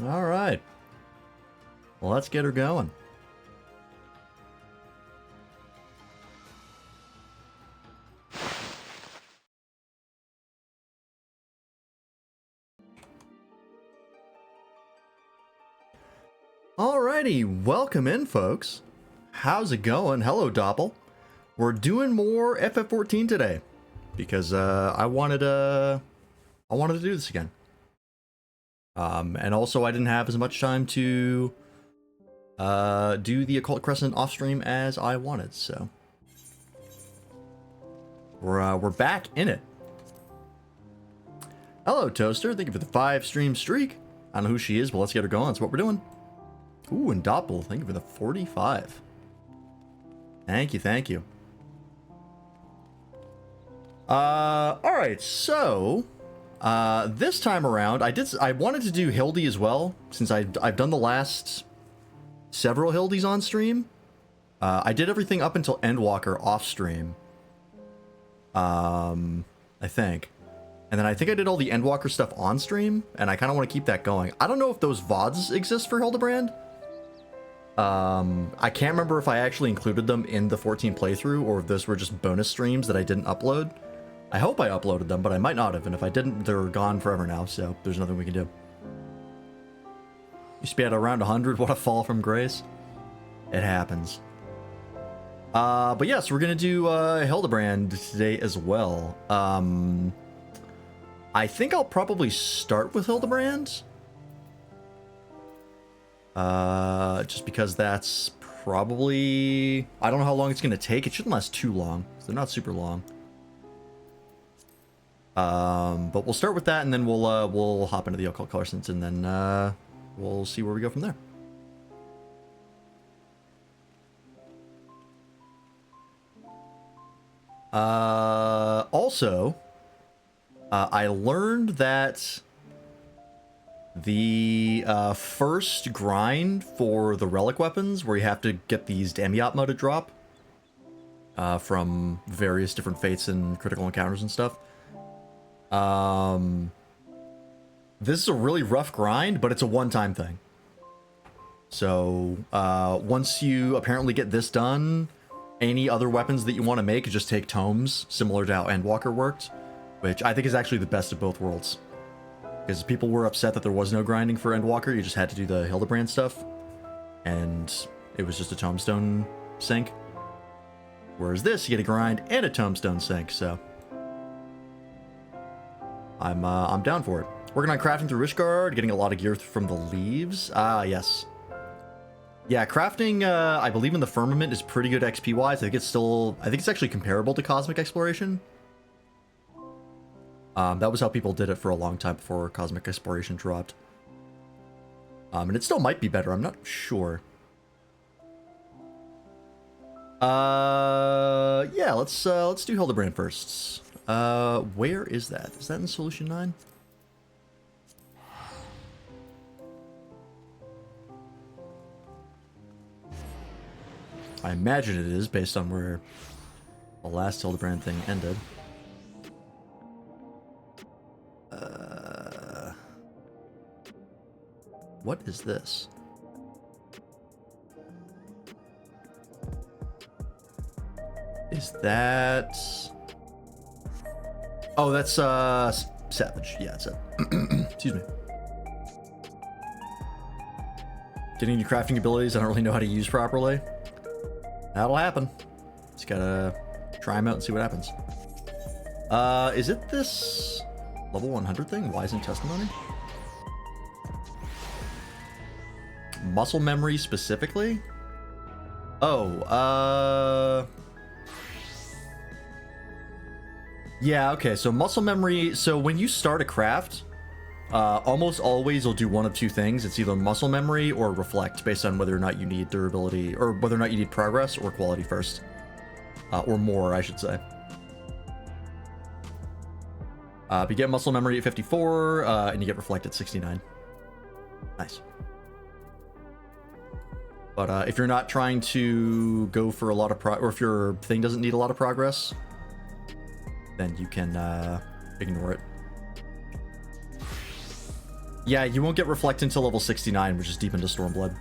All right. Well, let's get her going. Alrighty, welcome in, folks. How's it going? Hello, Doppel. We're doing more FF14 today because I wanted to do this again. And also I didn't have as much time to do the Occult Crescent off stream as I wanted, so we're back in it. Hello, Toaster. Thank you for the 5-stream streak. I don't know who she is, but let's get her going. That's what we're doing. Ooh, and Doppel, thank you for the 45. Thank you, thank you. Alright, so this time around, I wanted to do Hildy as well, since I've done the last several Hildys on stream. I did everything up until Endwalker off stream. I think. And then I think I did all the Endwalker stuff on stream, and I kind of want to keep that going. I don't know if those VODs exist for Hildibrand. I can't remember if I actually included them in the 14 playthrough, or if those were just bonus streams that I didn't upload. I hope I uploaded them, but I might not have, and if I didn't, they're gone forever now, so there's nothing we can do. Used to be at around 100, what a fall from grace. It happens. But yes, we're gonna do Hildibrand today as well. I think I'll probably start with Hildibrand. Just because that's probably... I don't know how long it's gonna take. It shouldn't last too long. They're not super long. But we'll start with that, and then we'll hop into the Occult Crescent, and then we'll see where we go from there. Also, I learned that the first grind for the relic weapons, where you have to get these Demiot to drop from various different fates and critical encounters and stuff. This is a really rough grind, but it's a one-time thing. So once you apparently get this done, any other weapons that you want to make just take tomes, similar to how Endwalker worked, which I think is actually the best of both worlds. Because people were upset that there was no grinding for Endwalker, you just had to do the Hildibrand stuff, and it was just a tombstone sync. Whereas this, you get a grind and a tombstone sync, so I'm down for it. Working on crafting through Ishgard, getting a lot of gear from the leaves. Ah, yes. Yeah, crafting, I believe in the Firmament is pretty good XP-wise. I think it's actually comparable to Cosmic Exploration. That was how people did it for a long time before Cosmic Exploration dropped. And it still might be better, I'm not sure. Yeah, let's do Hildibrand first. Where is that? Is that in Solution 9? I imagine it is, based on where the last Hildibrand thing ended. What is this? Is that... Oh, that's, Savage. Yeah, it's excuse me. Getting new crafting abilities I don't really know how to use properly. That'll happen. Just gotta try them out and see what happens. Is it this level 100 thing? Wise and Testimony? Muscle memory specifically? Oh, yeah, okay, so muscle memory, so when you start a craft, almost always you'll do one of two things. It's either muscle memory or reflect, based on whether or not you need durability, or whether or not you need progress or quality first. Or more, I should say. But you get muscle memory at 54, and you get reflect at 69. Nice. But if you're not trying to go for a lot of or if your thing doesn't need a lot of progress, then you can ignore it. Yeah, you won't get Reflect until level 69, which is deep into Stormblood.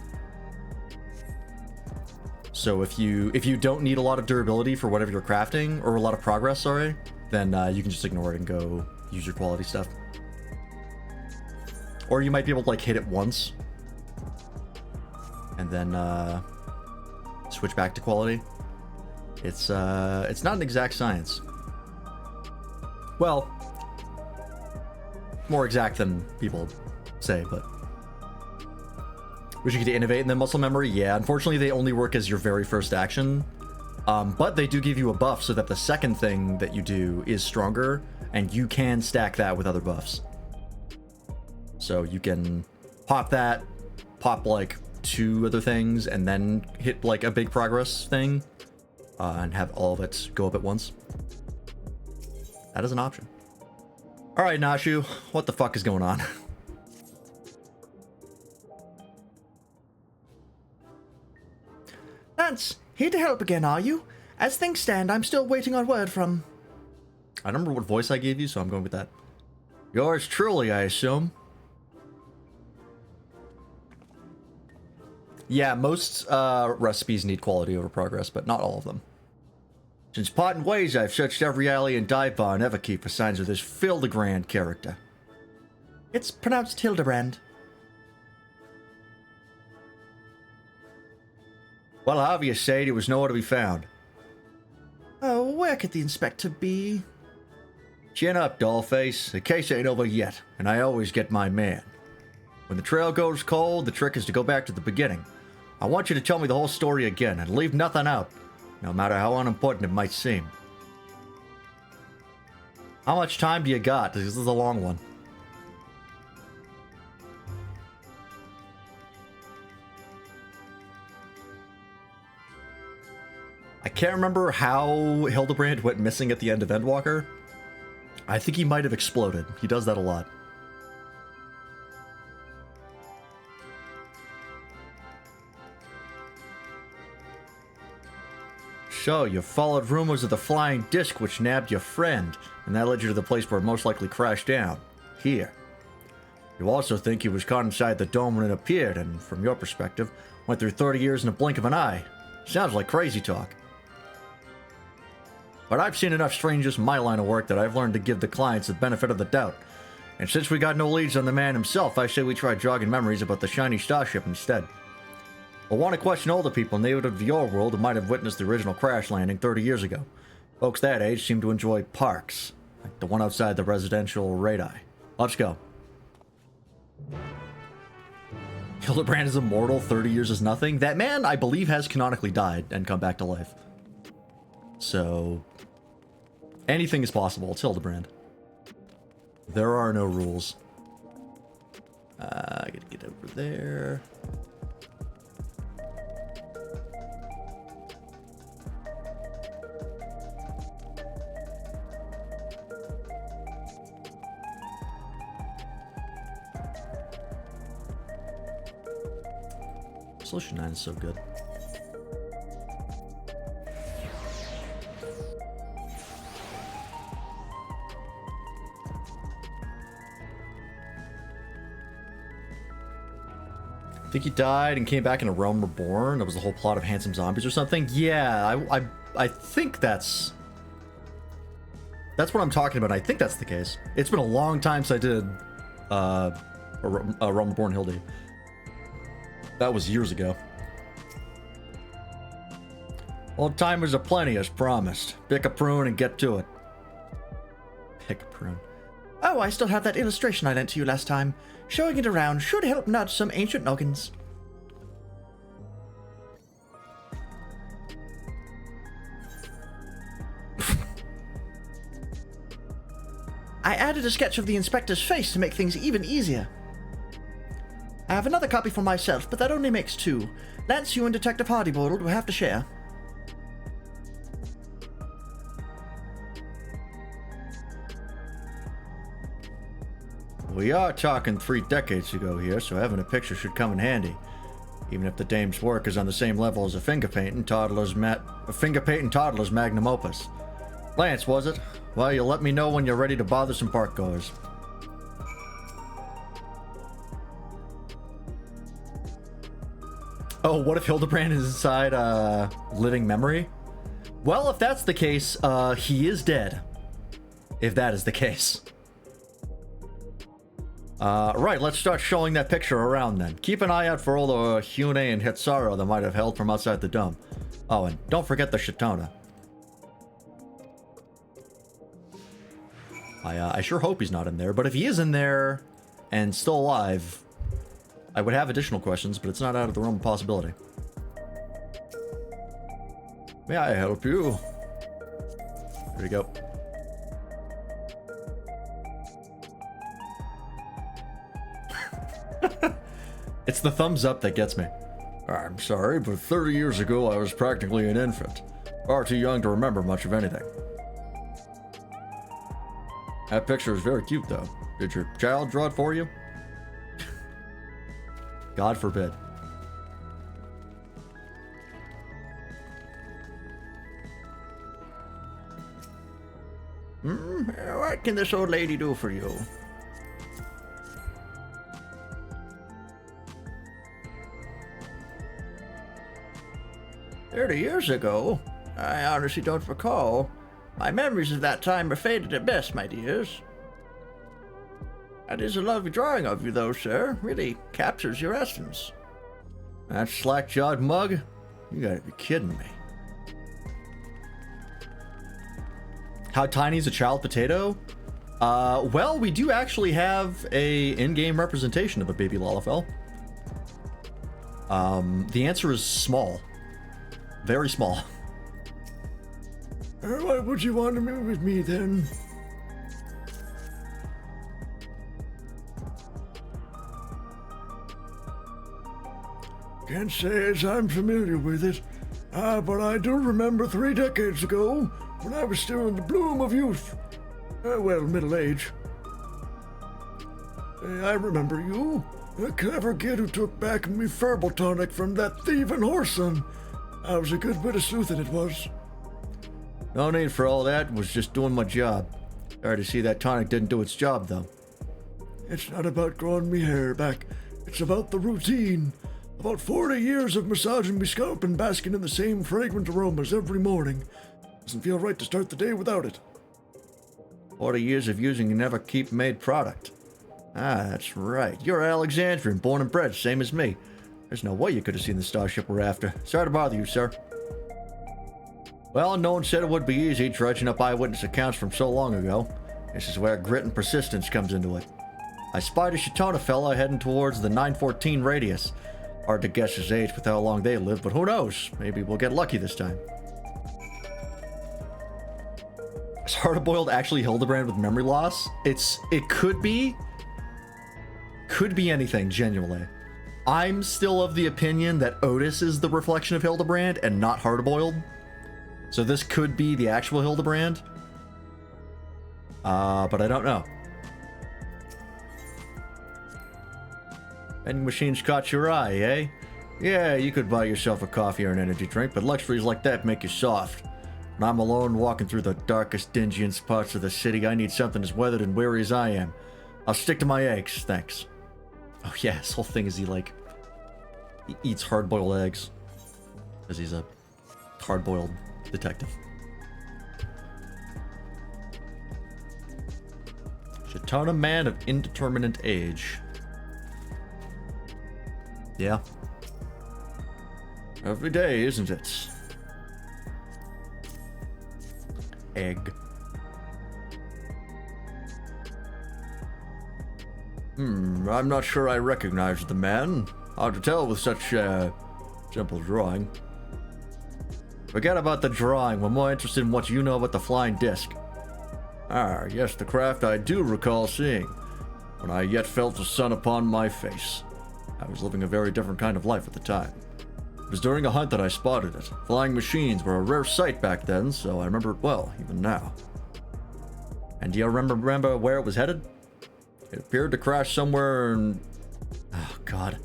So if you don't need a lot of durability for whatever you're crafting, or a lot of progress, sorry, then you can just ignore it and go use your quality stuff. Or you might be able to like hit it once and then switch back to quality. It's not an exact science. Well, more exact than people say, but wish you could innovate in the muscle memory. Yeah, unfortunately they only work as your very first action, but they do give you a buff so that the second thing that you do is stronger, and you can stack that with other buffs. So you can pop that, pop like 2 other things, and then hit like a big progress thing, and have all of it go up at once. That is an option. All right, Nashu, what the fuck is going on? Lance, here to help again, are you? As things stand, I'm still waiting on word from... I don't remember what voice I gave you, so I'm going with that. Yours truly, I assume. Yeah, most recipes need quality over progress, but not all of them. Since parting ways, I've searched every alley and dive bar in Everkeep for signs of this Hildibrand character. It's pronounced Hildibrand. Well, however you say it, he was nowhere to be found. Oh, where could the inspector be? Chin up, dollface. The case ain't over yet, and I always get my man. When the trail goes cold, the trick is to go back to the beginning. I want you to tell me the whole story again, and leave nothing out, no matter how unimportant it might seem. How much time do you got? This is a long one. I can't remember how Hildibrand went missing at the end of Endwalker. I think he might have exploded. He does that a lot. So, you followed rumors of the flying disc which nabbed your friend, and that led you to the place where it most likely crashed down. Here. You also think he was caught inside the dome when it appeared, and from your perspective, went through 30 years in a blink of an eye. Sounds like crazy talk. But I've seen enough strangers in my line of work that I've learned to give the clients the benefit of the doubt. And since we got no leads on the man himself, I say we try jogging memories about the shiny starship instead. We'll want to question older people native of your world who might have witnessed the original crash landing 30 years ago. Folks that age seem to enjoy parks, like the one outside the residential radii. Let's go. Hildibrand is immortal, 30 years is nothing. That man, I believe, has canonically died and come back to life. So, anything is possible. It's Hildibrand. There are no rules. I gotta get over there. Solution 9 is so good. I think he died and came back in a realm reborn. That was the whole plot of Handsome Zombies or something. Yeah, I think that's what I'm talking about. I think that's the case. It's been a long time since I did a realm reborn Hildy. That was years ago. Old timers are plenty, as promised. Pick a prune and get to it. Pick a prune. Oh, I still have that illustration I lent to you last time. Showing it around should help nudge some ancient noggins. I added a sketch of the inspector's face to make things even easier. I have another copy for myself, but that only makes 2. Lance, you and Detective Hardybold will have to share. We are talking 3 decades ago here, so having a picture should come in handy. Even if the dame's work is on the same level as a finger-painting toddler's magnum opus. Lance, was it? Well, you'll let me know when you're ready to bother some park goers. Oh, what if Hildibrand is inside living memory? Well, if that's the case, he is dead. If that is the case. Right, let's start showing that picture around then. Keep an eye out for all the Hyune and Hitsaru that might have held from outside the dome. Oh, and don't forget the Shitona. I sure hope he's not in there, but if he is in there and still alive, I would have additional questions, but it's not out of the realm of possibility. May I help you? There you go. It's the thumbs up that gets me. I'm sorry, but 30 years ago I was practically an infant. Far too young to remember much of anything. That picture is very cute, though. Did your child draw it for you? God forbid. What can this old lady do for you? "30 years ago? I honestly don't recall. My memories of that time are faded at best, my dears. That is a lovely drawing of you, though, sir. Really captures your essence." That slack-jawed mug? You gotta be kidding me. How tiny is a child potato? Well, we do actually have a in-game representation of a baby Lalafell. The answer is small. Very small. What would you want to move with me, then? Can't say as I'm familiar with it, but I do remember 3 decades ago, when I was still in the bloom of youth. Well, middle age. I remember you. A clever kid who took back me Furball tonic from that thieving whoreson. I was a good bit of sleuthing, it was. No need for all that, was just doing my job. Sorry to see that tonic didn't do its job, though. It's not about growing me hair back. It's about the routine. About 40 years of massaging me scalp and basking in the same fragrant aromas every morning. Doesn't feel right to start the day without it. 40 years of using a never-keep-made product. Ah, that's right. You're Alexandrian, born and bred, same as me. There's no way you could have seen the starship we're after. Sorry to bother you, sir. Well, no one said it would be easy dredging up eyewitness accounts from so long ago. This is where grit and persistence comes into it. I spied a Shitona fella heading towards the 914 radius. Hard to guess his age with how long they live, but who knows? Maybe we'll get lucky this time. Is Hard-Boiled actually Hildibrand with memory loss? It could be. Could be anything, genuinely. I'm still of the opinion that Otis is the reflection of Hildibrand and not Hard-Boiled. So this could be the actual Hildibrand. But I don't know. Vending machines caught your eye, eh? Yeah, you could buy yourself a coffee or an energy drink, but luxuries like that make you soft. When I'm alone walking through the darkest, dingiest parts of the city, I need something as weathered and weary as I am. I'll stick to my eggs, thanks. Oh yeah, his whole thing is he eats hard-boiled eggs. Because he's a hard-boiled detective. Shitona man of indeterminate age. Yeah. Every day, isn't it? Egg. I'm not sure I recognize the man. Hard to tell with such a simple drawing. Forget about the drawing. We're more interested in what you know about the flying disc. Ah, yes, the craft I do recall seeing, when I yet felt the sun upon my face. I was living a very different kind of life at the time. It was during a hunt that I spotted it. Flying machines were a rare sight back then, so I remember it well, even now. And do you remember where it was headed? It appeared to crash somewhere in... oh, God.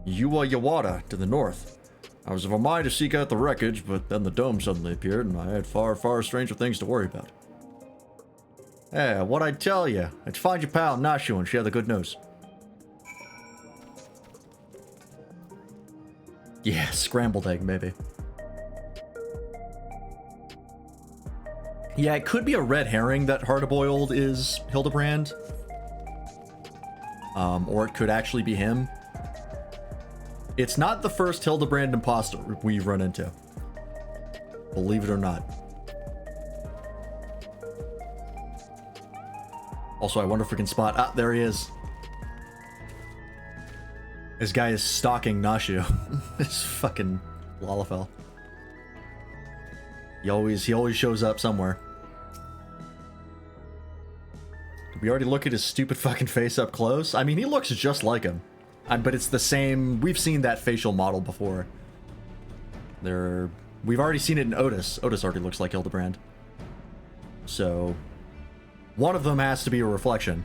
Yawata, to the north. I was of a mind to seek out the wreckage, but then the dome suddenly appeared, and I had far, far stranger things to worry about. Hey, what'd I tell you? Let's find your pal Nashu and share the good news. Yeah, scrambled egg, maybe. Yeah, it could be a red herring that hard-boiled is Hildibrand. Or it could actually be him. It's not the first Hildibrand imposter we've run into. Believe it or not. Also, I wonder if we can spot... Ah, there he is. This guy is stalking Nashu. This fucking Lalafell. He always shows up somewhere. Did we already look at his stupid fucking face up close? I mean, he looks just like him. But it's the same... We've seen that facial model before. We've already seen it in Otis. Otis already looks like Hildibrand. So... one of them has to be a reflection.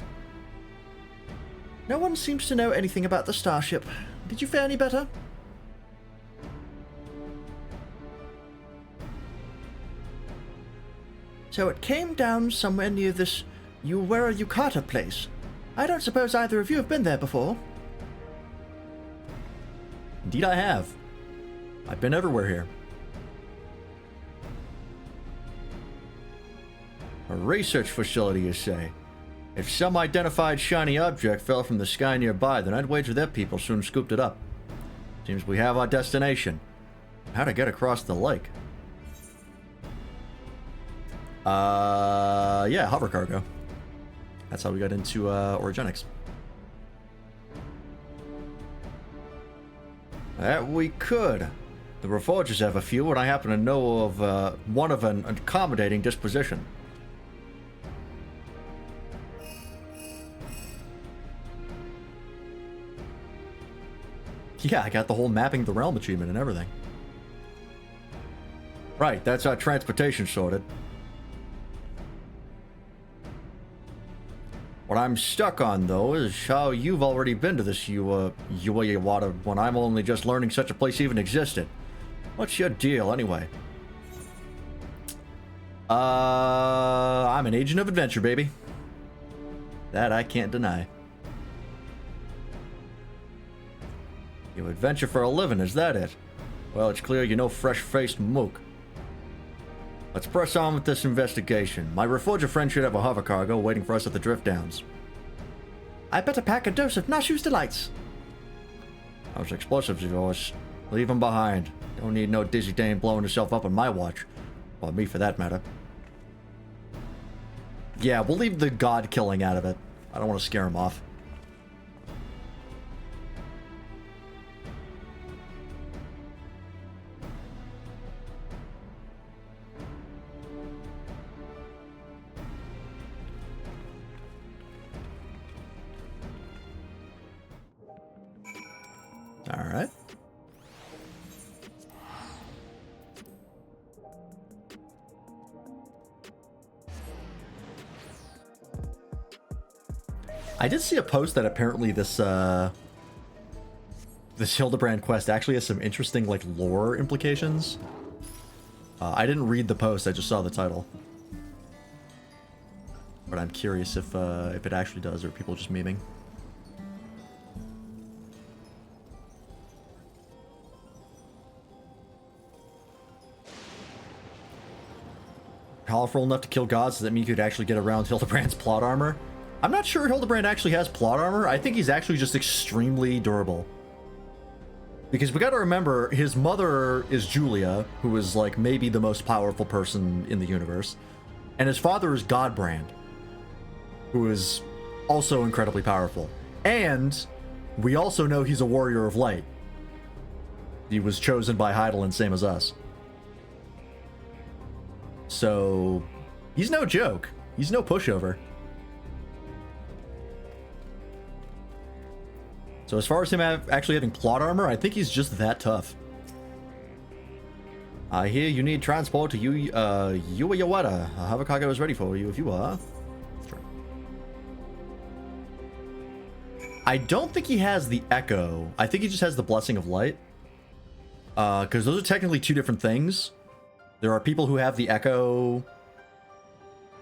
No one seems to know anything about the starship. Did you fare any better? So it came down somewhere near this Yukata place. I don't suppose either of you have been there before. Indeed I have. I've been everywhere here. A research facility, you say? If some identified shiny object fell from the sky nearby, then I'd wager that people soon scooped it up. Seems we have our destination. How to get across the lake? Yeah, hover cargo. That's how we got into, Orogenics. That we could. The Reforgers have a few, and I happen to know of, one of an accommodating disposition. Yeah, I got the whole mapping the realm achievement and everything. Right, that's our transportation sorted. What I'm stuck on, though, is how you've already been to this Uwayawada when I'm only just learning such a place even existed. What's your deal, anyway? I'm an agent of adventure, baby. That I can't deny. You adventure for a living, is that it? Well, it's clear you're no fresh-faced mook. Let's press on with this investigation. My Reforger friend should have a hover cargo waiting for us at the Drift Downs. I better pack a dose of Nashu's Delights. Those explosives of yours, leave them behind. Don't need no dizzy dame blowing herself up on my watch. Or me, for that matter. Yeah, we'll leave the god killing out of it. I don't want to scare him off. All right. I did see a post that apparently this Hildibrand quest actually has some interesting like lore implications. I didn't read the post, I just saw the title. But I'm curious if it actually does, or people just memeing. Powerful enough to kill gods, does that mean you could actually get around Hildibrand's plot armor? I'm not sure Hildibrand actually has plot armor. I think he's actually just extremely durable. Because we gotta remember, his mother is Julia, who is like maybe the most powerful person in the universe. And his father is Godbrand, who is also incredibly powerful. And we also know he's a warrior of light. He was chosen by Heidelin, same as us. So, he's no joke. He's no pushover. So as far as him actually having plot armor, I think he's just that tough. I hear you need transport to Uwayawada. A hover cargo is ready for you if you are. Sure. I don't think he has the Echo. I think he just has the Blessing of Light. Because those are technically two different things. There are people who have the Echo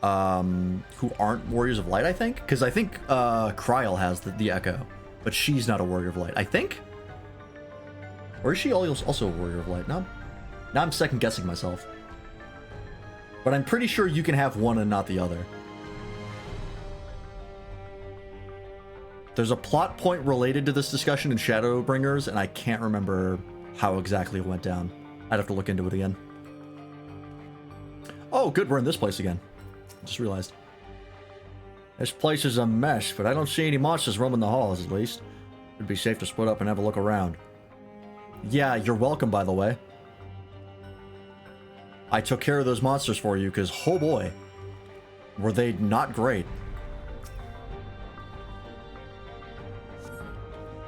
who aren't Warriors of Light, I think. Because I think Kryl has the Echo. But she's not a Warrior of Light, I think? Or is she also a Warrior of Light? No. Now I'm second guessing myself. But I'm pretty sure you can have one and not the other. There's a plot point related to this discussion in Shadowbringers, and I can't remember how exactly it went down. I'd have to look into it again. Oh, good, we're in this place again. I just realized. This place is a mess, but I don't see any monsters roaming the halls, at least. It'd be safe to split up and have a look around. Yeah, you're welcome, by the way. I took care of those monsters for you, because, oh boy, were they not great.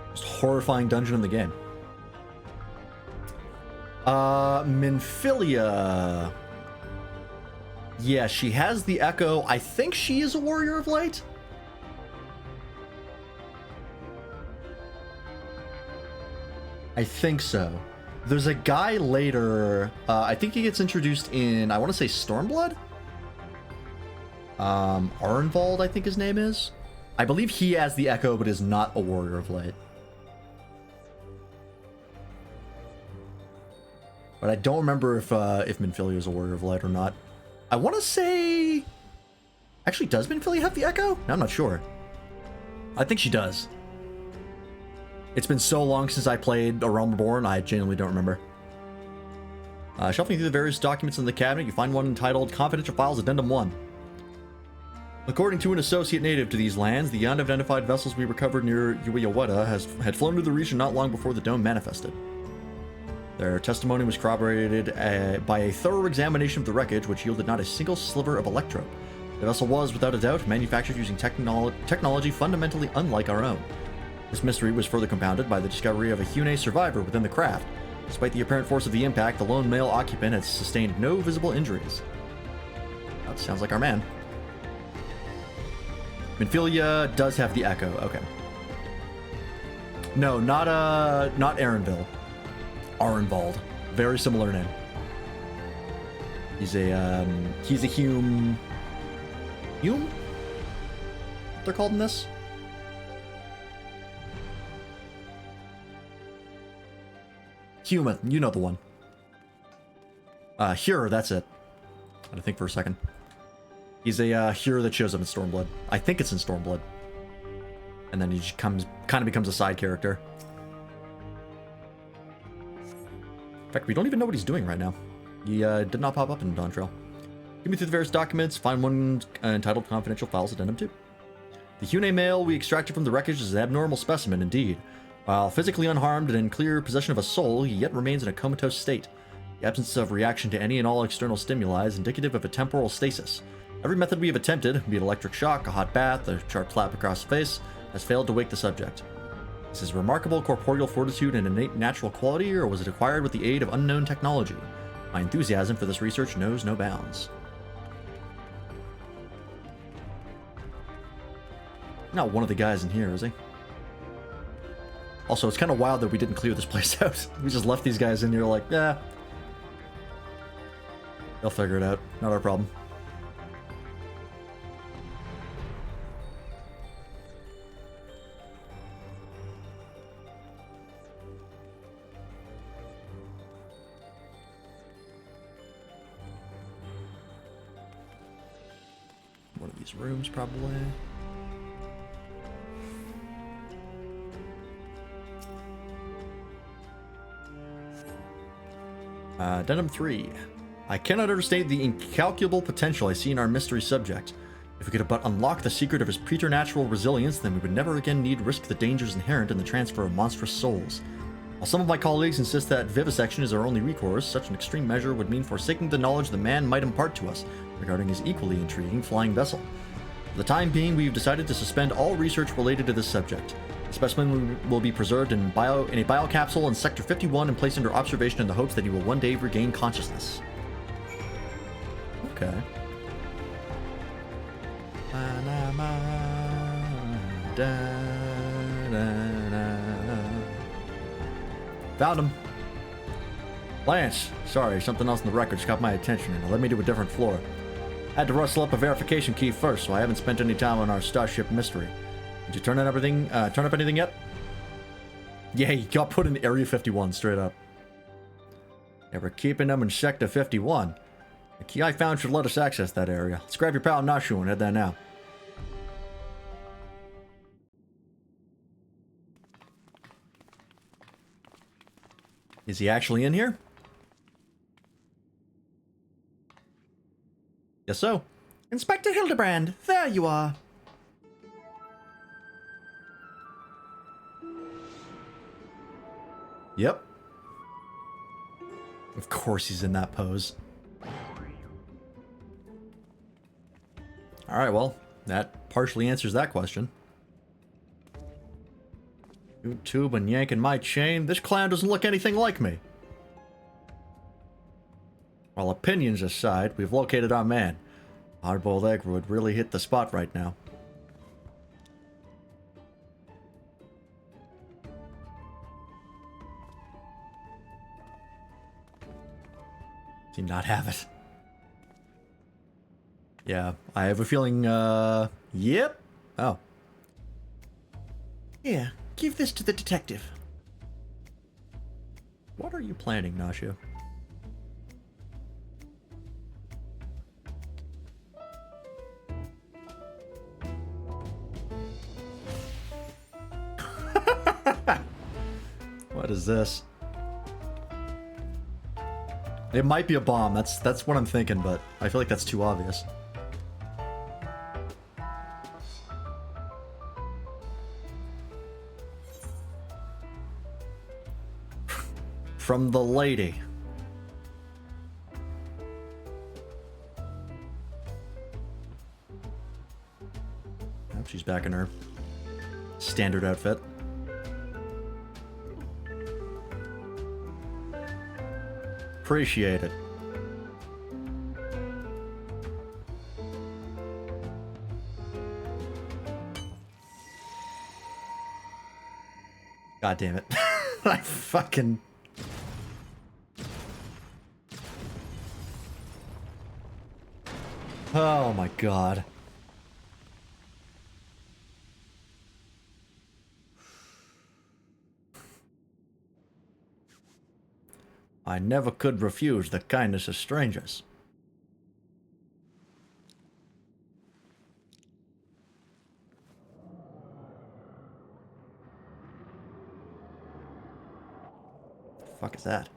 Most horrifying dungeon in the game. Minfilia. Yeah, she has the Echo. I think she is a Warrior of Light. I think so. There's a guy later, I think he gets introduced in, I want to say Stormblood? Arenvald, I think his name is. I believe he has the Echo, but is not a Warrior of Light. But I don't remember if Minfilia is a Warrior of Light or not. I want to say... Actually, does Minfilia have the Echo? I'm not sure. I think she does. It's been so long since I played A Realm Reborn, I genuinely don't remember. Shuffling through the various documents in the cabinet, you find one entitled Confidential Files Addendum 1. According to an associate native to these lands, the unidentified vessels we recovered near Ueyaweta had flown to the region not long before the dome manifested. Their testimony was corroborated by a thorough examination of the wreckage, which yielded not a single sliver of electrope. The vessel was, without a doubt, manufactured using technology fundamentally unlike our own. This mystery was further compounded by the discovery of a Hune survivor within the craft. Despite the apparent force of the impact, the lone male occupant had sustained no visible injuries. That sounds like our man. Minfilia does have the Echo. Okay. No, not Arenville. Arenvald. Very similar name. He's a Hume. Hume? They're called in this? Human, you know the one. Hur, that's it. I had to think for a second. He's a Hur that shows up in Stormblood. I think it's in Stormblood. And then he just kind of becomes a side character. In fact, we don't even know what he's doing right now. He did not pop up in Dawn Trail. Give me through the various documents, find one entitled Confidential Files Addendum 2. The Hune male we extracted from the wreckage is an abnormal specimen indeed. While physically unharmed and in clear possession of a soul, he yet remains in a comatose state. The absence of reaction to any and all external stimuli is indicative of a temporal stasis. Every method we have attempted, be it electric shock, a hot bath, a sharp slap across the face, has failed to wake the subject. Is his remarkable corporeal fortitude an innate natural quality, or was it acquired with the aid of unknown technology? My enthusiasm for this research knows no bounds. Not one of the guys in here, is he? Also, it's kind of wild that we didn't clear this place out. We just left these guys in here like, yeah. They'll figure it out. Not our problem. One of these rooms, probably. Addendum 3. I cannot understate the incalculable potential I see in our mystery subject. If we could but unlock the secret of his preternatural resilience, then we would never again need risk the dangers inherent in the transfer of monstrous souls. While some of my colleagues insist that vivisection is our only recourse, such an extreme measure would mean forsaking the knowledge the man might impart to us regarding his equally intriguing flying vessel. For the time being, we've decided to suspend all research related to this subject. The specimen will be preserved in a biocapsule in Sector 51 and placed under observation in the hopes that he will one day regain consciousness. Okay. Found him. Lance, sorry, something else in the records caught my attention and it led me to a different floor. Had to rustle up a verification key first, so I haven't spent any time on our Starship mystery. Did you turn up anything yet? Yeah, he got put in Area 51 straight up. Yeah, we're keeping them in Sector 51. The key I found should let us access that area. Let's grab your pal Nashu and head there now. Is he actually in here? Guess so. Inspector Hildibrand, there you are. Yep. Of course he's in that pose. Alright, well, that partially answers that question. YouTube and yanking my chain. This clown doesn't look anything like me. While opinions aside, we've located our man. Hardboiled egg would really hit the spot right now. Does he not have it? Yeah, I have a feeling, yep. Oh. Here, give this to the detective. What are you planning, Nashu? What is this? It might be a bomb. That's what I'm thinking, but I feel like that's too obvious. From the lady. Oh, she's back in her standard outfit. Appreciate it. God damn it. I fucking... Oh my god. I never could refuse the kindness of strangers. The fuck is that?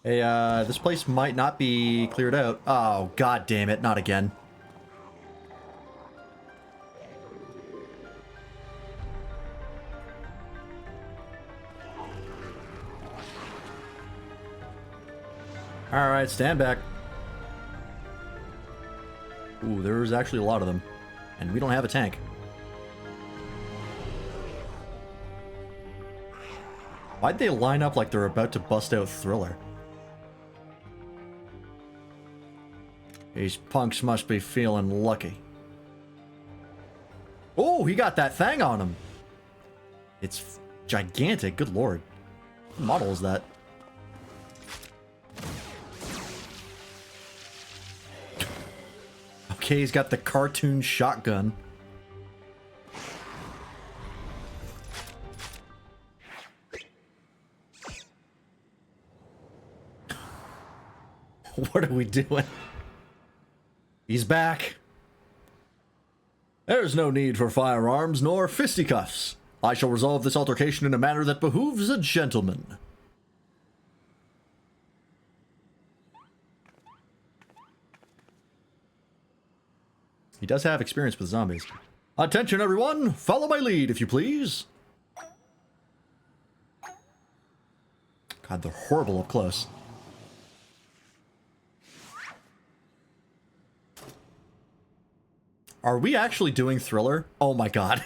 Hey, this place might not be cleared out. Oh, god damn it, not again. Alright, stand back. Ooh, there's actually a lot of them. And we don't have a tank. Why'd they line up like they're about to bust out Thriller? These punks must be feeling lucky. Oh, he got that thing on him. It's gigantic, good lord. What model is that? Okay, he's got the cartoon shotgun. What are we doing? He's back. There's no need for firearms nor fisticuffs. I shall resolve this altercation in a manner that behooves a gentleman. He does have experience with zombies. Attention, everyone! Follow my lead, if you please. God, they're horrible up close. Are we actually doing Thriller? Oh my god.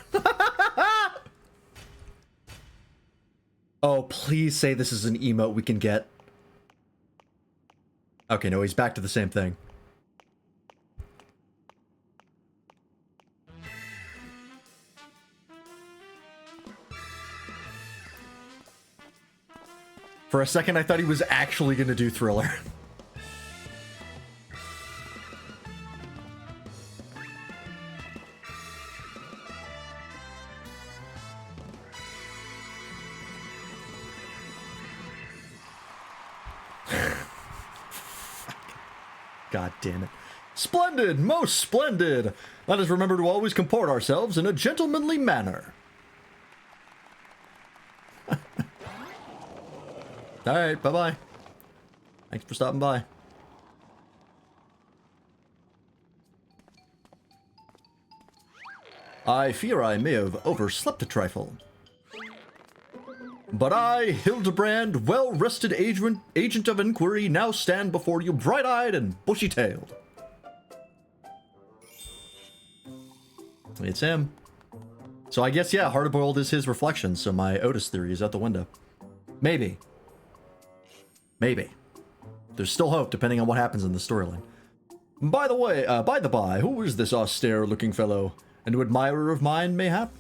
Oh, please say this is an emote we can get. Okay, no, he's back to the same thing. For a second, I thought he was actually going to do Thriller. God damn it. Splendid! Most splendid! Let us remember to always comport ourselves in a gentlemanly manner. Alright, bye-bye. Thanks for stopping by. I fear I may have overslept a trifle. But I, Hildibrand, well-rested agent of inquiry, now stand before you bright-eyed and bushy-tailed. It's him. So I guess, yeah, Hard-boiled is his reflection, so my Otis theory is out the window. Maybe. Maybe. There's still hope, depending on what happens in the storyline. By the way, by the by, who is this austere-looking fellow? A new admirer of mine, mayhap?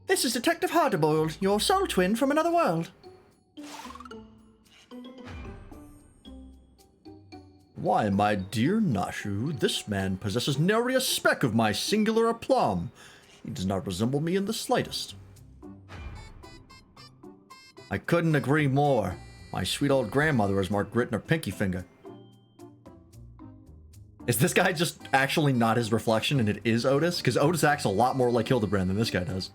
This is Detective Hardboiled, your soul twin from another world. Why, my dear Nashu, this man possesses nary a speck of my singular aplomb. He does not resemble me in the slightest. I couldn't agree more. My sweet old grandmother has marked grit in her pinky finger. Is this guy just actually not his reflection and it is Otis? Because Otis acts a lot more like Hildibrand than this guy does.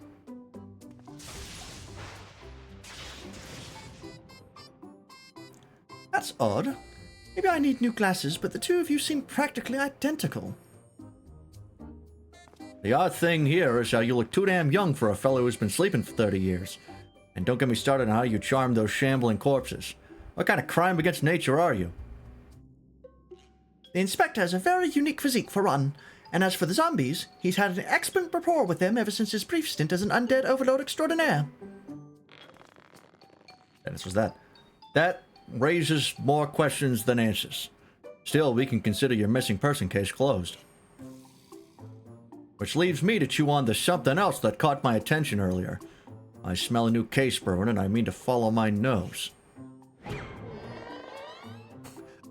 That's odd. Maybe I need new glasses, but the two of you seem practically identical. The odd thing here is how you look too damn young for a fellow who's been sleeping for 30 years. And don't get me started on how you charm those shambling corpses. What kind of crime against nature are you? The Inspector has a very unique physique for one, and as for the zombies, he's had an excellent rapport with them ever since his brief stint as an undead overlord extraordinaire. And this was that. That raises more questions than answers. Still, we can consider your missing person case closed. Which leaves me to chew on the something else that caught my attention earlier. I smell a new case brewing and I mean to follow my nose.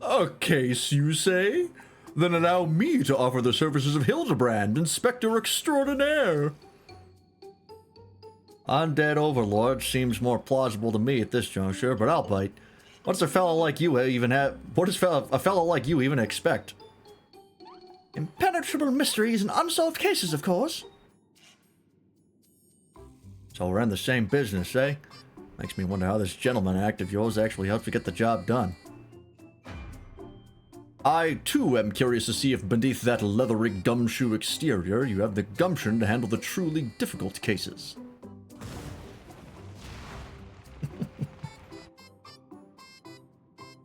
A case, you say? Then allow me to offer the services of Hildibrand, Inspector Extraordinaire. Undead Overlord seems more plausible to me at this juncture, but I'll bite. What does a fellow like you even have? What does a fellow like you even expect? Impenetrable mysteries and unsolved cases, of course. So we're in the same business, eh? Makes me wonder how this gentleman act of yours actually helps you get the job done. I, too, am curious to see if beneath that leathery gumshoe exterior, you have the gumption to handle the truly difficult cases.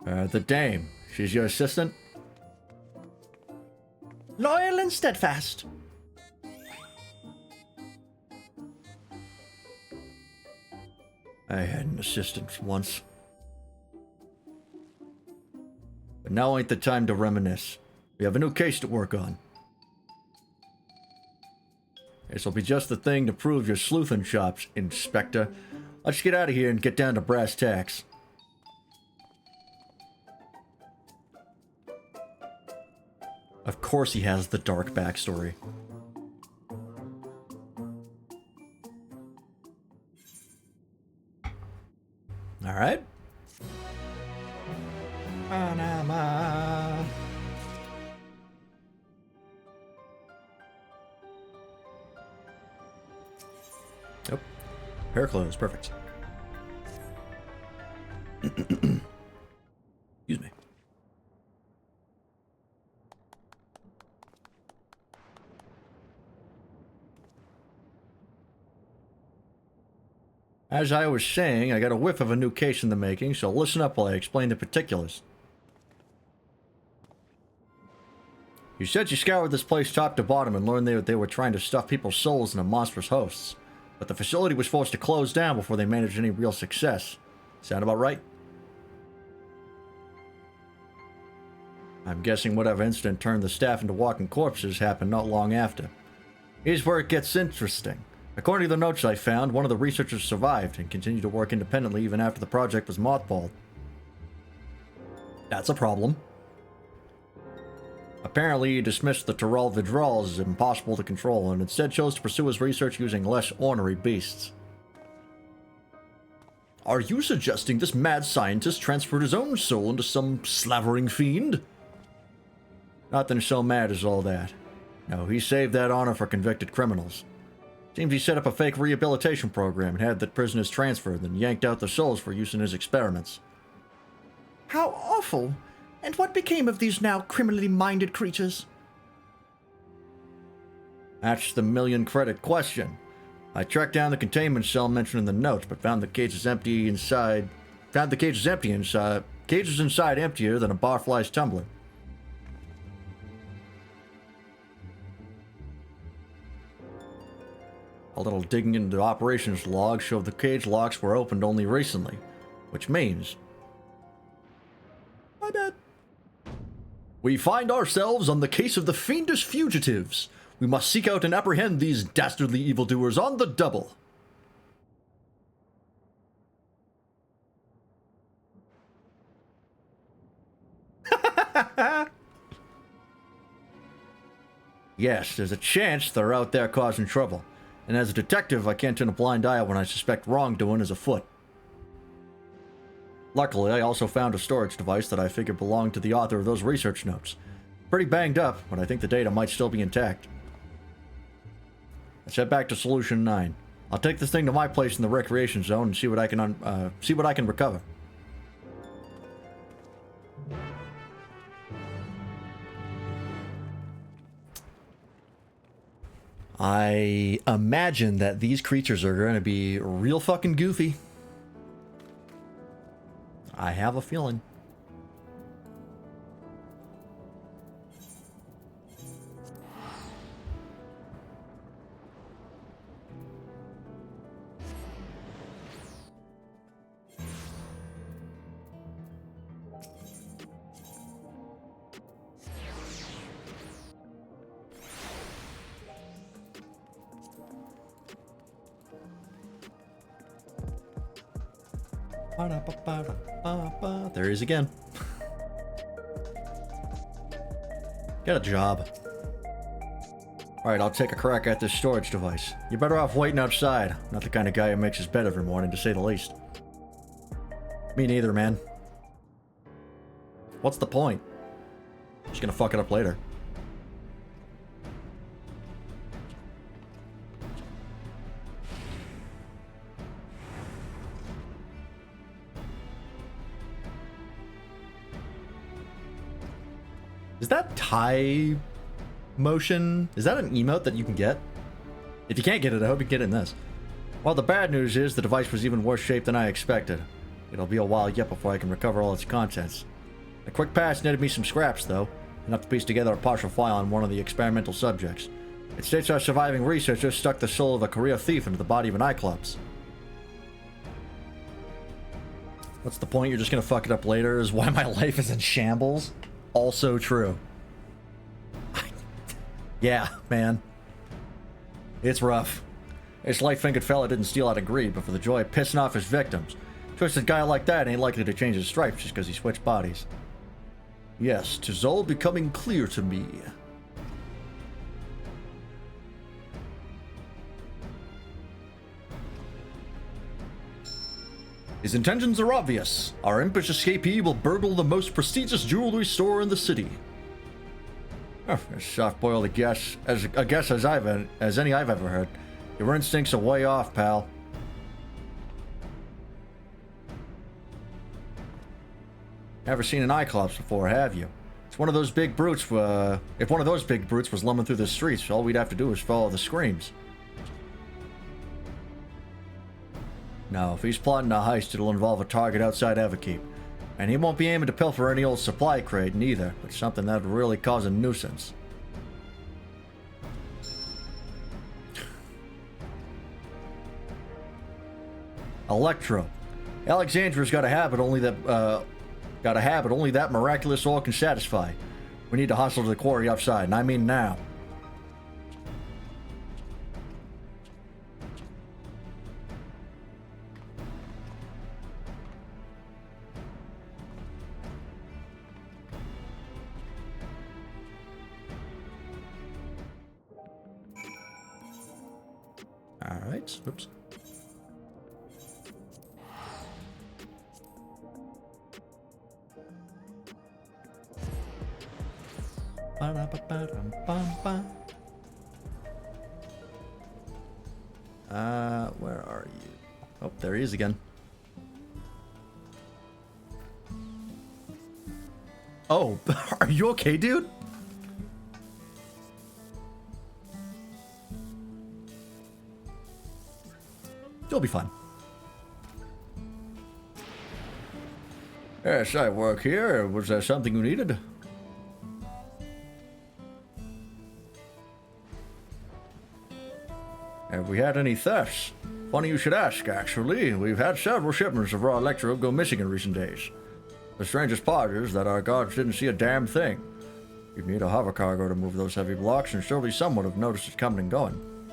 The dame. She's your assistant? Loyal and steadfast. I had an assistant once. But now ain't the time to reminisce. We have a new case to work on. This'll be just the thing to prove your sleuthing chops, Inspector. Let's get out of here and get down to brass tacks. Of course he has the dark backstory. Alright. Yep. Hair clothes, perfect. Excuse me. As I was saying, I got a whiff of a new case in the making, so listen up while I explain the particulars. You said you scoured this place top to bottom and learned they were trying to stuff people's souls into monstrous hosts, but the facility was forced to close down before they managed any real success. Sound about right? I'm guessing whatever incident turned the staff into walking corpses happened not long after. Here's where it gets interesting. According to the notes I found, one of the researchers survived and continued to work independently even after the project was mothballed. That's a problem. Apparently, he dismissed the Tyrell Vidral as impossible to control and instead chose to pursue his research using less ornery beasts. Are you suggesting this mad scientist transferred his own soul into some slavering fiend? Nothing so mad as all that. No, he saved that honor for convicted criminals. Seems he set up a fake rehabilitation program and had the prisoners transferred, then yanked out their souls for use in his experiments. How awful! And what became of these now criminally minded creatures? That's the million-credit question. I tracked down the containment cell mentioned in the notes, but found the cages empty inside. Cages inside emptier than a barfly's tumbler. A little digging into the operations log showed the cage locks were opened only recently, which means... My bad. We find ourselves on the case of the fiendish fugitives. We must seek out and apprehend these dastardly evildoers on the double. Yes, there's a chance they're out there causing trouble. And as a detective, I can't turn a blind eye when I suspect wrongdoing is afoot. Luckily, I also found a storage device that I figured belonged to the author of those research notes. Pretty banged up, but I think the data might still be intact. Let's head back to Solution 9. I'll take this thing to my place in the recreation zone and see what I can recover. I imagine that these creatures are going to be real fucking goofy. I have a feeling. There he is again. Get a job. Alright, I'll take a crack at this storage device. You're better off waiting outside. Not the kind of guy who makes his bed every morning, to say the least. Me neither, man. What's the point? Just gonna fuck it up later. Is that tie motion? Is that an emote that you can get? If you can't get it, I hope you get it in this. Well, the bad news is the device was even worse shape than I expected. It'll be a while yet before I can recover all its contents. A quick pass netted me some scraps, though, enough to piece together a partial file on one of the experimental subjects. It states our surviving researcher stuck the soul of a career thief into the body of an Cyclops. What's the point? You're just gonna fuck it up later, is why my life is in shambles? Also true. Yeah, man. It's rough. This light-fingered fella didn't steal out of greed, but for the joy of pissing off his victims. Twisted guy like that ain't likely to change his stripes just because he switched bodies. Yes, 'tis all becoming clear to me. His intentions are obvious. Our impish escapee will burgle the most prestigious jewelry store in the city. Oh, as soft-boiled a guess as any I've ever heard. Your instincts are way off, pal. Never seen an Cyclops before, have you? It's one of those big brutes. If one of those big brutes was lumbering through the streets, all we'd have to do is follow the screams. No, if he's plotting a heist, it'll involve a target outside Everkeep. And he won't be aiming to pilfer any old supply crate neither, but something that'd really cause a nuisance. Electro. Alexandra's got a habit only that miraculous ore can satisfy. We need to hustle to the quarry outside, and I mean now. Alright, oops. Where are you? Oh, there he is again. Oh, are you okay, dude? You'll be fine. Yes, I work here. Was there something you needed? Have we had any thefts? Funny you should ask, actually. We've had several shipments of raw electro go missing in recent days. The strangest part is that our guards didn't see a damn thing. You'd need a hover cargo to move those heavy blocks, and surely someone would have noticed it coming and going.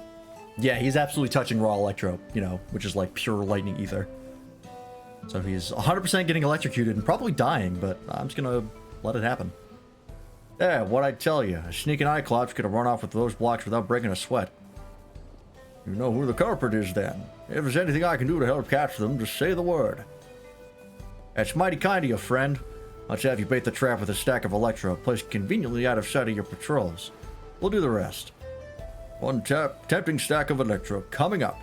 Yeah, he's absolutely touching raw electro, you know, which is like pure lightning ether. So he's 100% getting electrocuted and probably dying, but I'm just gonna let it happen. Yeah, what'd I tell you? A sneaking Cyclops could have run off with those blocks without breaking a sweat. You know who the culprit is then. If there's anything I can do to help catch them, just say the word. That's mighty kind of you, friend. Let's have you bait the trap with a stack of electro placed conveniently out of sight of your patrols. We'll do the rest. One tempting stack of electro coming up.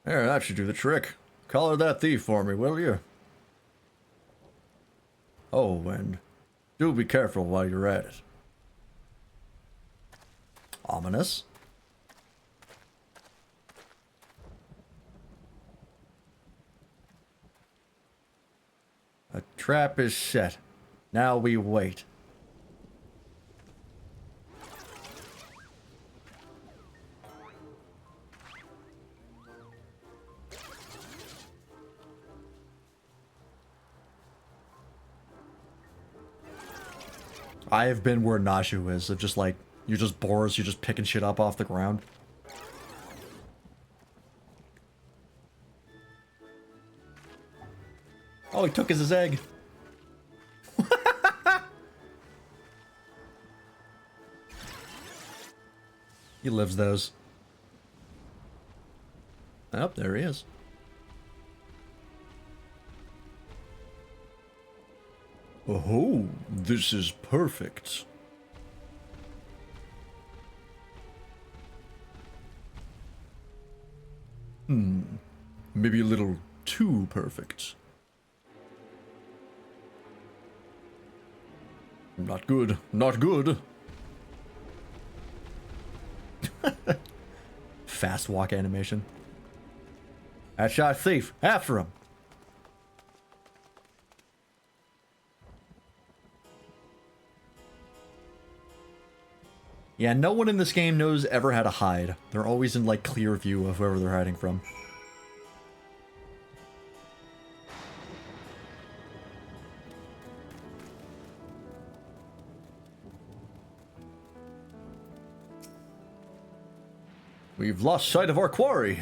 There, that should do the trick. Collar that thief for me, will you? Oh, and do be careful while you're at it. Ominous. A trap is set. Now we wait. I have been where Nashu is, of just like, you're just Boris, you're just picking shit up off the ground. Oh, he took his egg. He lives those. Oh, there he is. Oh, this is perfect. Maybe a little too perfect. Not good, not good. Fast walk animation. That's our thief, after him. Yeah, no one in this game knows ever how to hide. They're always in, like, clear view of whoever they're hiding from. We've lost sight of our quarry.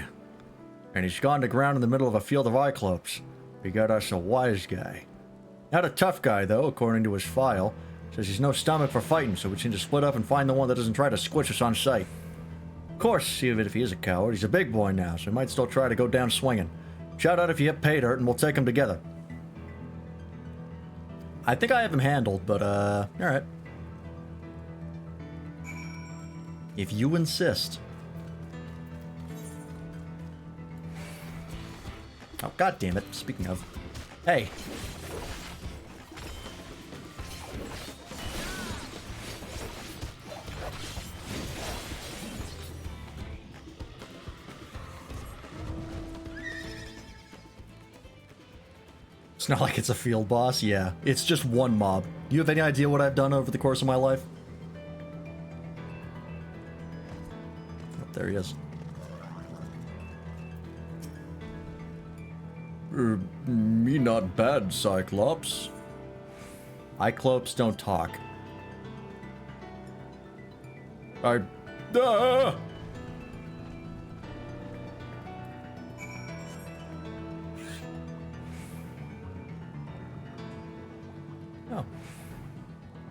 And he's gone to ground in the middle of a field of Cyclops. We got us a wise guy. Not a tough guy, though, according to his file. Says he's no stomach for fighting, so we seem to split up and find the one that doesn't try to squish us on sight. Of course, even if he is a coward, he's a big boy now, so he might still try to go down swinging. Shout out if you hit pay dirt, and we'll take him together. I think I have him handled, but, alright. If you insist. Oh, god damn it. Speaking of. Hey. It's not like it's a field boss. Yeah, it's just one mob. Do you have any idea what I've done over the course of my life? Oh, there he is. Me not bad, Cyclops. Cyclops don't talk. Oh.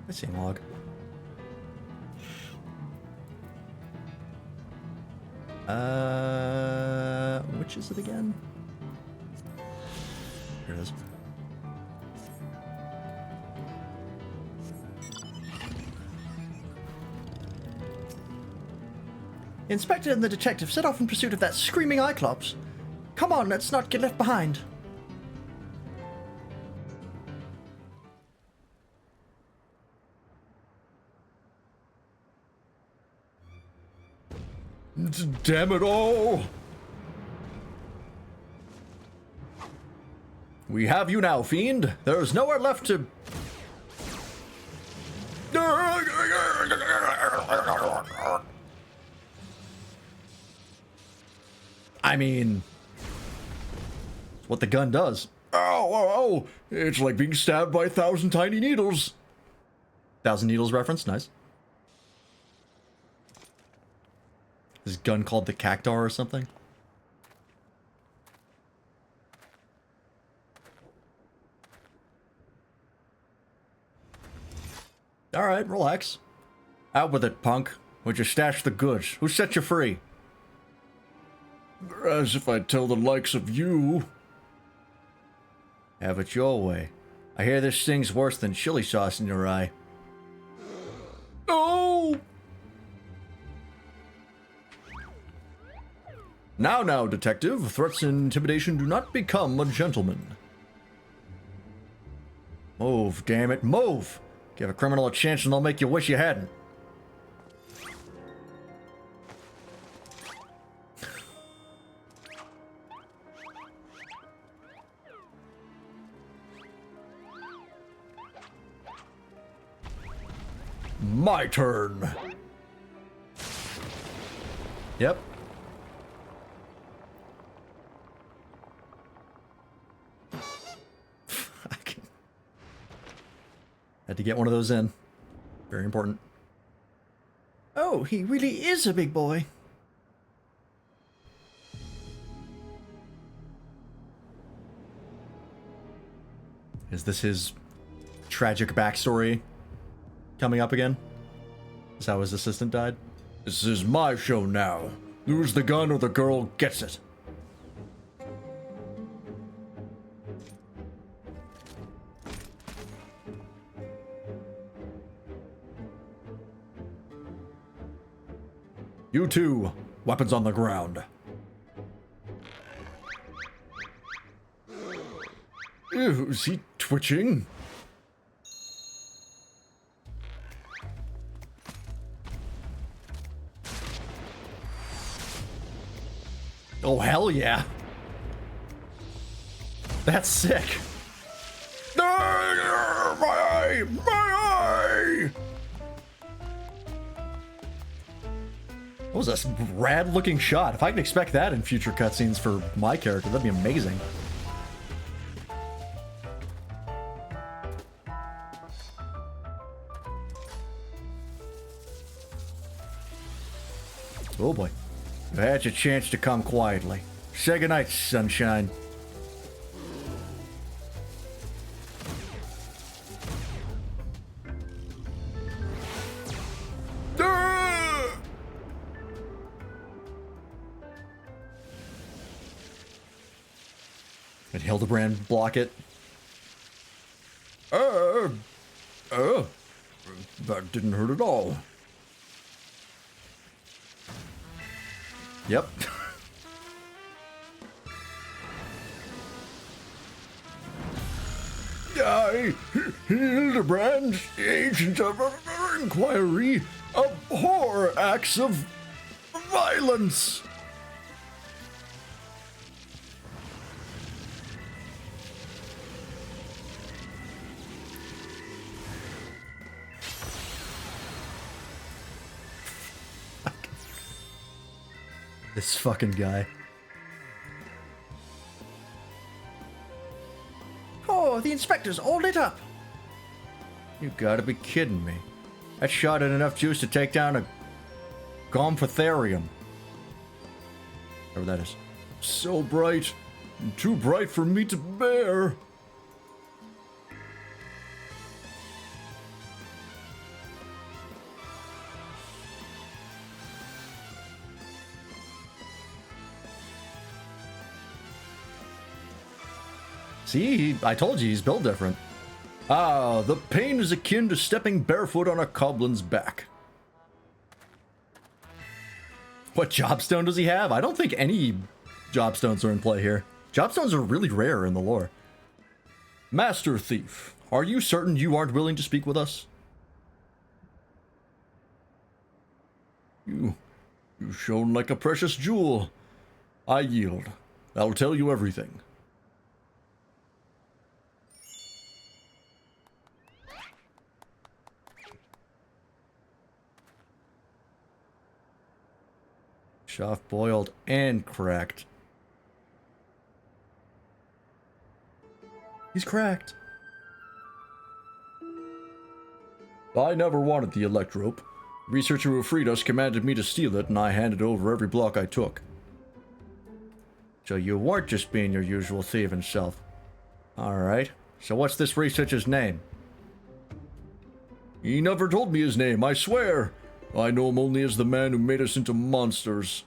Missing log. Which is it again? Here it is. The inspector and the detective set off in pursuit of that screaming Cyclops. Come on, let's not get left behind. Damn it all! We have you now, fiend. There's nowhere left to... I mean... it's what the gun does. Oh! It's like being stabbed by 1,000 tiny needles. 1,000 Needles reference, nice. This gun called the Cactar or something? Alright, relax. Out with it, punk. Would you stash the goods? Who set you free? As if I'd tell the likes of you. Have it your way. I hear this thing's worse than chili sauce in your eye. Oh! Now, detective. Threats and intimidation do not become a gentleman. Move, damn it, move! Give a criminal a chance and they'll make you wish you hadn't. My turn. Yep. Had to get one of those in. Very important. Oh, he really is a big boy. Is this his tragic backstory coming up again? Is how his assistant died? This is my show now. Lose the gun or the girl gets it. You two, weapons on the ground. Ew, is he twitching? Oh, hell yeah. That's sick. My eye! My eye! That was a rad looking shot. If I can expect that in future cutscenes for my character, that'd be amazing. Oh boy. You had your chance to come quietly. Say goodnight, sunshine. Did Hildibrand block it? That didn't hurt at all. Yep. I, Hildibrand, agent of inquiry, abhor acts of violence. This fucking guy. Oh, the inspector's all lit up. You gotta be kidding me. That shot had enough juice to take down a Gomphetharium. Whatever that is. So bright, too bright for me to bear. See, I told you he's built different. Ah, the pain is akin to stepping barefoot on a goblin's back. What jobstone does he have? I don't think any jobstones are in play here. Jobstones are really rare in the lore. Master Thief, are you certain you aren't willing to speak with us? You shone like a precious jewel. I yield. I'll tell you everything. Soft boiled and cracked. He's cracked. I never wanted the electrope. Researcher who freed us commanded me to steal it, and I handed over every block I took. So you weren't just being your usual thieving self. Alright, so what's this researcher's name? He never told me his name, I swear. I know him only as the man who made us into monsters.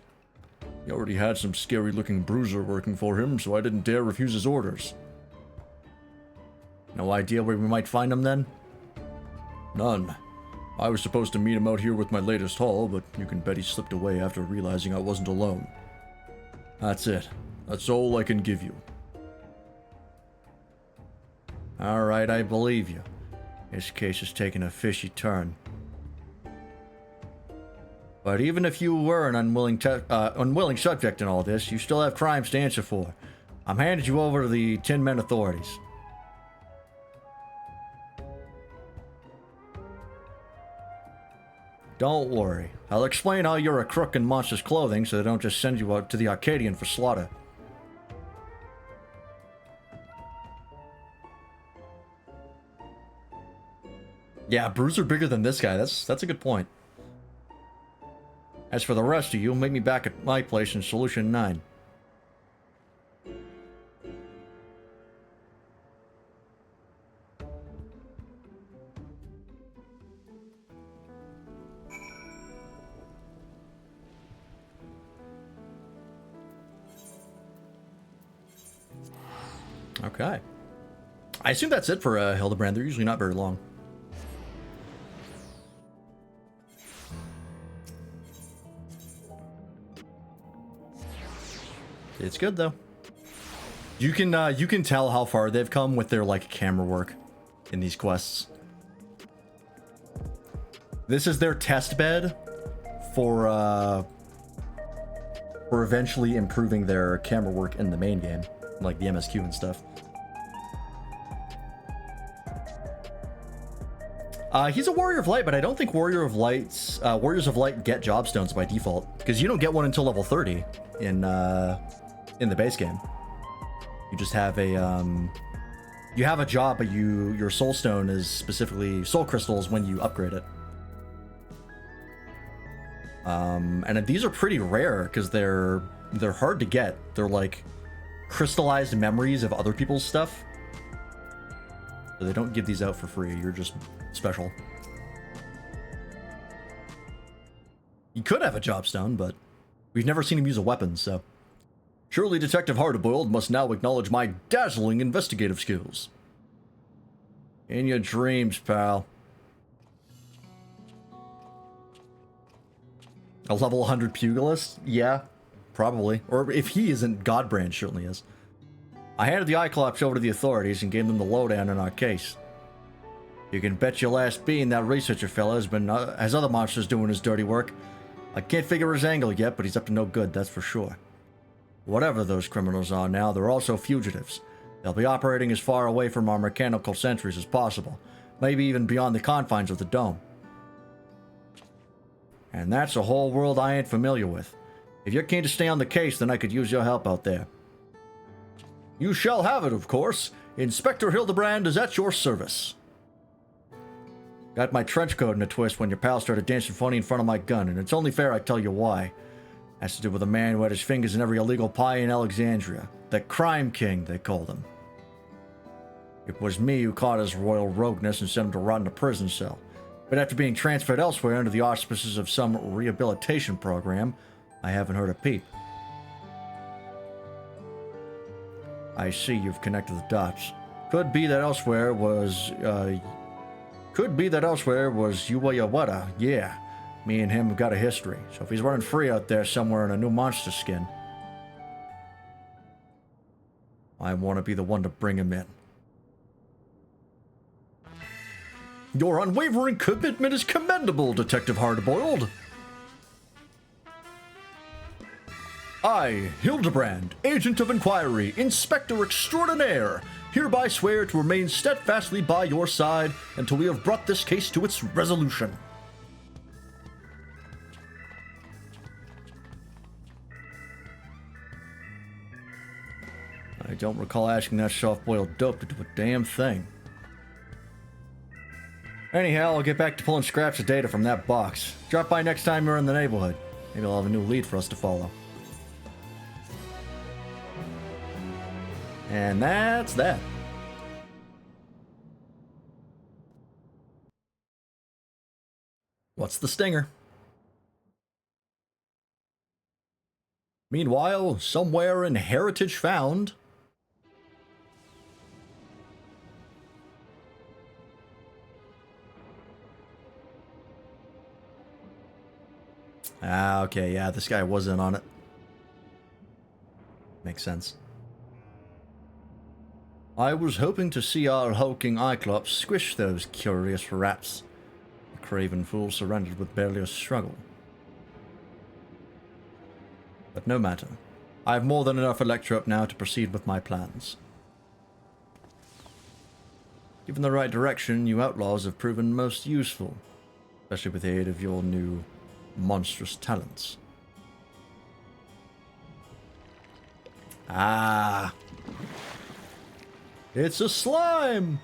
He already had some scary-looking bruiser working for him, so I didn't dare refuse his orders. No idea where we might find him, then? None. I was supposed to meet him out here with my latest haul, but you can bet he slipped away after realizing I wasn't alone. That's it. That's all I can give you. Alright, I believe you. This case has taken a fishy turn. But even if you were an unwilling subject in all this, you still have crimes to answer for. I'm handing you over to the Tin Men authorities. Don't worry. I'll explain how you're a crook in monstrous clothing so they don't just send you out to the Arcadian for slaughter. Yeah, bruiser bigger than this guy. That's a good point. As for the rest of you, meet me back at my place in Solution 9. Okay. I assume that's it for Hildibrand. They're usually not very long. It's good though. You can tell how far they've come with their like camera work in these quests. This is their test bed for eventually improving their camera work in the main game, like the MSQ and stuff. He's a Warrior of Light, but I don't think Warriors of Light get jobstones by default, because you don't get one until level 30 in the base game. You just have a you have a job, but your soul stone is specifically soul crystals when you upgrade it. And these are pretty rare because they're hard to get. They're like crystallized memories of other people's stuff. So they don't give these out for free. You're just special. You could have a jobstone, but we've never seen him use a weapon, so. Surely Detective Hardboiled must now acknowledge my dazzling investigative skills. In your dreams, pal. A level 100 pugilist? Yeah, probably. Or if he isn't, Godbrand certainly is. I handed the Cyclops over to the authorities and gave them the lowdown on our case. You can bet your last bean that researcher fella has other monsters doing his dirty work. I can't figure his angle yet, but he's up to no good, that's for sure. Whatever those criminals are now, they're also fugitives. They'll be operating as far away from our mechanical sentries as possible, maybe even beyond the confines of the dome. And that's a whole world I ain't familiar with. If you're keen to stay on the case, then I could use your help out there. You shall have it, of course. Inspector Hildibrand is at your service. Got my trench coat in a twist when your pal started dancing funny in front of my gun, and it's only fair I tell you why. Has to do with a man who had his fingers in every illegal pie in Alexandria. The Crime King, they called him. It was me who caught his royal rogueness and sent him to rot in a prison cell. But after being transferred elsewhere under the auspices of some rehabilitation program, I haven't heard a peep. I see you've connected the dots. Could be that elsewhere was Yuwayawada. Yeah, me and him have got a history. So if he's running free out there somewhere in a new monster skin, I want to be the one to bring him in. Your unwavering commitment is commendable, Detective Hardboiled. I, Hildibrand, Agent of Inquiry, Inspector Extraordinaire, hereby swear to remain steadfastly by your side until we have brought this case to its resolution. I don't recall asking that soft-boiled dope to do a damn thing. Anyhow, I'll get back to pulling scraps of data from that box. Drop by next time you're in the neighborhood. Maybe I'll have a new lead for us to follow. And that's that. What's the stinger? Meanwhile, somewhere in Heritage Found... Ah, okay, yeah, this guy wasn't on it. Makes sense. I was hoping to see our hulking Cyclops squish those curious rats. The craven fool surrendered with barely a struggle. But no matter. I have more than enough Electrope now to proceed with my plans. Given the right direction, you outlaws have proven most useful, especially with the aid of your new monstrous talents. Ah! It's a slime!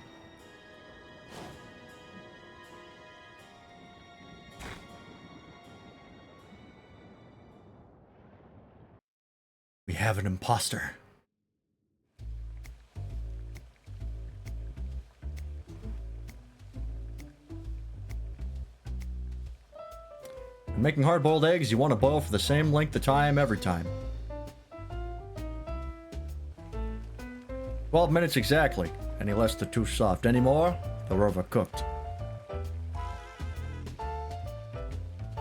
We have an imposter. When making hard-boiled eggs, you want to boil for the same length of time every time. 12 minutes exactly. Any less, they're too soft. Any more, they're overcooked.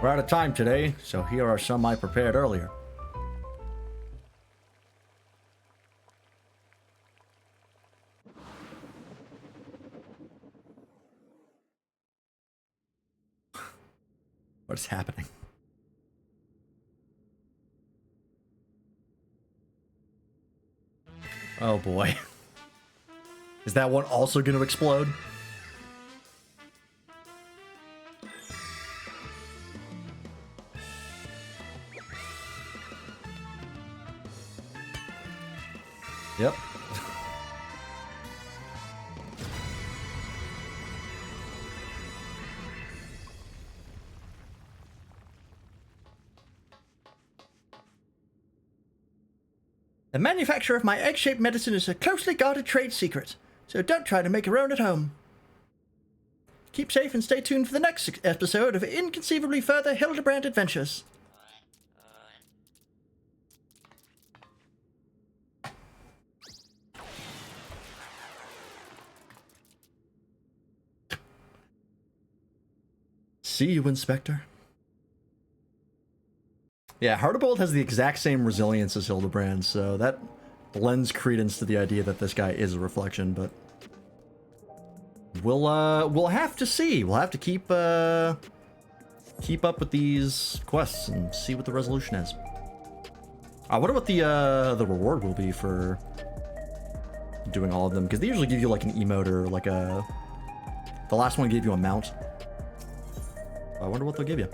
We're out of time today, so here are some I prepared earlier. What is happening? Oh boy. Is that one also going to explode? Yep. The manufacture of my egg-shaped medicine is a closely guarded trade secret, so don't try to make your own at home. Keep safe and stay tuned for the next episode of Inconceivably Further Hildibrand Adventures. See you, Inspector. Yeah, Hardboiled has the exact same resilience as Hildibrand, so that lends credence to the idea that this guy is a reflection, but we'll have to see. We'll have to keep up with these quests and see what the resolution is. I wonder what the reward will be for doing all of them, because they usually give you like an emote or like a... The last one gave you a mount. I wonder what they'll give you.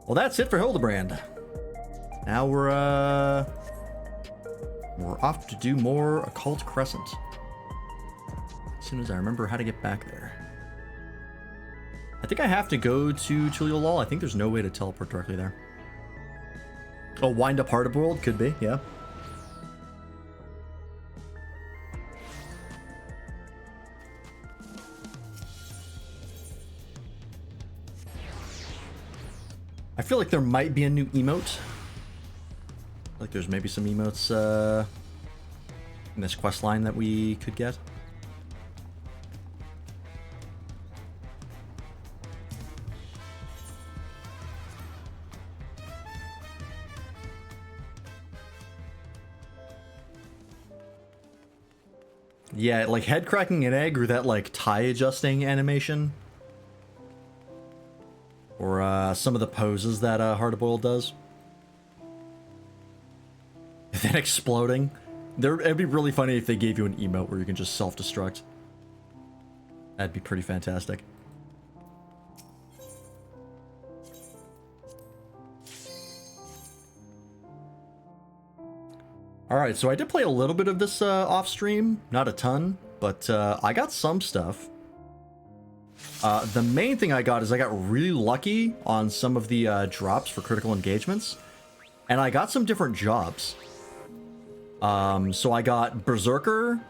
Well, that's it for Hildibrand. Now we're off to do more Occult Crescent. As soon as I remember how to get back there. I think I have to go to Chiliolal. I think there's no way to teleport directly there. Oh, Wind Up Heart of World? Could be, yeah. I feel like there might be a new emote. Like there's maybe some emotes in this quest line that we could get. Yeah, like head cracking an egg or that like tie adjusting animation. Or some of the poses that Hard-Boiled does. Then exploding. It'd be really funny if they gave you an emote where you can just self-destruct. That'd be pretty fantastic. Alright, so I did play a little bit of this off-stream. Not a ton, but I got some stuff. The main thing I got is I got really lucky on some of the drops for critical engagements. And I got some different jobs. So I got Berserker,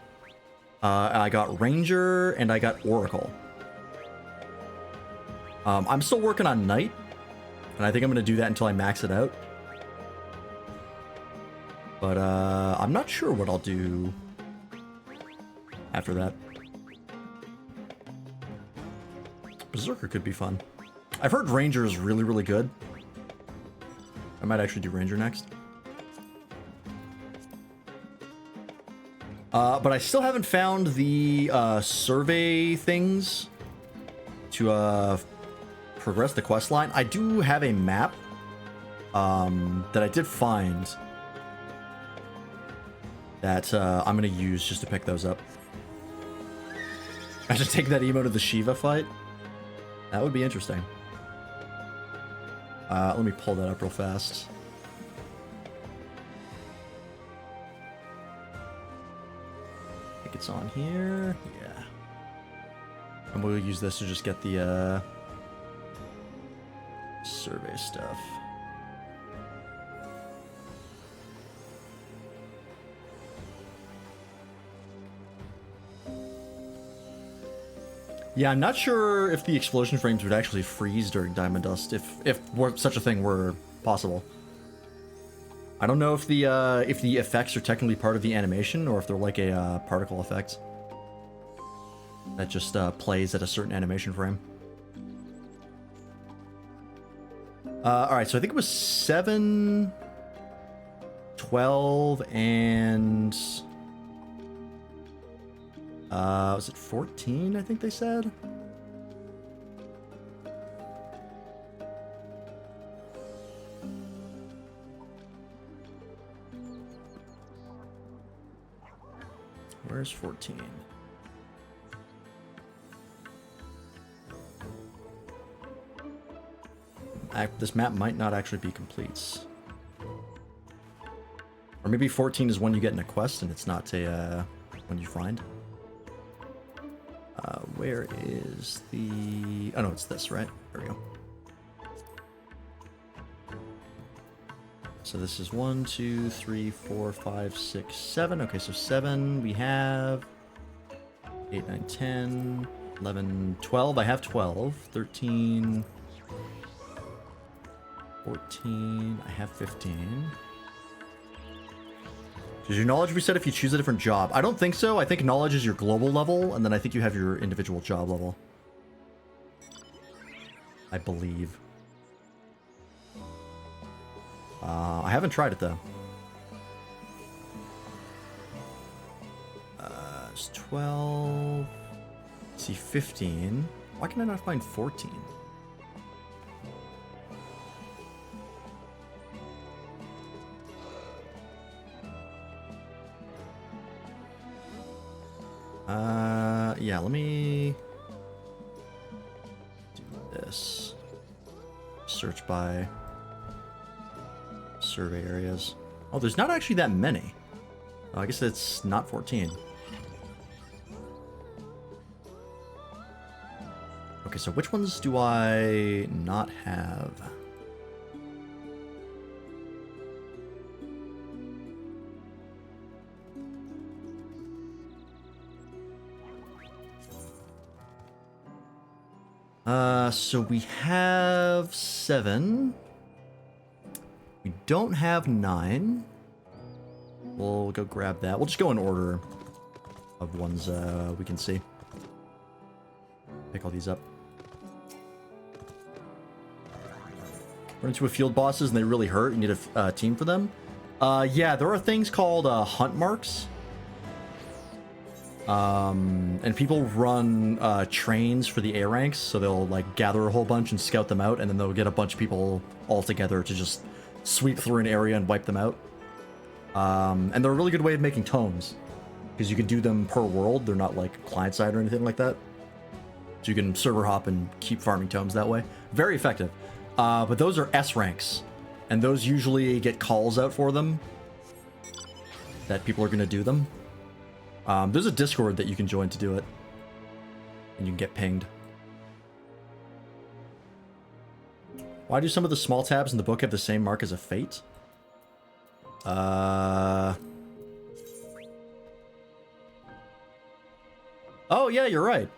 I got Ranger, and I got Oracle. I'm still working on Knight, and I think I'm going to do that until I max it out. But I'm not sure what I'll do after that. Berserker could be fun. I've heard Ranger is really, really good. I might actually do Ranger next. But I still haven't found the survey things to progress the quest line. I do have a map that I did find that I'm going to use just to pick those up. I should take that emo to the Shiva fight. That would be interesting. Let me pull that up real fast. I think it's on here. Yeah. And we'll use this to just get the survey stuff. Yeah, I'm not sure if the explosion frames would actually freeze during Diamond Dust, if such a thing were possible. I don't know if the effects are technically part of the animation, or if they're like a particle effect that just plays at a certain animation frame. Alright, so I think it was 7, 12, and... was it 14, I think they said? Where's 14? This map might not actually be complete. Or maybe 14 is one you get in a quest and it's not a one you find. Where is the... Oh no, it's this, right? There we go. So this is 1, 2, 3, 4, 5, 6, 7. Okay, so 7 we have. 8, 9, 10, 11, 12. I have 12. 13, 14. I have 15. Does your knowledge reset if you choose a different job? I don't think so. I think knowledge is your global level, and then I think you have your individual job level. I believe. I haven't tried it, though. It's 12... Let's see, 15. Why can I not find 14? Yeah, let me do this. Search by survey areas. Oh, there's not actually that many. Oh, I guess it's not 14. Okay, so which ones do I not have? So we have 7. We don't have 9. We'll go grab that. We'll just go in order of ones we can see. Pick all these up. Run into a field bosses and they really hurt. You need a team for them. Yeah, there are things called hunt marks. And people run trains for the A ranks, so they'll like gather a whole bunch and scout them out, and then they'll get a bunch of people all together to just sweep through an area and wipe them out. And they're a really good way of making tomes, because you can do them per world. They're not like client-side or anything like that. So you can server hop and keep farming tomes that way. Very effective. But those are S ranks, and those usually get calls out for them that people are going to do them. There's a Discord that you can join to do it, and you can get pinged. Why do some of the small tabs in the book have the same mark as a fate? Oh yeah, you're right.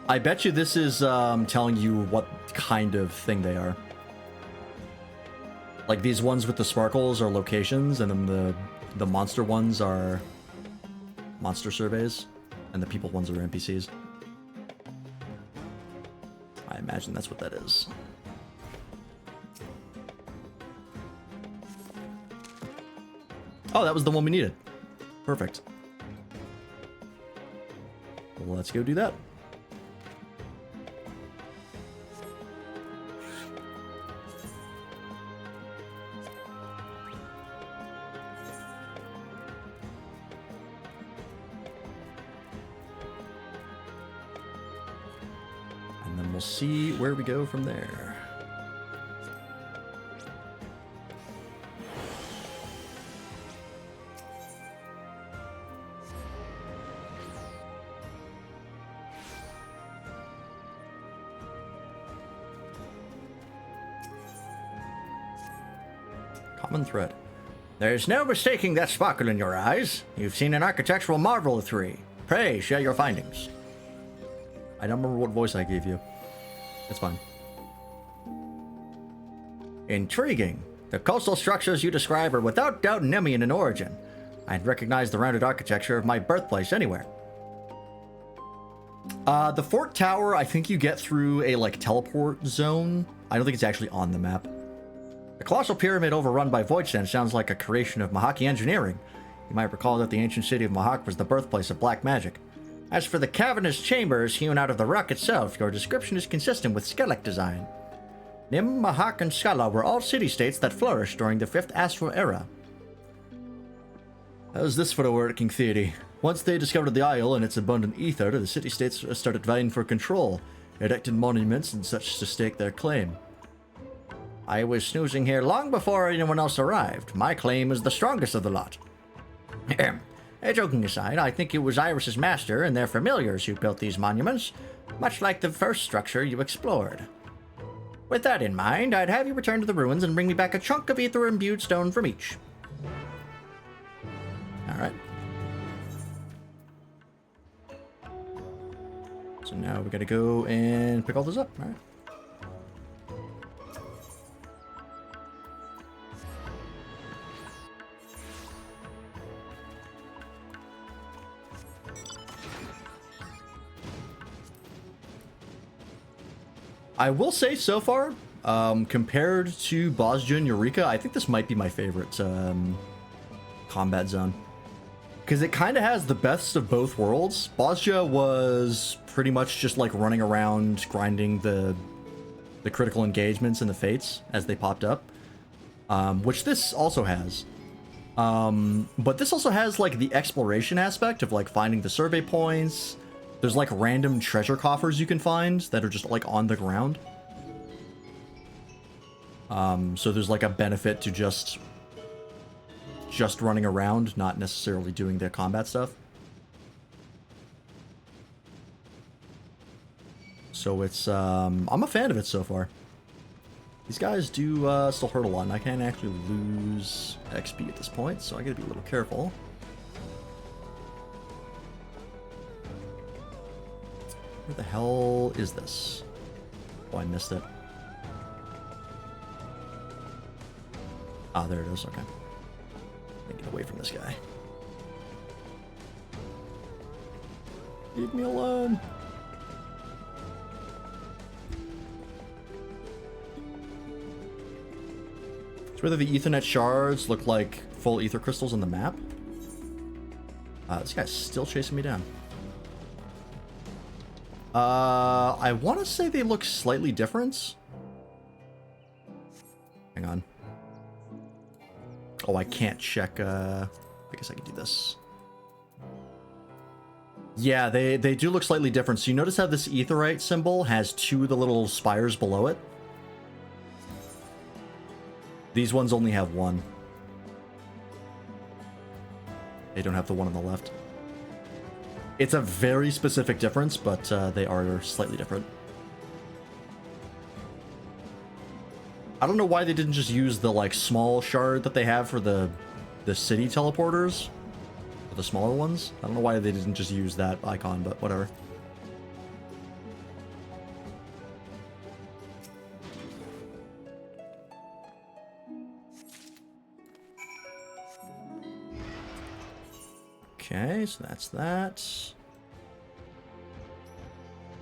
I bet you this is telling you what kind of thing they are. Like these ones with the sparkles are locations, and then the monster ones are monster surveys, and the people ones are NPCs. I imagine that's what that is. Oh, that was the one we needed. Perfect. Well, let's go do that. And then we'll see where we go from there. Common thread. There's no mistaking that sparkle in your eyes. You've seen an architectural marvel of three. Pray, share your findings. I don't remember what voice I gave you. It's fine. Intriguing. The coastal structures you describe are without doubt Nemean in origin. I'd recognize the rounded architecture of my birthplace anywhere. The fort tower, I think you get through a, like, teleport zone. I don't think it's actually on the map. The colossal pyramid overrun by Voidsend sounds like a creation of Mahaki engineering. You might recall that the ancient city of Mahak was the birthplace of black magic. As for the cavernous chambers hewn out of the rock itself, your description is consistent with Skellig design. Nim, Mahak, and Skala were all city-states that flourished during the 5th Astral Era. How's this for a working theory? Once they discovered the Isle and its abundant ether, the city-states started vying for control, erected monuments and such to stake their claim. I was snoozing here long before anyone else arrived. My claim is the strongest of the lot. Joking aside, I think it was Iris's master and their familiars who built these monuments, much like the first structure you explored. With that in mind, I'd have you return to the ruins and bring me back a chunk of ether-imbued stone from each. Alright. So now we gotta go and pick all this up. Alright. I will say so far, compared to Bosja and Eureka, I think this might be my favorite combat zone. Because it kind of has the best of both worlds. Bosja was pretty much just like running around, grinding the critical engagements and the fates as they popped up. Which this also has. But this also has like the exploration aspect of like finding the survey points. There's like random treasure coffers you can find that are just like on the ground. So there's like a benefit to just running around, not necessarily doing the combat stuff. So it's, I'm a fan of it so far. These guys do still hurt a lot, and I can't actually lose XP at this point, so I gotta be a little careful. Where the hell is this? Oh, I missed it. Ah, there it is, okay. Gotta get away from this guy. Leave me alone. So whether the Ethernet shards look like full ether crystals on the map. This guy's still chasing me down. I want to say they look slightly different. Hang on. Oh, I can't check. I guess I can do this. Yeah, they do look slightly different. So you notice how this aetheryte symbol has two of the little spires below it? These ones only have one. They don't have the one on the left. It's a very specific difference, but they are slightly different. I don't know why they didn't just use the like small shard that they have for the city teleporters, for the smaller ones. I don't know why they didn't just use that icon, but whatever. Okay, so that's that.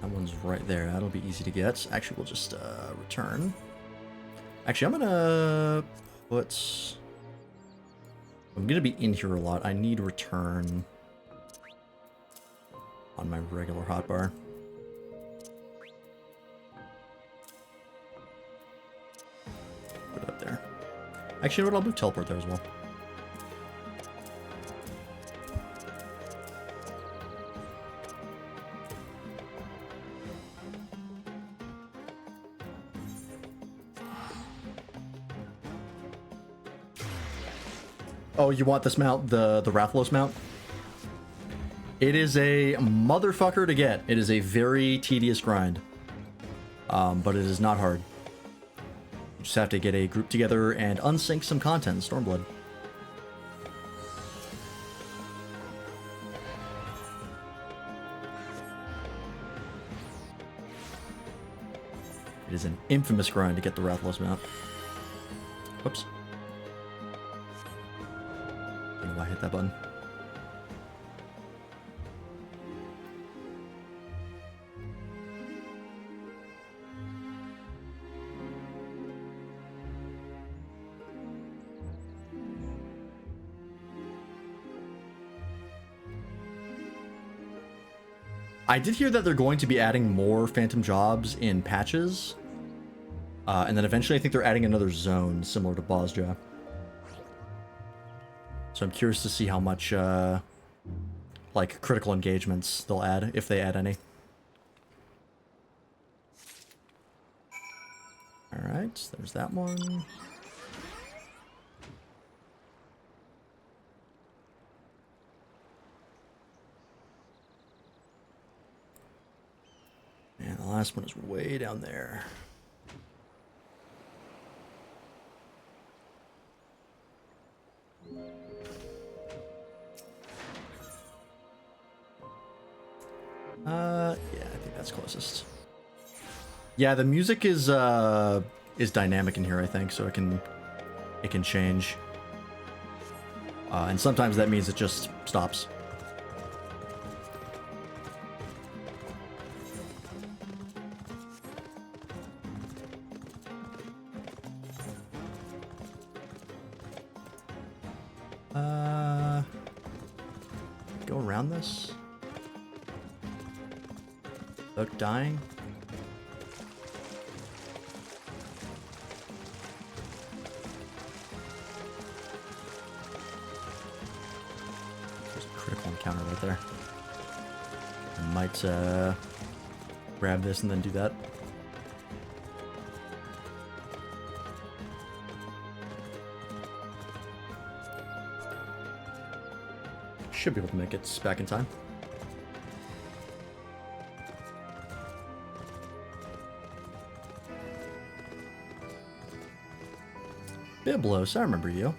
That one's right there. That'll be easy to get. Actually, we'll just return. Actually, I'm gonna put... I'm gonna be in here a lot. I need return on my regular hotbar. Put it up there. Actually, you know what? I'll move teleport there as well. Oh, you want this mount, the Rathalos mount? It is a motherfucker to get. It is a very tedious grind. But it is not hard. You just have to get a group together and unsync some content in Stormblood. It is an infamous grind to get the Rathalos mount. Whoops. I don't know why I hit that button. I did hear that they're going to be adding more phantom jobs in patches. And then eventually I think they're adding another zone similar to Bosja. So I'm curious to see how much, like, critical engagements they'll add, if they add any. Alright, there's that one. And the last one is way down there. Yeah, I think that's closest. Yeah, the music is dynamic in here, I think, so it can change. And sometimes that means it just stops. Go around this without dying. There's a critical encounter right there. I might grab this and then do that. Should be able to make it back in time. Biblos, I remember you.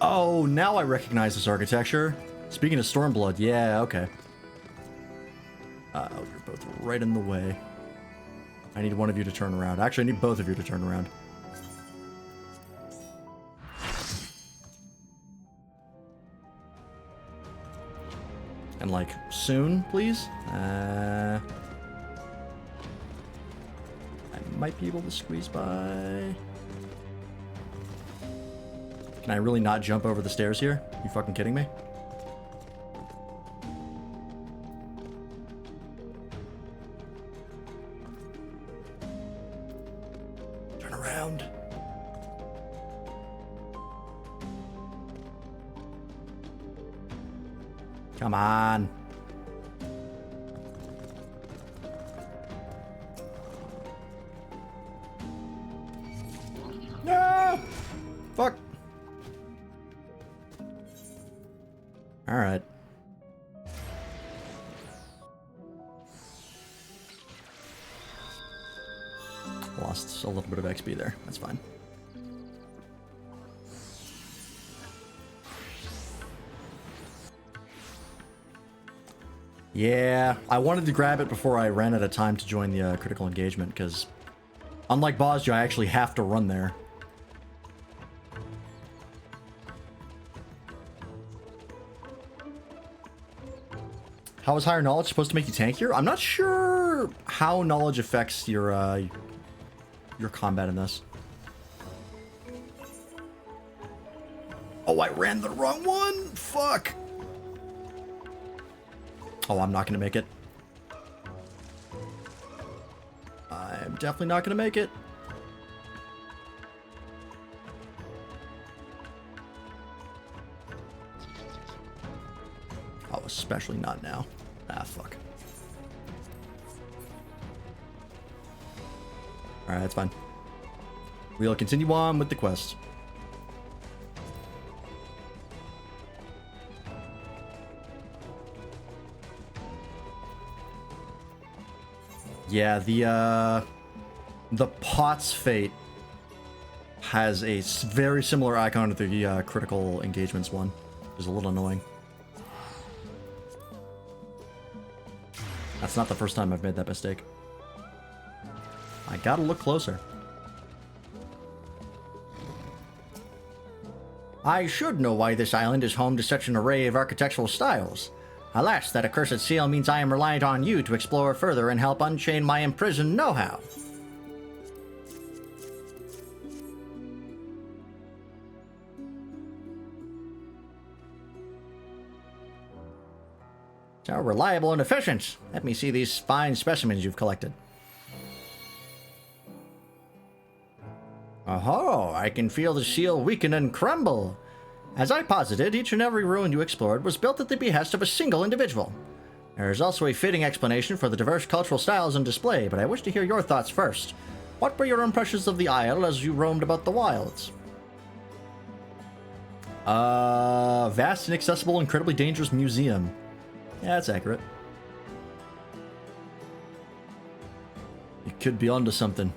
Oh, now I recognize this architecture. Speaking of Stormblood, yeah, okay. Oh, you're both right in the way. I need one of you to turn around. Actually, I need both of you to turn around. And, like, soon, please? I might be able to squeeze by. Can I really not jump over the stairs here? You fucking kidding me? Turn around. Come on. No! Fuck. All right. Lost a little bit of XP there. That's fine. Yeah, I wanted to grab it before I ran out of time to join the critical engagement, because unlike Bosja, I actually have to run there. How is higher knowledge supposed to make you tankier? I'm not sure how knowledge affects your combat in this. Oh, I ran the wrong one? Fuck. Oh, I'm not gonna make it. I'm definitely not gonna make it. Oh, especially not now. Ah, fuck. Alright, that's fine. We'll continue on with the quest. Yeah, the Pot's Fate has a very similar icon to the critical engagements one. It's a little annoying. That's not the first time I've made that mistake. I gotta look closer. I should know why this island is home to such an array of architectural styles. Alas, that accursed seal means I am reliant on you to explore further and help unchain my imprisoned know-how. So reliable and efficient. Let me see these fine specimens you've collected. Oh, I can feel the seal weaken and crumble. As I posited, each and every ruin you explored was built at the behest of a single individual. There is also a fitting explanation for the diverse cultural styles on display, but I wish to hear your thoughts first. What were your impressions of the Isle as you roamed about the wilds? Vast, inaccessible, incredibly dangerous museum. Yeah, that's accurate. You could be onto something.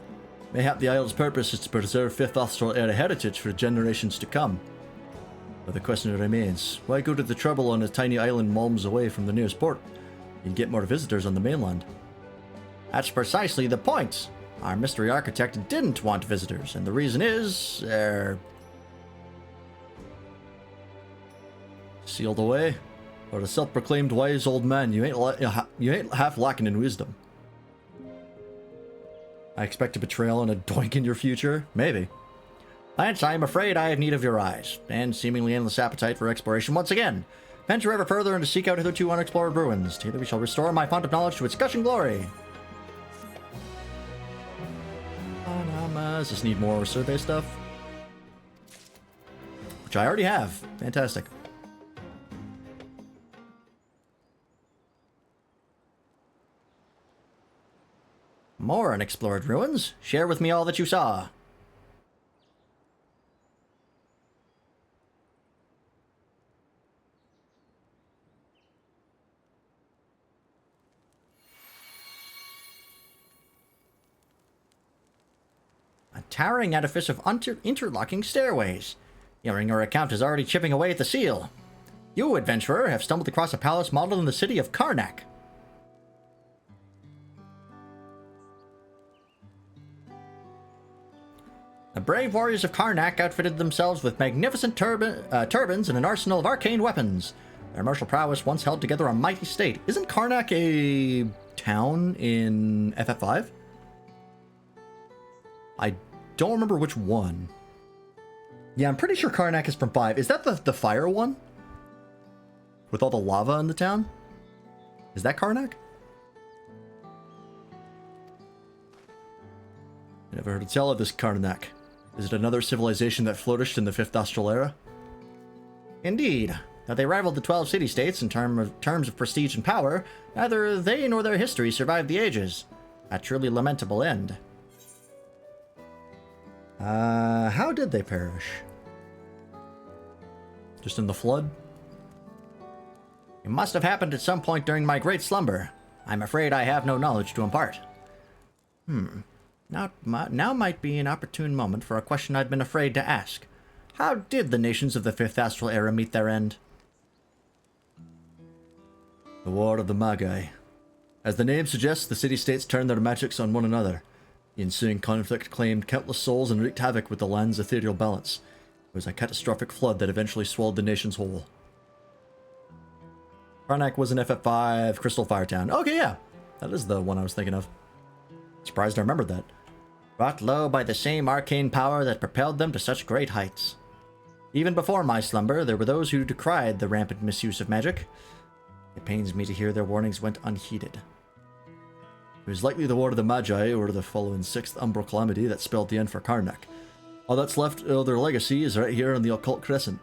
Mayhap the Isle's purpose is to preserve Fifth Austral era heritage for generations to come. But the question remains, why go to the trouble on a tiny island malms away from the nearest port? You'd get more visitors on the mainland. That's precisely the point. Our mystery architect didn't want visitors, and the reason is, sealed away. Or a self-proclaimed wise old man, you ain't half lacking in wisdom. I expect a betrayal and a doink in your future? Maybe. Lance, I am afraid I have need of your eyes, and seemingly endless appetite for exploration once again. Venture ever further and to seek out hitherto unexplored ruins. Together we shall restore my font of knowledge to its gushing glory. Does this need more survey stuff? Which I already have. Fantastic. More unexplored ruins. Share with me all that you saw. A towering edifice of interlocking stairways. Hearing your account is already chipping away at the seal. You, adventurer, have stumbled across a palace modeled in the city of Karnak. The brave warriors of Karnak outfitted themselves with magnificent turbans and an arsenal of arcane weapons. Their martial prowess once held together a mighty state. Isn't Karnak a town in FF5? I don't remember which one. Yeah, I'm pretty sure Karnak is from 5. Is that the fire one? With all the lava in the town? Is that Karnak? I never heard a tell of this Karnak. Is it another civilization that flourished in the 5th Austral era? Indeed. Though they rivaled the 12 city-states in terms of prestige and power, neither they nor their history survived the ages. A truly lamentable end. How did they perish? Just in the flood? It must have happened at some point during my great slumber. I'm afraid I have no knowledge to impart. Now might be an opportune moment for a question I'd been afraid to ask. How did the nations of the 5th Astral Era meet their end? The War of the Magi. As the name suggests, the city-states turned their magics on one another. The ensuing conflict claimed countless souls and wreaked havoc with the land's ethereal balance. It was a catastrophic flood that eventually swallowed the nations whole. Karnak was an FF5 Crystal Fire Town. Okay, yeah. That is the one I was thinking of. Surprised I remembered that. Brought low by the same arcane power that propelled them to such great heights. Even before my slumber, there were those who decried the rampant misuse of magic. It pains me to hear their warnings went unheeded. It was likely the War of the Magi, or the following 6th Umbral Calamity, that spelled the end for Karnak. All that's left of their legacy is right here on the Occult Crescent.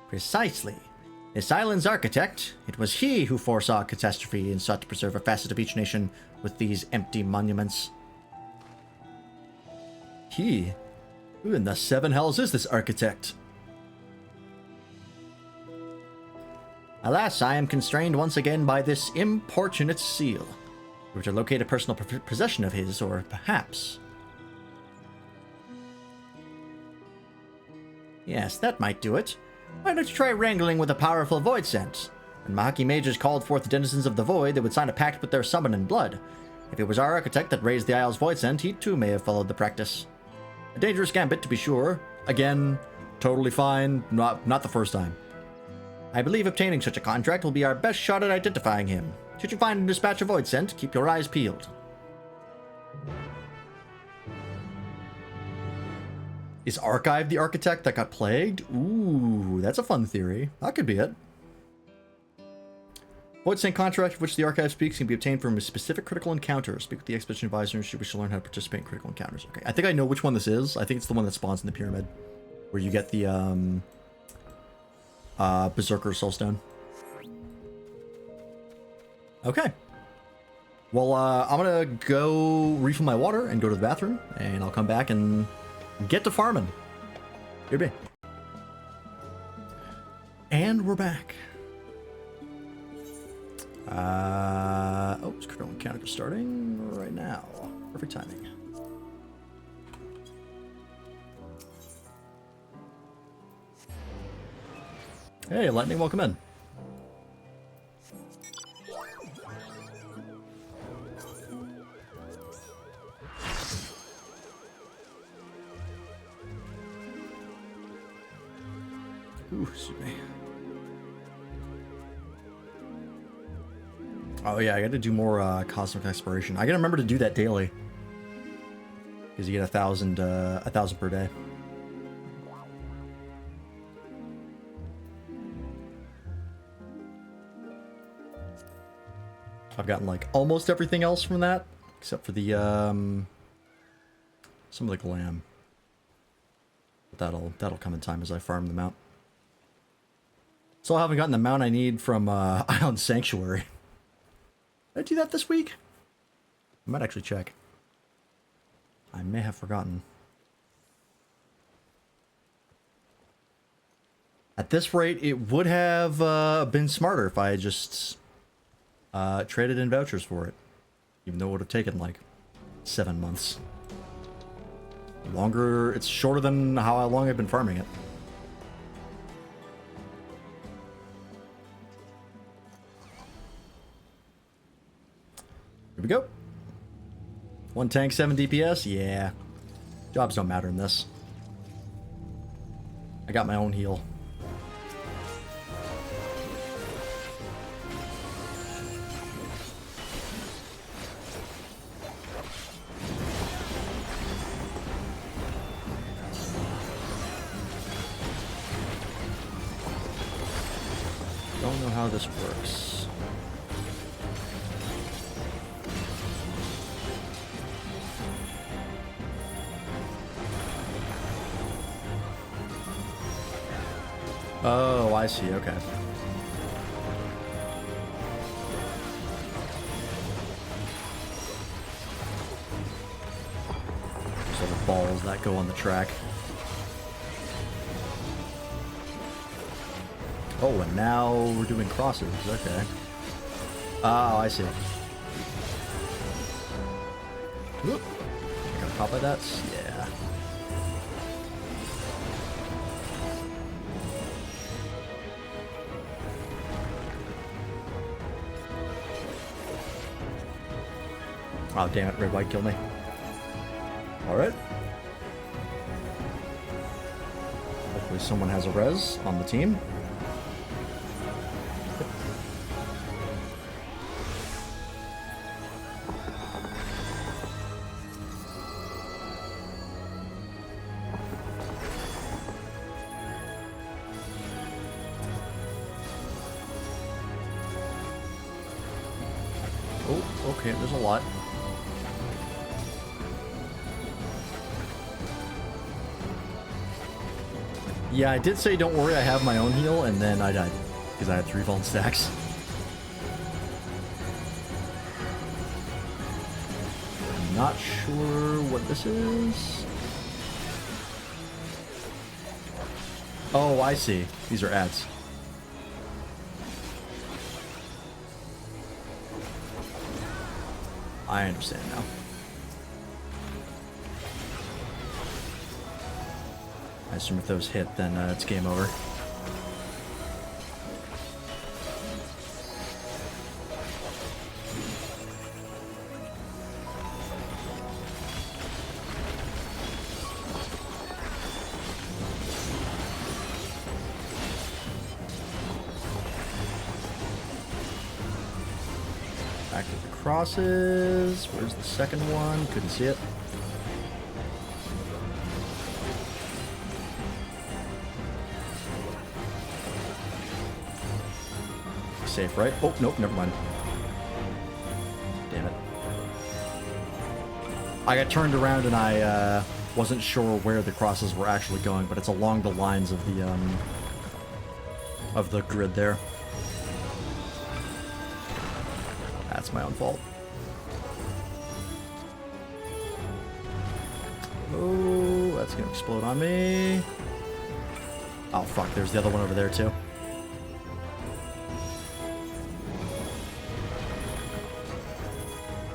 Precisely. This island's architect, it was he who foresaw catastrophe and sought to preserve a facet of each nation with these empty monuments. He? Who in the 7 hells is this architect? Alas, I am constrained once again by this importunate seal. We were to locate a personal possession of his, or perhaps... Yes, that might do it. Why don't you try wrangling with a powerful void scent? When Mahaki mages called forth the denizens of the void, they would sign a pact with their summon in blood. If it was our architect that raised the Isle's void scent, he too may have followed the practice. A dangerous gambit, to be sure. Again, totally fine. Not the first time. I believe obtaining such a contract will be our best shot at identifying him. Should you find and dispatch a void scent, keep your eyes peeled. Is Archive the architect that got plagued? Ooh, that's a fun theory. That could be it. Void Saint contract, of which the Archive speaks, can be obtained from a specific critical encounter. Speak with the Expedition Advisor should wish to learn how to participate in critical encounters. Okay, I think I know which one this is. I think it's the one that spawns in the pyramid, where you get the Berserker Soulstone. Okay. Well, I'm gonna go refill my water and go to the bathroom, and I'll come back and get to farming. Here be. And we're back. It's critical encounter starting right now. Perfect timing. Hey, Lightning, welcome in. Ooh, excuse me. Oh yeah, I gotta do more cosmic exploration. I gotta remember to do that daily. Because you get 1,000 per day. I've gotten like almost everything else from that, except for the some of the glam. But that'll come in time as I farm them out. Still haven't gotten the mount I need from Island Sanctuary. Did I do that this week? I might actually check. I may have forgotten. At this rate, it would have been smarter if I had just traded in vouchers for it. Even though it would have taken like 7 months. Longer, it's shorter than how long I've been farming it. Here we go. 1 tank, 7 DPS? Yeah. Jobs don't matter in this. I got my own heal. don't know how this works. Oh, I see, okay. So the balls that go on the track. Oh, and now we're doing crosses, okay. Oh, I see. Whoop. I got caught by that? Yeah. Oh, damn it, red white killed me. Alright. Hopefully someone has a res on the team. Oh, okay, there's a lot. Yeah, I did say don't worry, I have my own heal, and then I died. Because I had 3 fallen stacks. I'm not sure what this is. Oh, I see. These are ads. I understand now. I assume if those hit, then it's game over. Back to the crosses. Where's the second one? Couldn't see it. Safe, right? Oh, nope, never mind. Damn it. I got turned around and I wasn't sure where the crosses were actually going, but it's along the lines of the grid there. That's my own fault. Oh, that's gonna explode on me. Oh, fuck, there's the other one over there, too.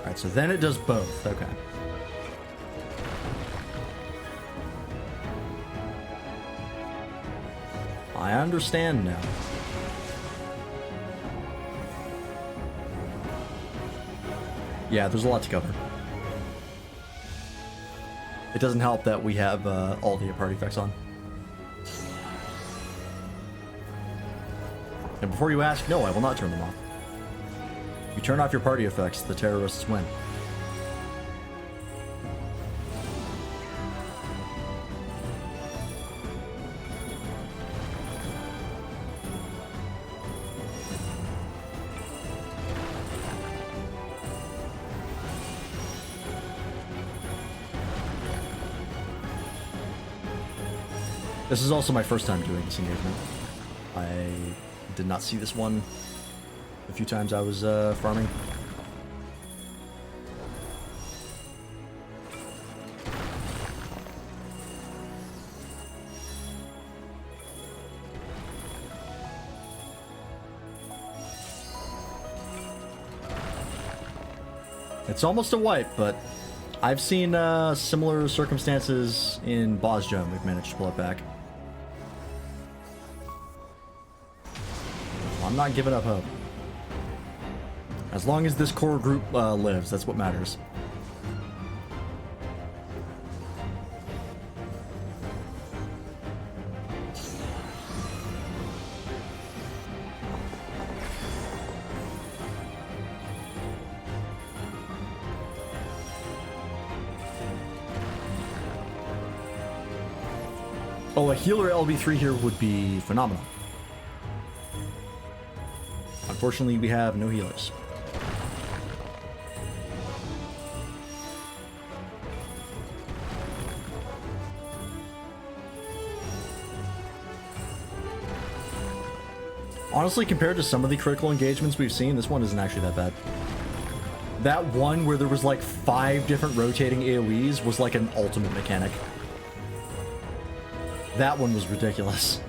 Alright, so then it does both. Okay. I understand now. Yeah, there's a lot to cover. It doesn't help that we have all the party effects on. And before you ask, no, I will not turn them off. You turn off your party effects, the terrorists win. This is also my first time doing this engagement. I did not see this one a few times I was farming. It's almost a wipe, but I've seen similar circumstances in Bosjo, and we've managed to pull it back. I'm not giving up hope. As long as this core group lives, that's what matters. Oh, a healer LB3 here would be phenomenal. Unfortunately, we have no healers. Honestly, compared to some of the critical engagements we've seen, this one isn't actually that bad. That one where there was like 5 different rotating AoEs was like an ultimate mechanic. That one was ridiculous.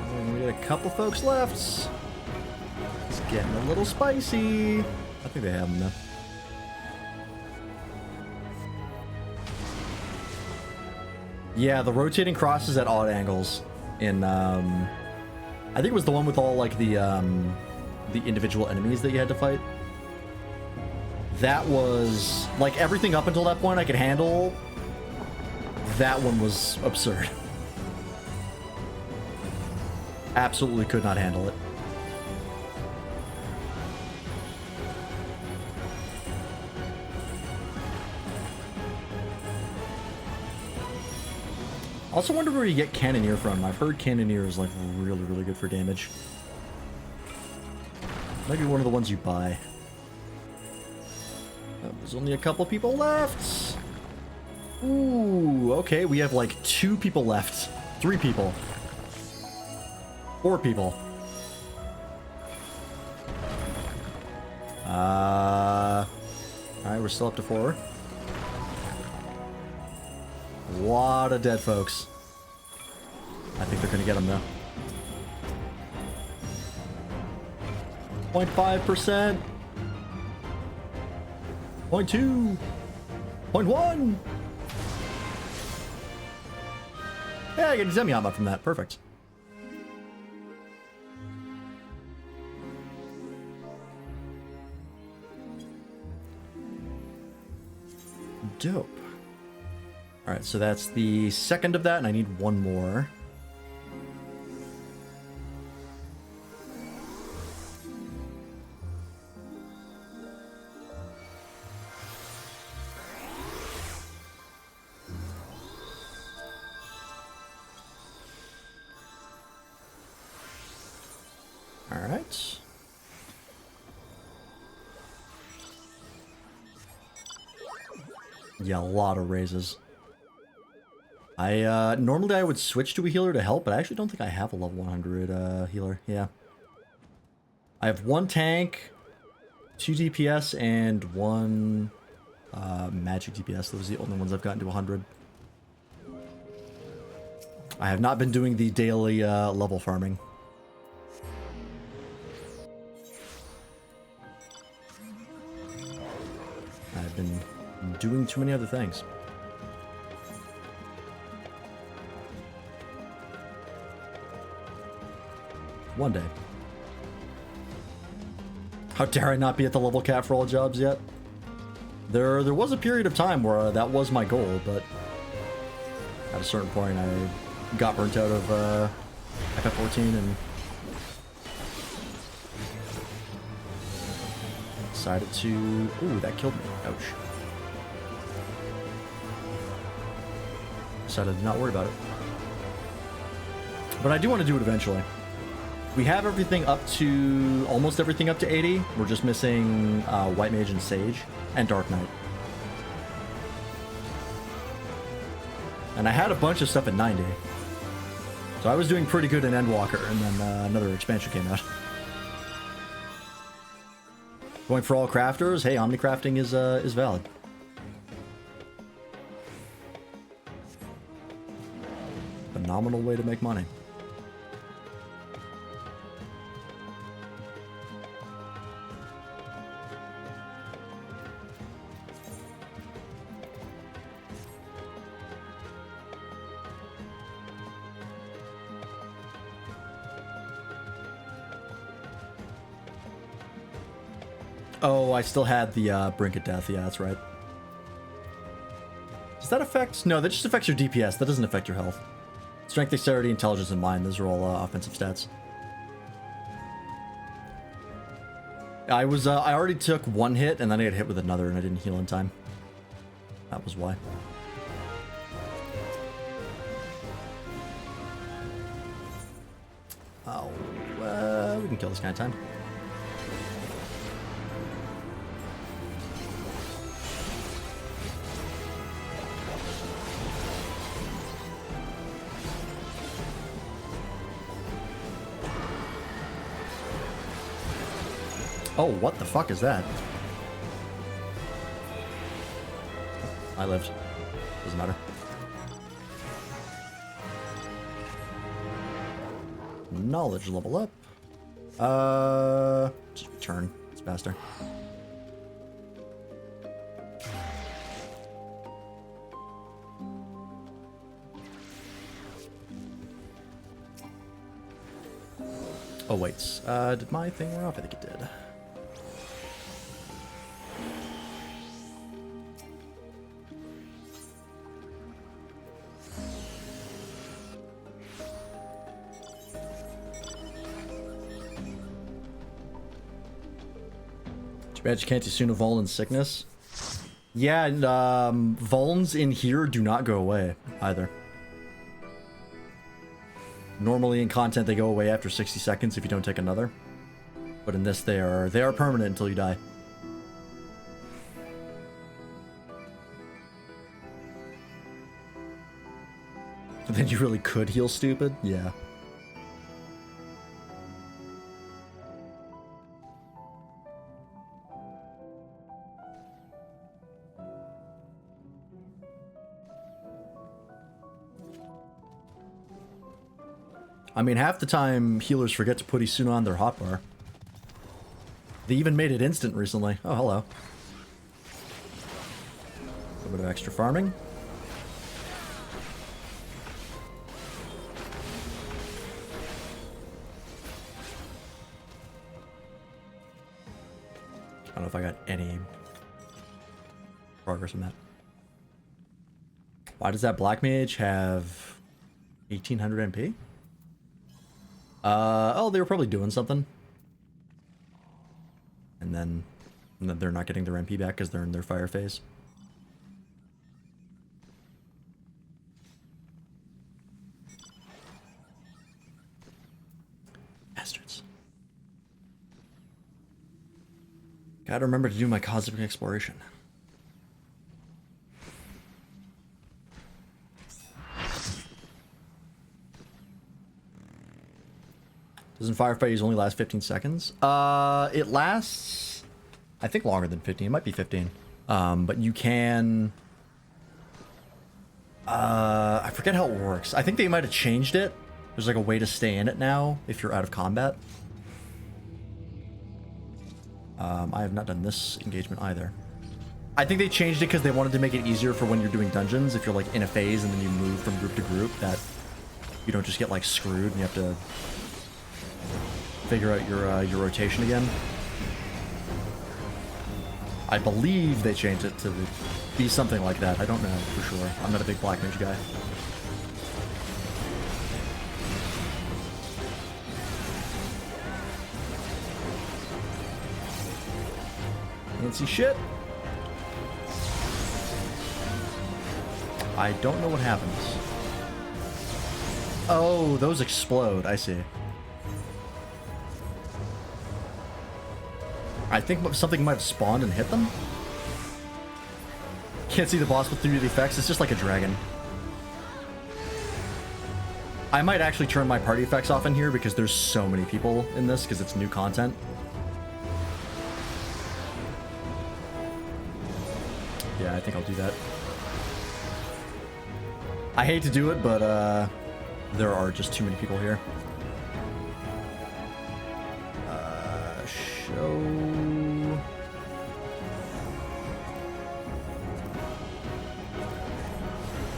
And we got a couple folks left. It's getting a little spicy. I think they have them though. Yeah, the rotating crosses at odd angles in, I think it was the one with all, like, the individual enemies that you had to fight. That was, like, everything up until that point I could handle. That one was absurd. Absolutely could not handle it. Also wonder where you get Cannoneer from. I've heard Cannoneer is like really, really good for damage. Maybe one of the ones you buy. There's only a couple people left. Ooh, okay, we have like 2 people left. 3 people. 4 people. Alright, we're still up to 4. A lot of dead folks. I think they're gonna get them though. 0.5%. 0.2. 0.1. Yeah, I get a Zemyama from that. Perfect. Dope. Alright, so that's the second of that, and I need one more. Alright. Yeah, a lot of raises. Normally I would switch to a healer to help, but I actually don't think I have a level 100 healer. Yeah. I have 1 tank, 2 DPS, and 1 magic DPS. Those are the only ones I've gotten to 100. I have not been doing the daily level farming. I've been doing too many other things. One day. How dare I not be at the level cap for all jobs yet? There was a period of time where that was my goal, but at a certain point I got burnt out of FF14 and decided to... Ooh, that killed me. Ouch. Decided to not worry about it. But I do want to do it eventually. We have everything up to... almost everything up to 80. We're just missing White Mage and Sage and Dark Knight. And I had a bunch of stuff at 90. So I was doing pretty good in Endwalker, and then another expansion came out. Going for all crafters, hey, omnicrafting is valid. Phenomenal way to make money. Oh, I still had the Brink of Death. Yeah, that's right. Does that affect... No, that just affects your DPS. That doesn't affect your health. Strength, Dexterity, Intelligence, and Mind. Those are all offensive stats. I already took 1 hit, and then I got hit with another, and I didn't heal in time. That was why. can kill this guy in time. Oh, what the fuck is that? I lived. Doesn't matter. Knowledge level up. Just return. It's faster. Oh, wait. Did my thing wear off? I think it did. Too bad you can't do Suna Vol in sickness. Yeah, and Volns in here do not go away either. Normally in content they go away after 60 seconds if you don't take another. But in this they are permanent until you die. But then you really could heal stupid? Yeah. I mean, half the time healers forget to put Isuna on their hotbar. They even made it instant recently. Oh, hello. A bit of extra farming. I don't know if I got any progress on that. Why does that black mage have 1800 MP? Oh, they were probably doing something. And then they're not getting their MP back because they're in their fire phase. Bastards. Gotta remember to do my cosmic exploration. Doesn't fire phase only last 15 seconds? It lasts, I think, longer than 15. It might be 15. But you can... I forget how it works. I think they might have changed it. There's like a way to stay in it now if you're out of combat. I have not done this engagement either. I think they changed it because they wanted to make it easier for when you're doing dungeons. If you're like in a phase and then you move from group to group, that you don't just get like screwed and you have to figure out your rotation again. I believe they changed it to be something like that. I don't know for sure. I'm not a big black mage guy. I don't see shit. I don't know what happens. Oh, those explode. I see. I think something might have spawned and hit them. Can't see the boss with 3D effects. It's just like a dragon. I might actually turn my party effects off in here because there's so many people in this because it's new content. Yeah, I think I'll do that. I hate to do it, but there are just too many people here. Show...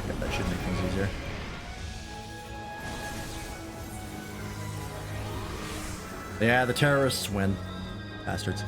Yeah, that should make things easier. Yeah, the terrorists win. Bastards.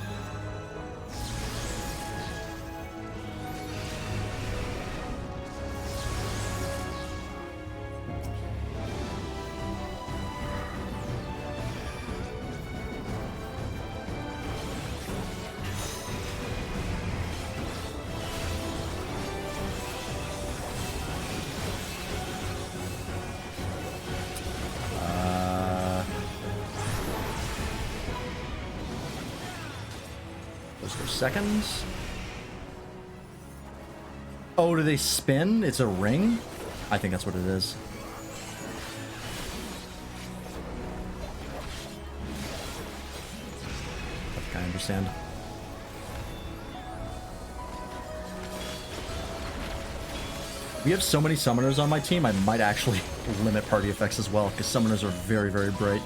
Those go seconds. Oh, do they spin? It's a ring? I think that's what it is. I think I understand. We have so many summoners on my team, I might actually limit party effects as well, because summoners are very, very bright.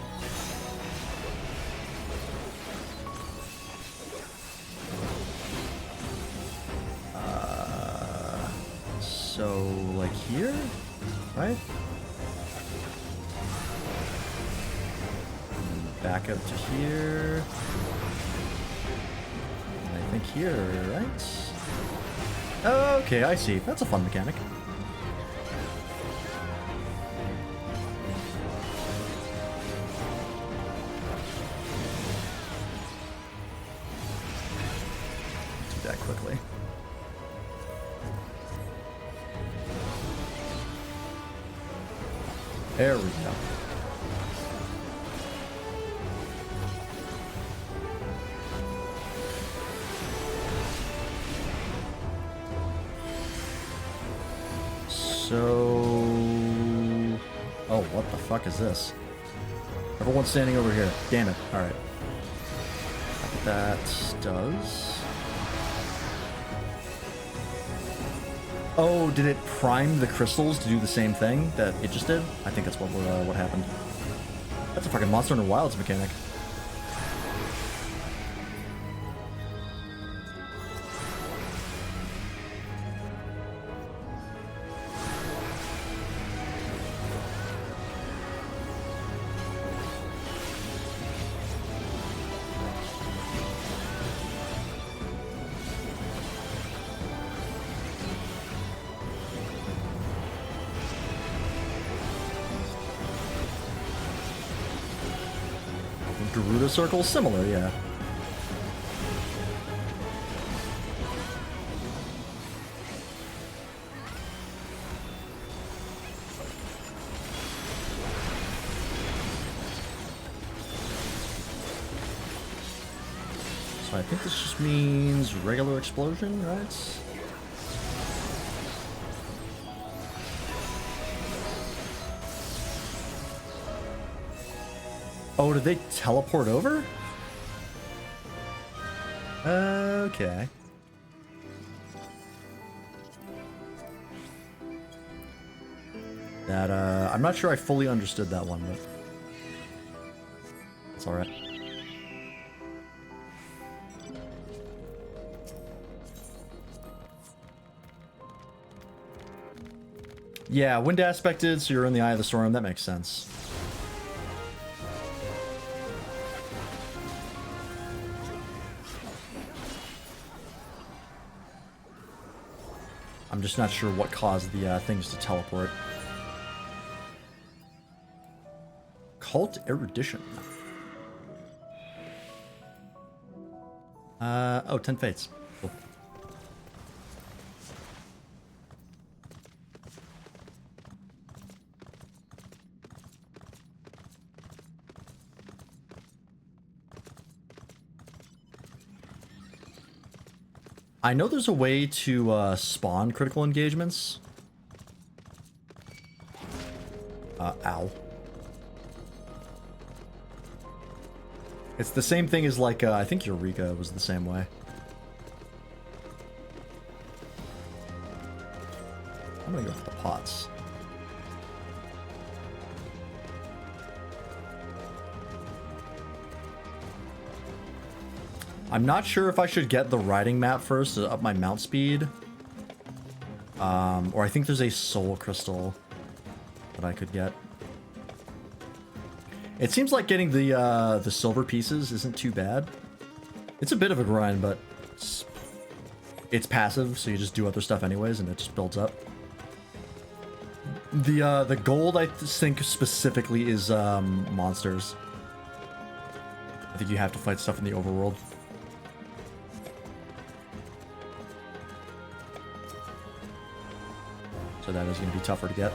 So, like here, right? And back up to here. And I think here, right? Okay, I see. That's a fun mechanic. Do that quickly. There we go. So... Oh, what the fuck is this? Everyone's standing over here. Damn it. Alright. That does... Oh, did it prime the crystals to do the same thing that it just did? I think that's what happened. That's a fucking Monster Hunter Wilds mechanic. Garuda circle, similar, yeah. So I think this just means regular explosion, right? Oh, did they teleport over? Okay. That, I'm not sure I fully understood that one, but... It's alright. Yeah, wind aspected, so you're in the eye of the storm. That makes sense. I'm just not sure what caused the things to teleport. Occult Erudition. Oh, 10 Fates. Cool. I know there's a way to spawn critical engagements. Ow. It's the same thing as like, I think Eureka was the same way. I'm gonna go for the pots. I'm not sure if I should get the riding map first to up my mount speed. Or I think there's a soul crystal that I could get. It seems like getting the silver pieces isn't too bad. It's a bit of a grind, but it's passive, so you just do other stuff anyways, and it just builds up. The gold, I think, specifically is monsters. I think you have to fight stuff in the overworld. So that is going to be tougher to get.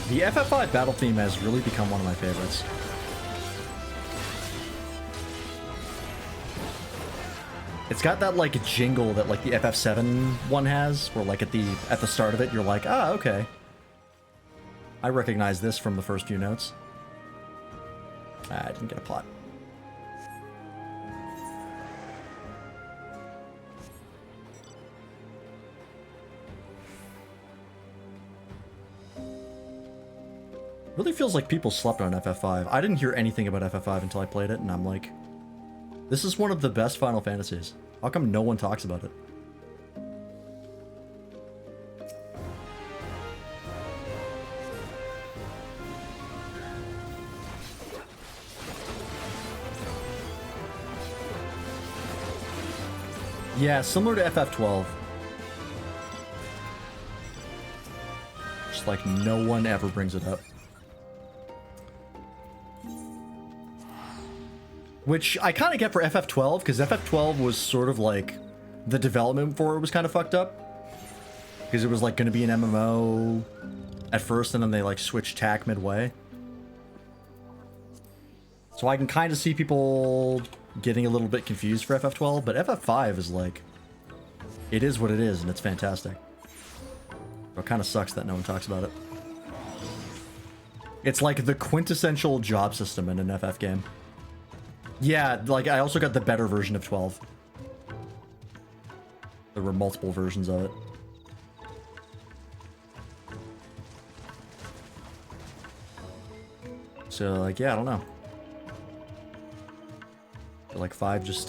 The FF5 battle theme has really become one of my favorites. It's got that like jingle that like the FF7 one has, where like at the start of it you're like, ah, okay. I recognize this from the first few notes. I didn't get a plot. Really feels like people slept on FF5. I didn't hear anything about FF5 until I played it, and I'm like, this is one of the best Final Fantasies. How come no one talks about it? Yeah, similar to FF12. Just like no one ever brings it up. Which I kind of get for FF12, because FF12 was sort of like, the development for it was kind of fucked up. Because it was like going to be an MMO at first, and then they like switched tack midway. So I can kind of see people getting a little bit confused for FF12, but FF5 is like, it is what it is, and it's fantastic. So it kind of sucks that no one talks about it. It's like the quintessential job system in an FF game. Yeah, like I also got the better version of 12. There were multiple versions of it. So like, yeah, I don't know. I feel like 5 just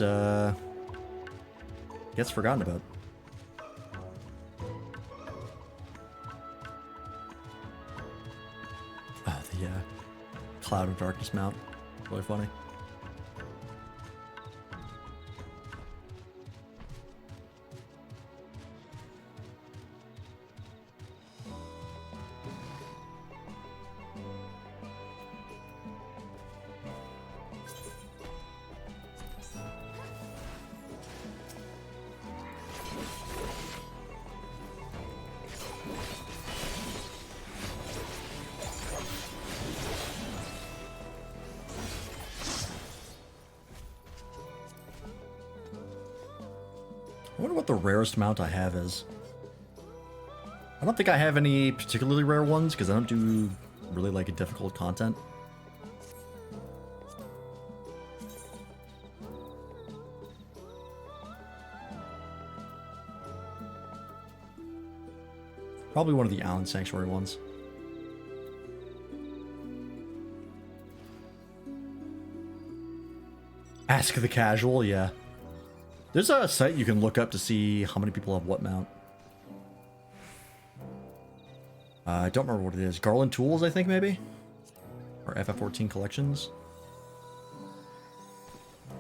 gets forgotten about. Oh, the Cloud of Darkness mount. Really funny. I wonder what the rarest mount I have is. I don't think I have any particularly rare ones, because I don't do really like a difficult content. Probably one of the Island Sanctuary ones. Ask the Casual, yeah. There's a site you can look up to see how many people have what mount. I don't remember what it is. Garland Tools, I think, maybe? Or FF14 Collections?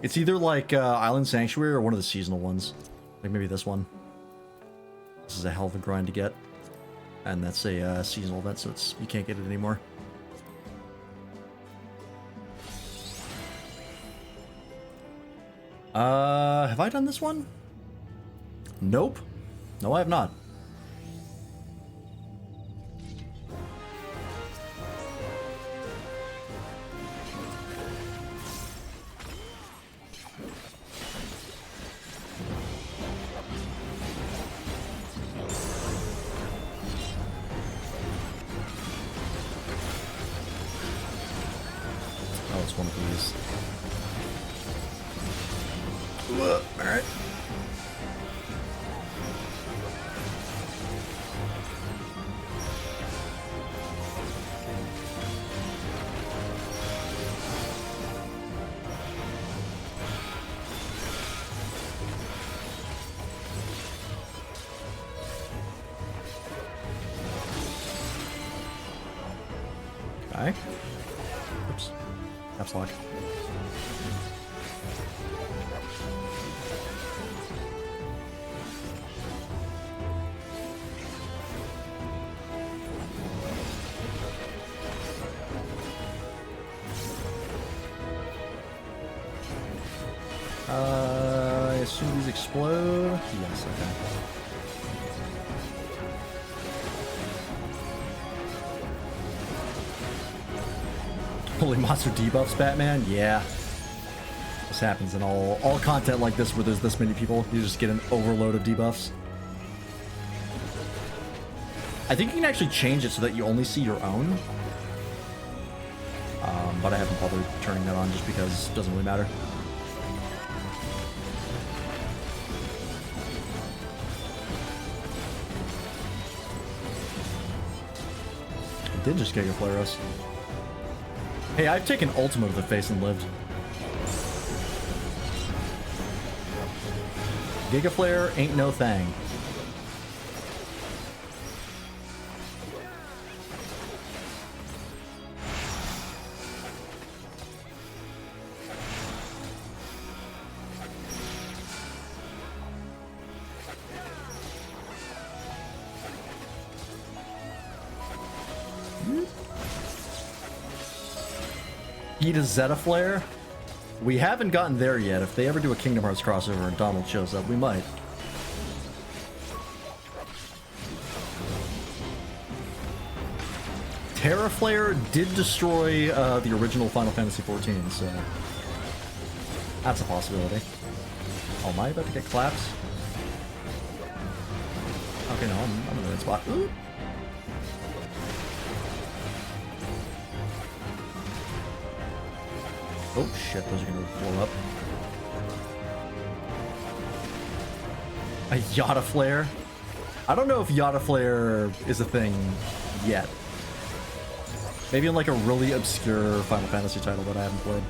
It's either like Island Sanctuary or one of the seasonal ones. Like maybe this one. This is a hell of a grind to get. And that's a seasonal event, so it's you can't get it anymore. Have I done this one? Nope. No, I have not. Oh, it's one of these. Alright. Okay. Oops. Caps lock. I assume these explode? Yes, okay. Holy monster debuffs, Batman? Yeah. This happens in all content like this where there's this many people. You just get an overload of debuffs. I think you can actually change it so that you only see your own. But I haven't bothered turning that on just because it doesn't really matter. I did just get your Flareos. Hey, I've taken Ultima to the face and lived. Giga Flare ain't no thing. Eat a Zeta Flare? We haven't gotten there yet. If they ever do a Kingdom Hearts crossover and Donald shows up, we might. Terra Flare did destroy the original Final Fantasy XIV, so that's a possibility. Oh, am I about to get clapped? Okay, no, I'm in the right spot. Ooh. Oh shit, those are gonna blow up. A Yada Flare? I don't know if Yada Flare is a thing yet. Maybe in like a really obscure Final Fantasy title that I haven't played.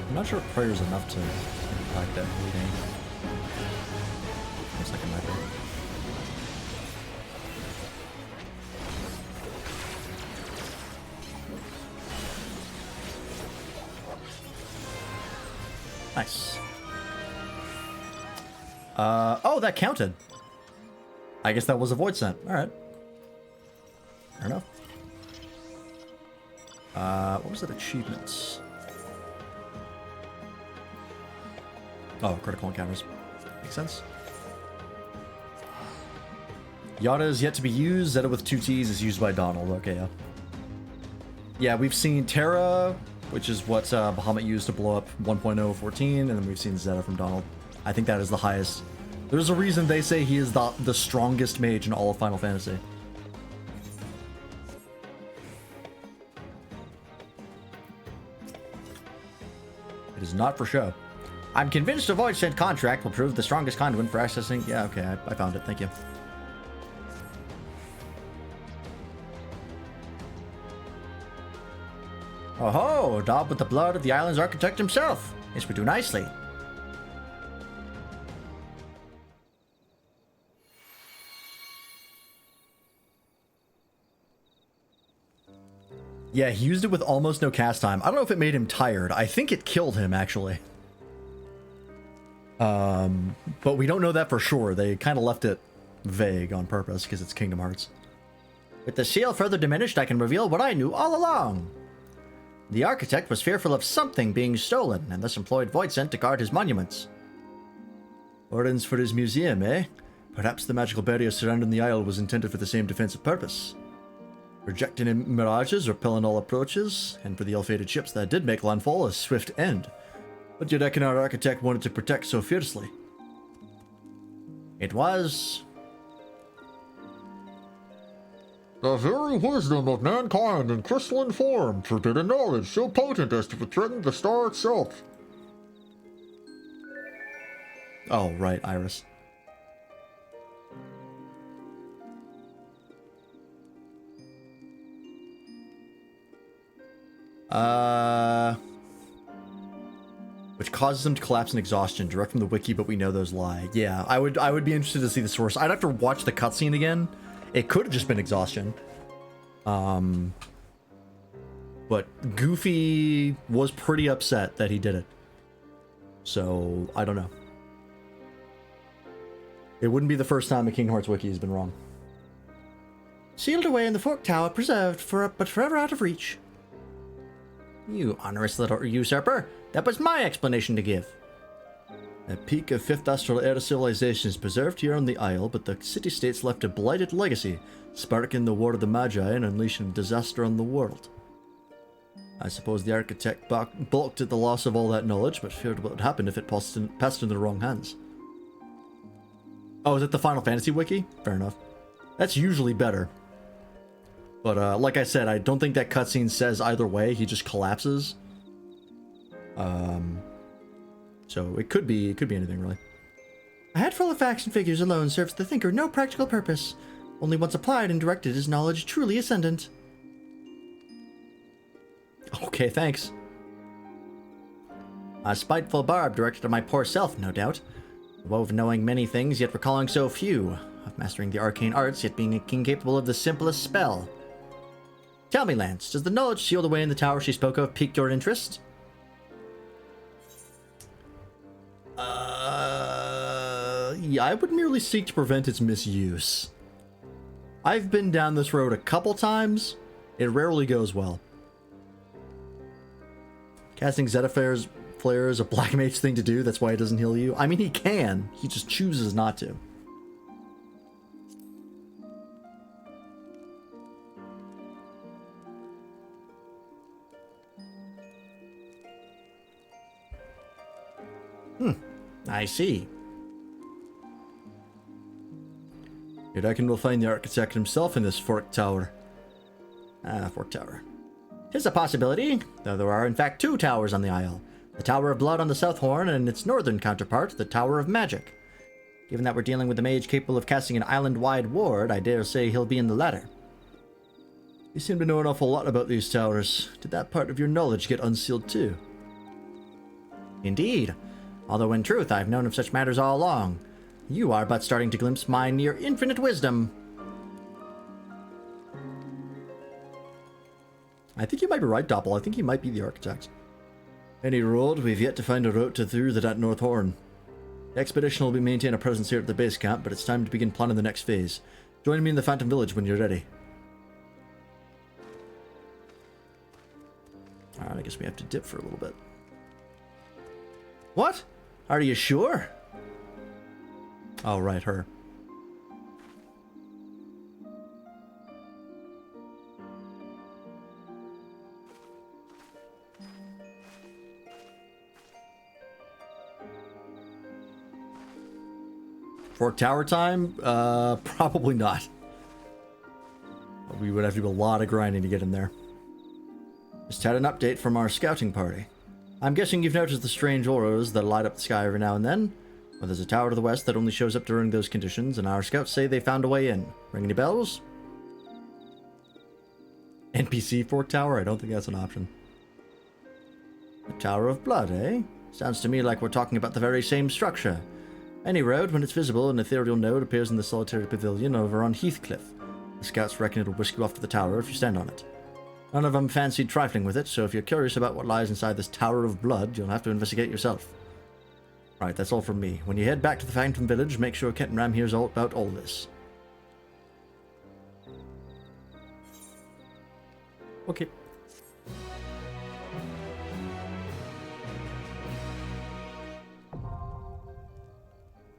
I'm not sure if prayer's enough to impact that bleeding. Looks like it might be. Nice. Oh, that counted. I guess that was a void scent. Alright. Fair enough. What was that? Achievements. Oh, critical encounters. Makes sense. Yada is yet to be used. Zeta with 2 T's is used by Donald. Okay, yeah. Yeah, we've seen Terra, which is what Bahamut used to blow up 1.014, and then we've seen Zeta from Donald. I think that is the highest. There's a reason they say he is the strongest mage in all of Final Fantasy. It is not for show. I'm convinced a Void Scent contract will prove the strongest conduit for accessing... Yeah, okay, I found it. Thank you. Oh ho! Daubed with the blood of the island's architect himself. This would do nicely. Yeah, he used it with almost no cast time. I don't know if it made him tired. I think it killed him, actually. But we don't know that for sure. They kind of left it vague on purpose because it's Kingdom Hearts. With the seal further diminished, I can reveal what I knew all along. The architect was fearful of something being stolen, and thus employed Void Scent to guard his monuments. Ordens for his museum, eh? Perhaps the magical barrier surrounding the isle was intended for the same defensive purpose. Projecting mirages, repelling all approaches, and for the ill-fated ships that did make landfall, a swift end. What do you reckon our architect wanted to protect so fiercely? It was... The very wisdom of mankind in crystalline form, forbidden knowledge so potent as to threaten the star itself. Oh, right, Iris. Which causes them to collapse in exhaustion, direct from the wiki, but we know those lie. Yeah, I would be interested to see the source. I'd have to watch the cutscene again. It could have just been exhaustion. But Goofy was pretty upset that he did it. So, I don't know. It wouldn't be the first time a Kingdom Hearts wiki has been wrong. Sealed away in the Fork Tower, preserved, but forever out of reach. You honorous little usurper. That was my explanation to give. A peak of Fifth Astral Era civilization is preserved here on the Isle, but the city-states left a blighted legacy, sparking the War of the Magi and unleashing disaster on the world. I suppose the architect balked at the loss of all that knowledge, but feared what would happen if it passed into the wrong hands. Oh, is it the Final Fantasy wiki? Fair enough. That's usually better. But like I said, I don't think that cutscene says either way. He just collapses. So it could be anything really. A head full of facts and figures alone serves the thinker no practical purpose. Only once applied and directed is knowledge truly ascendant. Okay, thanks. A spiteful barb directed at my poor self, no doubt. The woe of knowing many things, yet recalling so few. Of mastering the arcane arts, yet being incapable of the simplest spell. Tell me, Lance, does the knowledge sealed away in the tower she spoke of pique your interest? Yeah, I would merely seek to prevent its misuse. I've been down this road a couple times. It rarely goes well. Casting Zeta Flare is a black mage thing to do, that's why it doesn't heal you. I mean, he can. He just chooses not to. I see. You reckon we'll find the architect himself in this Fork Tower? Fork Tower. 'Tis a possibility, though there are in fact two towers on the Isle. The Tower of Blood on the South Horn, and its northern counterpart, the Tower of Magic. Given that we're dealing with a mage capable of casting an island-wide ward, I dare say he'll be in the latter. You seem to know an awful lot about these towers. Did that part of your knowledge get unsealed too? Indeed. Although in truth I've known of such matters all along. You are but starting to glimpse my near infinite wisdom. I think you might be right, Doppel. I think he might be the architect. Any road, we've yet to find a route through that North Horn. The expedition will maintain a presence here at the base camp, but it's time to begin planning the next phase. Join me in the Phantom Village when you're ready. Alright, I guess we have to dip for a little bit. What? Are you sure? Oh, right, her. Fork Tower time? Probably not. We would have to do a lot of grinding to get in there. Just had an update from our scouting party. I'm guessing you've noticed the strange auras that light up the sky every now and then. Well, there's a tower to the west that only shows up during those conditions, and our scouts say they found a way in. Ring any bells? NPC Fork Tower? I don't think that's an option. The Tower of Blood, eh? Sounds to me like we're talking about the very same structure. Any road, when it's visible, an ethereal node appears in the solitary pavilion over on Heathcliff. The scouts reckon it'll whisk you off to the tower if you stand on it. None of them fancied trifling with it, so if you're curious about what lies inside this Tower of Blood, you'll have to investigate yourself. Right, that's all from me. When you head back to the Phantom Village, make sure Kent and Ram hears all about all this. Okay.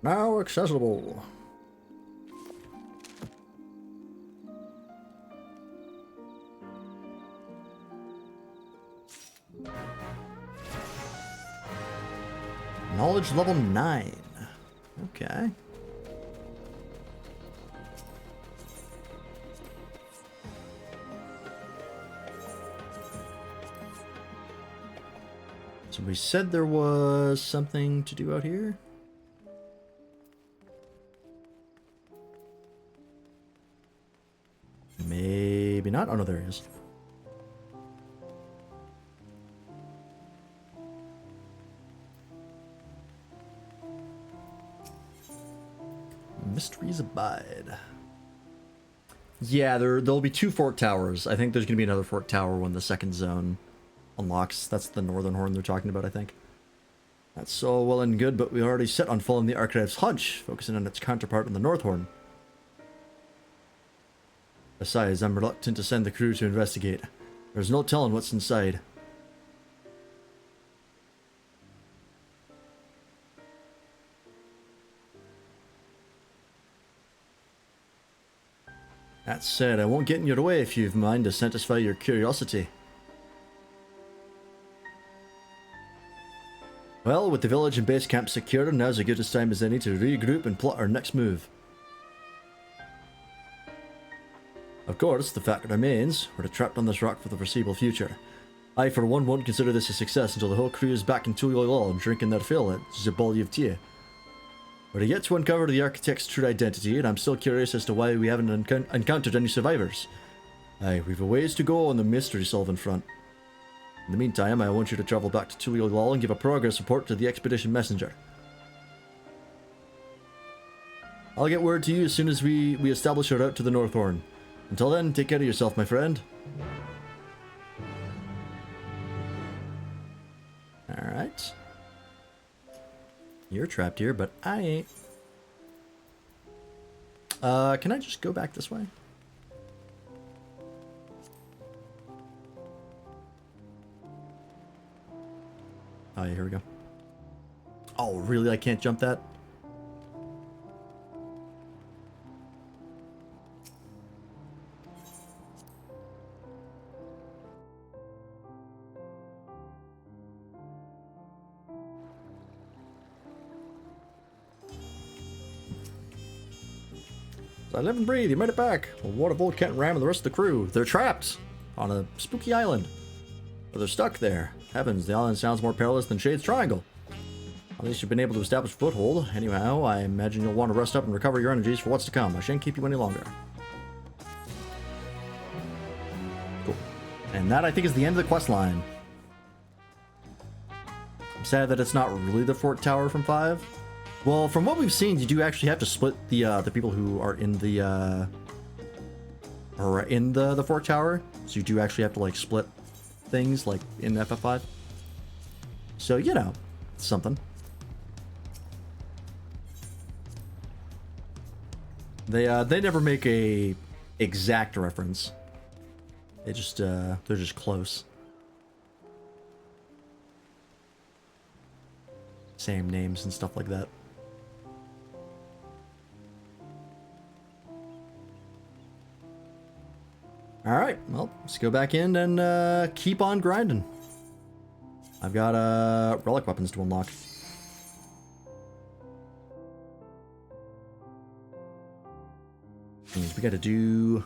Now accessible. Knowledge level 9. Okay. Somebody said there was something to do out here. Maybe not. Oh no, there he is. Mysteries abide. Yeah, there'll be 2 fort towers. I think there's going to be another fort tower when the second zone unlocks. That's the northern horn they're talking about, I think. That's all well and good, but we already set on following the Archive's hunch, focusing on its counterpart in the north horn. Besides, I'm reluctant to send the crew to investigate. There's no telling what's inside. That said, I won't get in your way if you've mind to satisfy your curiosity. Well, with the village and base camp secure, now's as good a time as any to regroup and plot our next move. Of course, the fact remains, we're trapped on this rock for the foreseeable future. I, for one, won't consider this a success until the whole crew is back in Tuloy and drinking their fill at Zaboli of Tia. We're yet to uncover the architect's true identity, and I'm still curious as to why we haven't encountered any survivors. Aye, we've a ways to go on the mystery-solving front. In the meantime, I want you to travel back to Tuloy and give a progress report to the expedition messenger. I'll get word to you as soon as we establish our route to the North Horn. Until then, take care of yourself, my friend. Alright. You're trapped here, but I ain't. Can I just go back this way? Oh yeah, here we go. Oh, really? I can't jump that? I live and breathe, you made it back. Well, what of old Kent Ram and the rest of the crew? They're trapped on a spooky island. Or they're stuck there. Heavens, the island sounds more perilous than Shade's Triangle. At least you've been able to establish a foothold. Anyhow, I imagine you'll want to rest up and recover your energies for what's to come. I shan't keep you any longer. Cool. And that, I think, is the end of the quest line. I'm sad that it's not really the fort tower from 5. Well, from what we've seen, you do actually have to split the people who are in the fort tower. So you do actually have to like split things like in FF5. So you know, it's something. They never make a exact reference. They just they're just close. Same names and stuff like that. Alright, well, let's go back in and keep on grinding. I've got relic weapons to unlock. Means we gotta do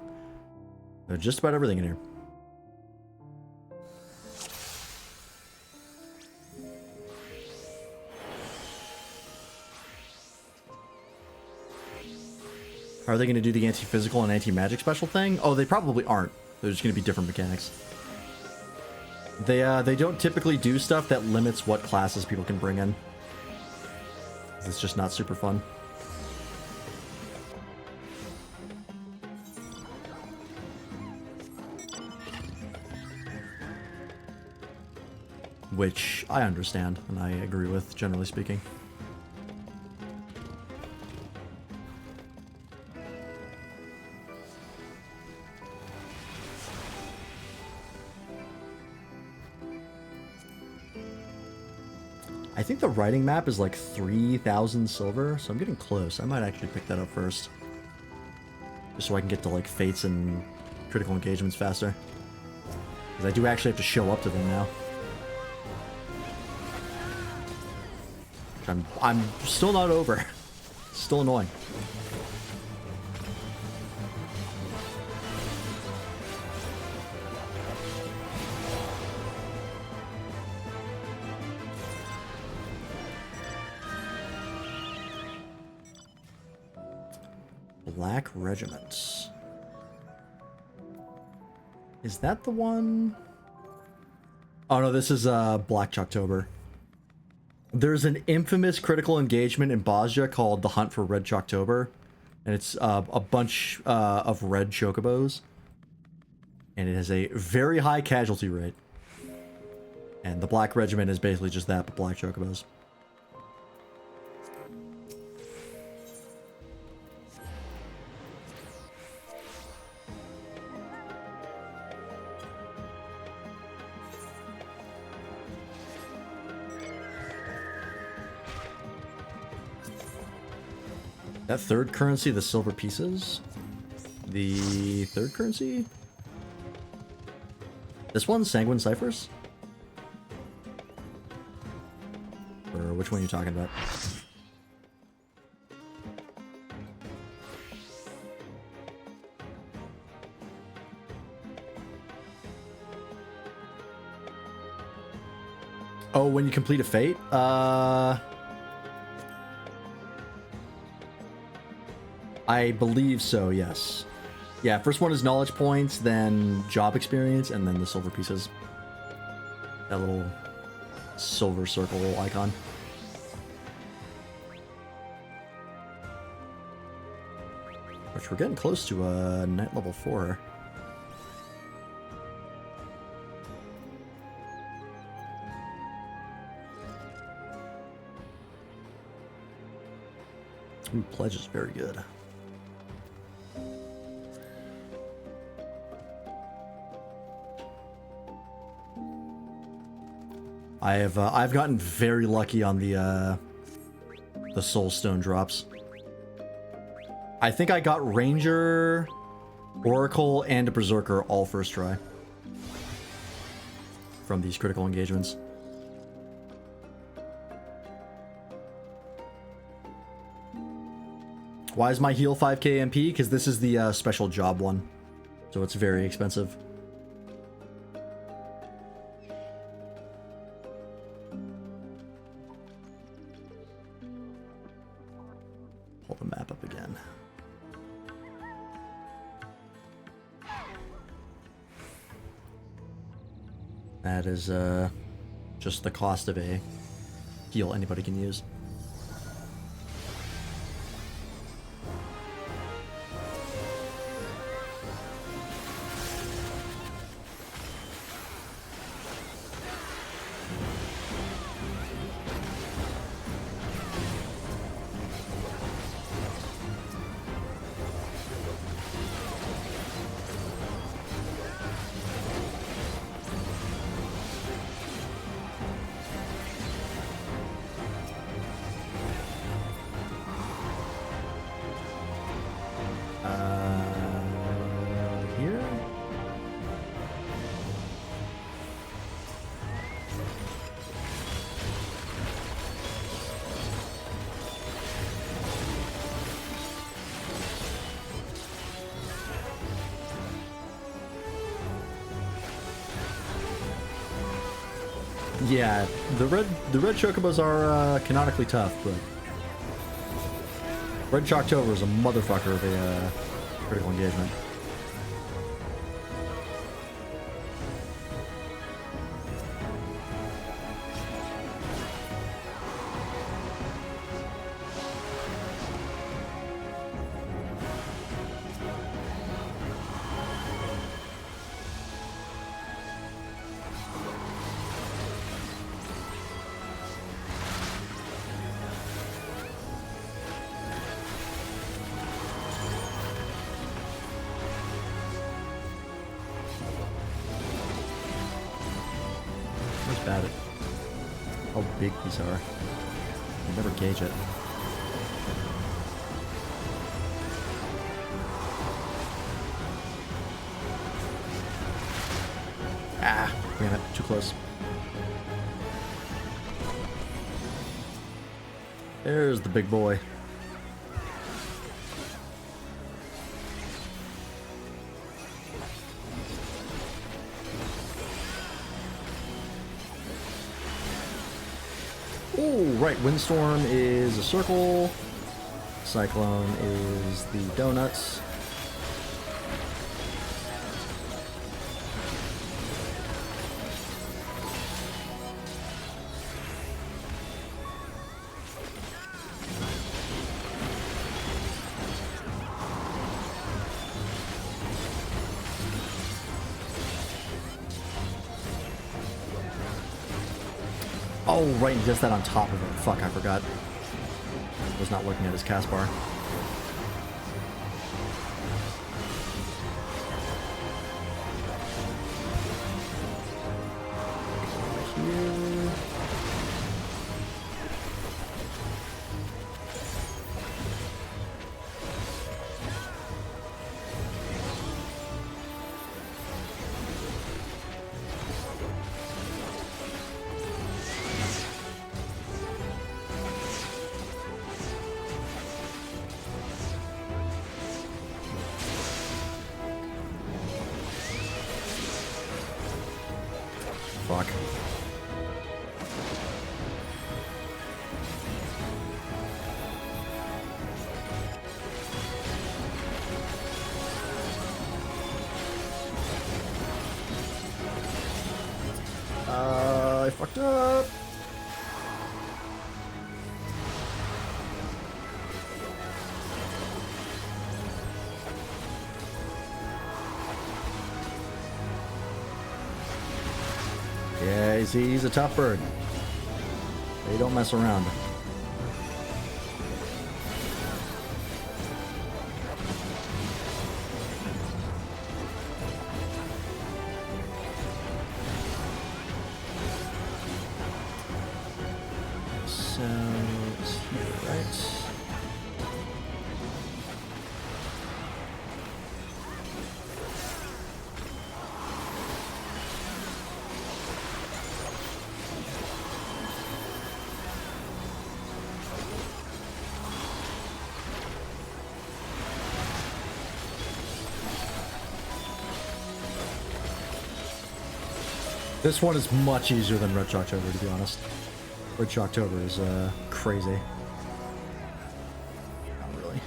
just about everything in here. Are they going to do the anti-physical and anti-magic special thing? Oh, they probably aren't. They're just going to be different mechanics. They don't typically do stuff that limits what classes people can bring in. It's just not super fun. Which I understand, and I agree with, generally speaking. I think the writing map is like 3,000 silver, so I'm getting close. I might actually pick that up first. Just so I can get to like fates and critical engagements faster. Because I do actually have to show up to them now. I'm still not over. Still annoying. Black Regiment. Is that the one? Oh no, this is Black Chalktober. There's an infamous critical engagement in Bosnia called the Hunt for Red Chalktober, and it's a bunch of red chocobos, and it has a very high casualty rate. And the Black Regiment is basically just that, but black chocobos. That third currency, the silver pieces? The third currency? This one's Sanguine Ciphers? Or which one are you talking about? Oh, when you complete a fate? I believe so, yes. Yeah, first one is knowledge points, then job experience, and then the silver pieces. That little silver circle icon. Which we're getting close to net level 4. Ooh, pledge is very good. I've gotten very lucky on the soul stone drops. I think I got Ranger, Oracle, and a Berserker all first try from these critical engagements. Why is my heal 5k MP? Because this is the special job one, so it's very expensive. Pull the map up again. That is just the cost of a heal anybody can use. Yeah, the red chocobos are canonically tough, but Red Chalktober is a motherfucker of a critical engagement. Bad at how big these are. I never gauge it. Ah, damn it, too close. There's the big boy. Ooh, right, Windstorm is a circle. Cyclone is the donuts. Oh, right, he does that on top of it. Fuck, I forgot. I was not looking at his cast bar. Here. Fuck. I fucked up. Yeah, he's a tough bird. They don't mess around. So it's here, right? This one is much easier than Red Shocktober, to be honest. Red Shocktober is crazy. Not really.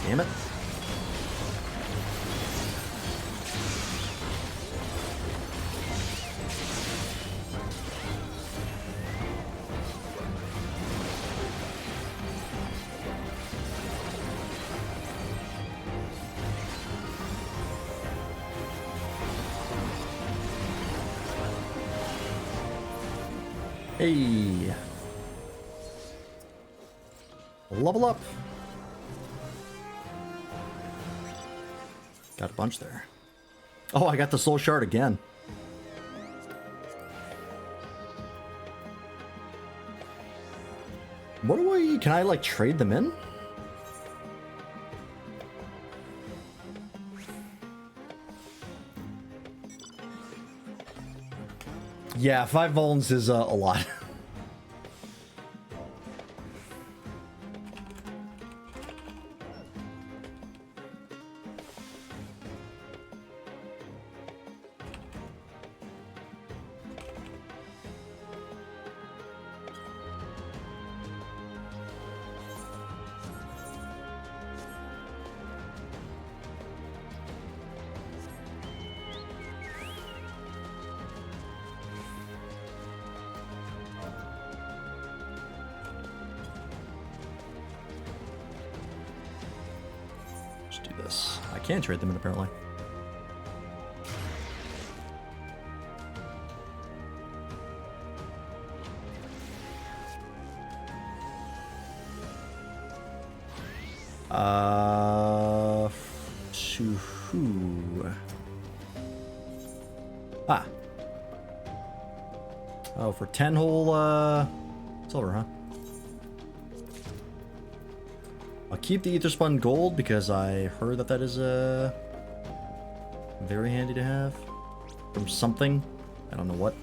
Damn it. Hey. Level up. Got a bunch there. Oh, I got the soul shard again. What do I... Can I, like, trade them in? Yeah, 5 vulns is a lot. Let's do this. I can trade them in, apparently. Shoo-hoo. Ah. Oh, for 10 whole, silver, huh? I'll keep the ether spun gold because I heard that that is very handy to have from something. I don't know what.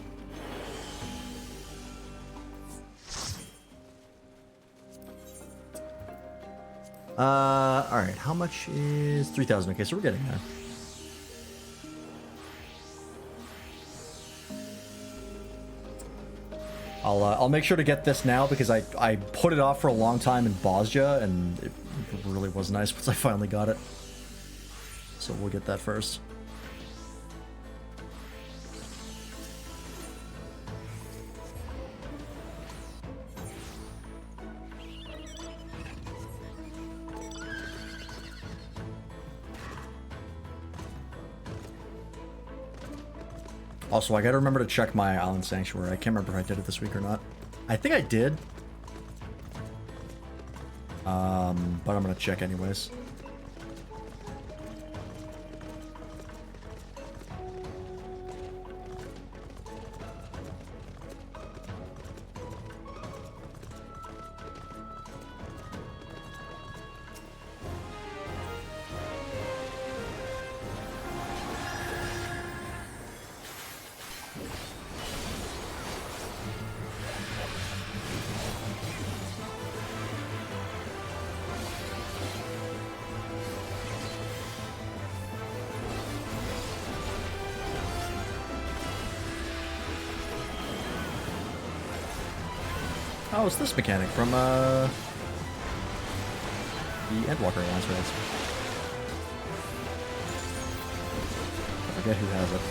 All right. How much is 3,000? Okay, so we're getting there. I'll make sure to get this now because I put it off for a long time in Bosnia and it really was nice once I finally got it. So we'll get that first. Also, I gotta remember to check my Island Sanctuary. I can't remember if I did it this week or not. I think I did. But I'm gonna check anyways. Oh, it's this mechanic from, the Endwalker Alliance raids. I forget who has it.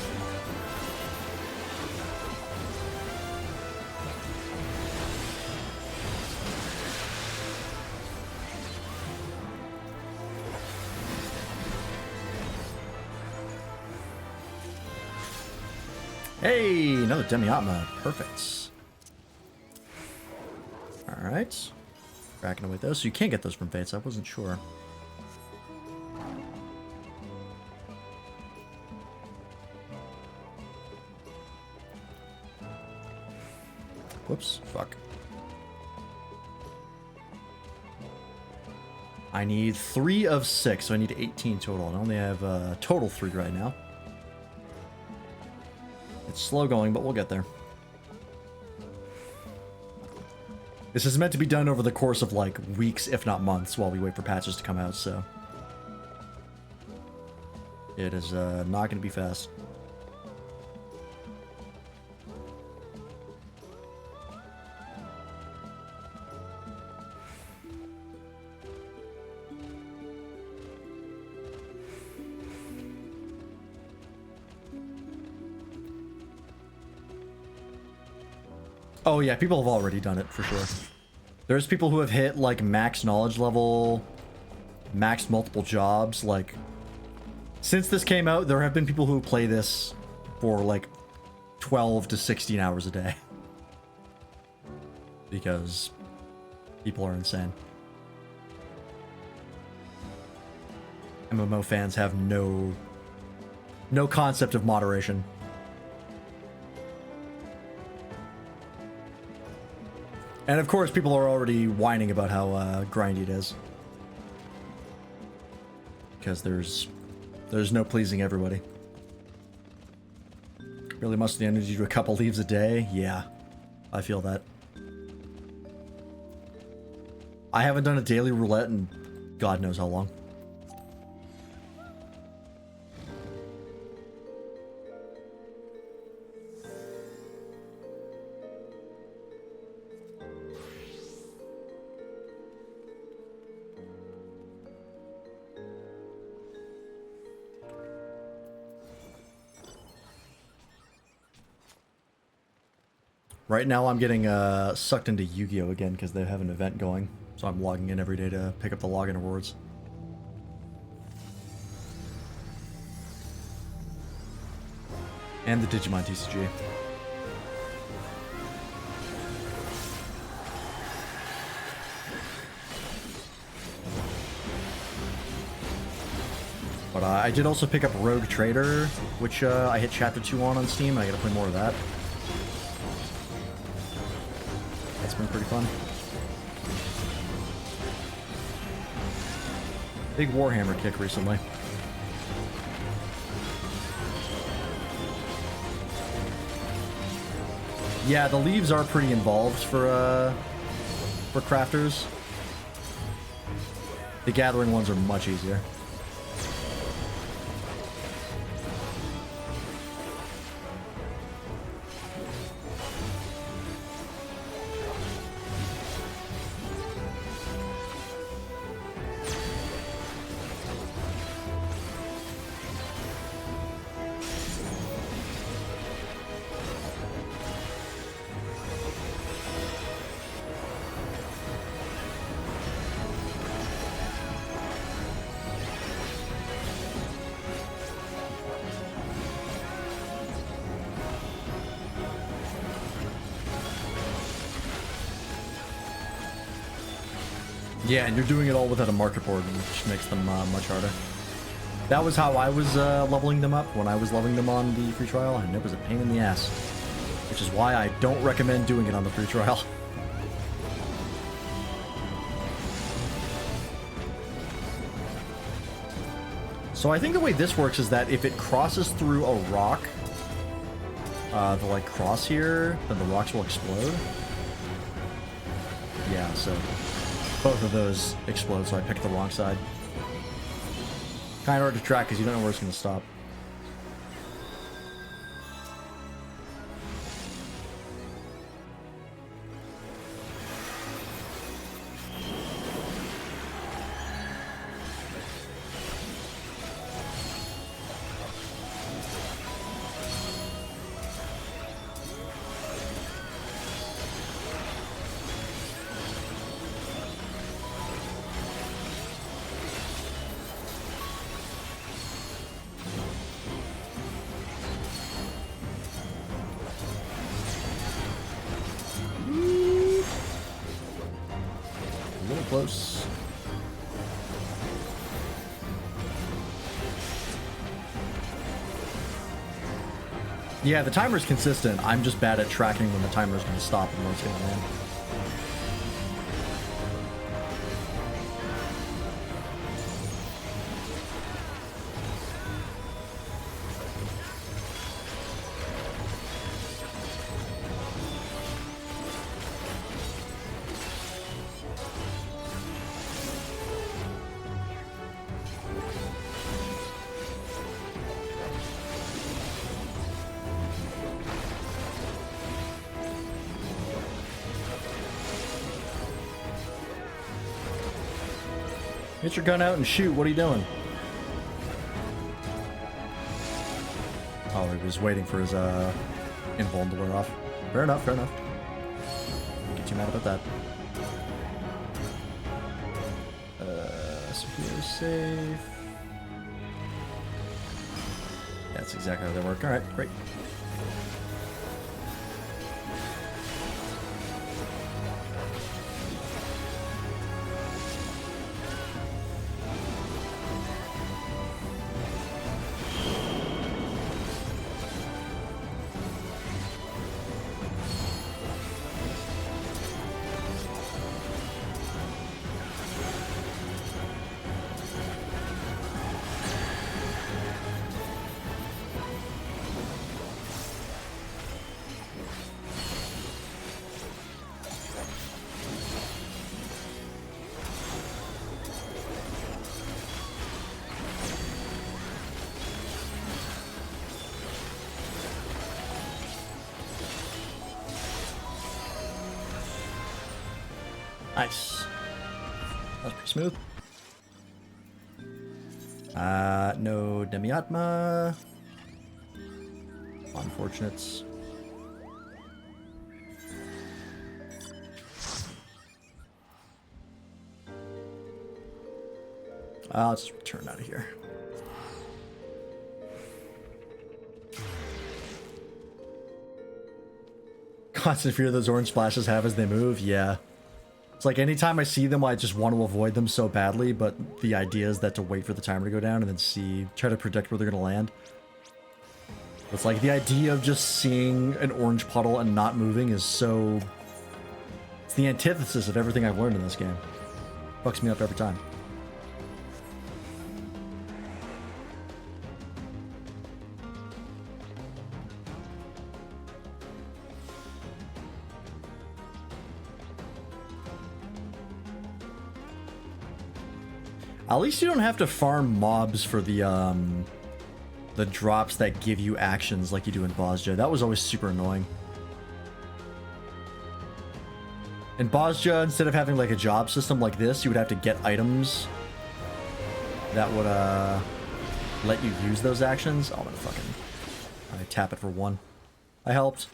Hey, another Demi-Atma. Perfect. Alright. Cracking away those. So you can't get those from Fates. I wasn't sure. Whoops. Fuck. I need 3 of 6, so I need 18 total. I only have total 3 right now. It's slow going, but we'll get there. This is meant to be done over the course of, like, weeks, if not months, while we wait for patches to come out, so... It is, not gonna be fast. Oh yeah, people have already done it, for sure. There's people who have hit, like, max knowledge level, max multiple jobs, like... Since this came out, there have been people who play this for, like, 12 to 16 hours a day. Because people are insane. MMO fans have no concept of moderation. And of course, people are already whining about how grindy it is. Because there's no pleasing everybody. Really muster the energy to do a couple leaves a day? Yeah, I feel that. I haven't done a daily roulette in God knows how long. Right now I'm getting sucked into Yu-Gi-Oh! Again because they have an event going. So I'm logging in every day to pick up the login rewards. And the Digimon TCG. But I did also pick up Rogue Trader, which I hit Chapter 2 on Steam. I gotta play more of that. That's been pretty fun. Big Warhammer kick recently. Yeah, the leaves are pretty involved for crafters. The gathering ones are much easier. Yeah, and you're doing it all without a marker board, which makes them much harder. That was how I was leveling them up when I was leveling them on the free trial, and it was a pain in the ass. Which is why I don't recommend doing it on the free trial. So I think the way this works is that if it crosses through a rock, the like cross here, then the rocks will explode. Yeah, so both of those explode, so I picked the wrong side. Kind of hard to track because you don't know where it's going to stop. Close. Yeah, the timer's consistent. I'm just bad at tracking when the timer's going to stop and when it's going to land. Get your gun out and shoot. What are you doing? Oh, he was waiting for his invuln to wear off. Fair enough, fair enough. Get too mad about that. So here's safe. That's exactly how they work. Alright, great. Nice. That was pretty smooth. No Demiatma. Unfortunates. Let's just return out of here. Constant fear those orange splashes have as they move, yeah. It's like anytime I see them, I just want to avoid them so badly, but the idea is that to wait for the timer to go down and then try to predict where they're going to land. It's like the idea of just seeing an orange puddle and not moving is so... It's the antithesis of everything I've learned in this game. Fucks me up every time. At least you don't have to farm mobs for the drops that give you actions like you do in Bosja. That was always super annoying. In Bosja, instead of having like a job system like this, you would have to get items that would let you use those actions. Oh, I'm gonna fucking... I tap it for one. I helped.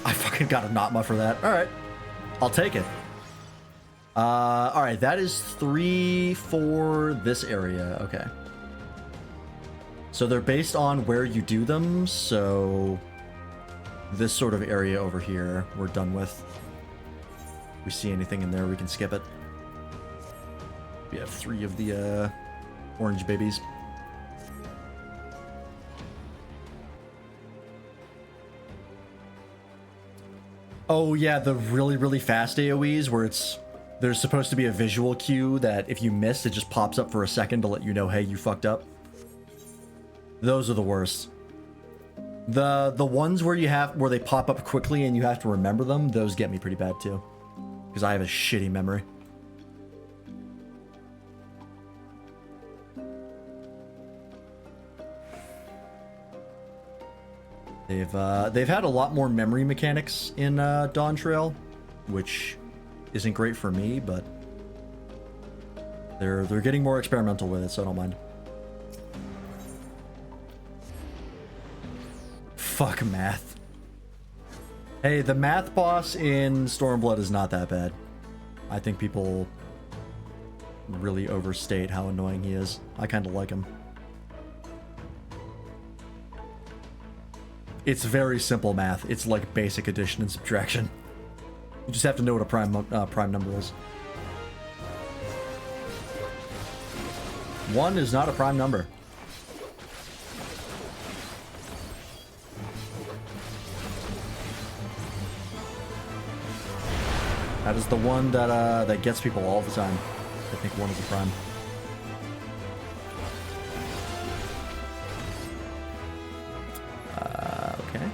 I fucking got a Notma for that. Alright. I'll take it. Alright, that is 3 for this area. Okay. So they're based on where you do them, so this sort of area over here we're done with. we see anything in there, we can skip it. We have 3 of the orange babies. Oh yeah, the really, really fast AoEs where there's supposed to be a visual cue that if you miss, it just pops up for a second to let you know, hey, you fucked up. Those are the worst. The ones where they pop up quickly and you have to remember them, those get me pretty bad too. Because I have a shitty memory. They've had a lot more memory mechanics in Dawn Trail, which isn't great for me, but they're getting more experimental with it, so I don't mind. Fuck math. Hey, the math boss in Stormblood is not that bad. I think people really overstate how annoying he is. I kind of like him. It's very simple math. It's like basic addition and subtraction. You just have to know what a prime number is. 1 is not a prime number. That is the one that gets people all the time. I think 1 is a prime. Okay.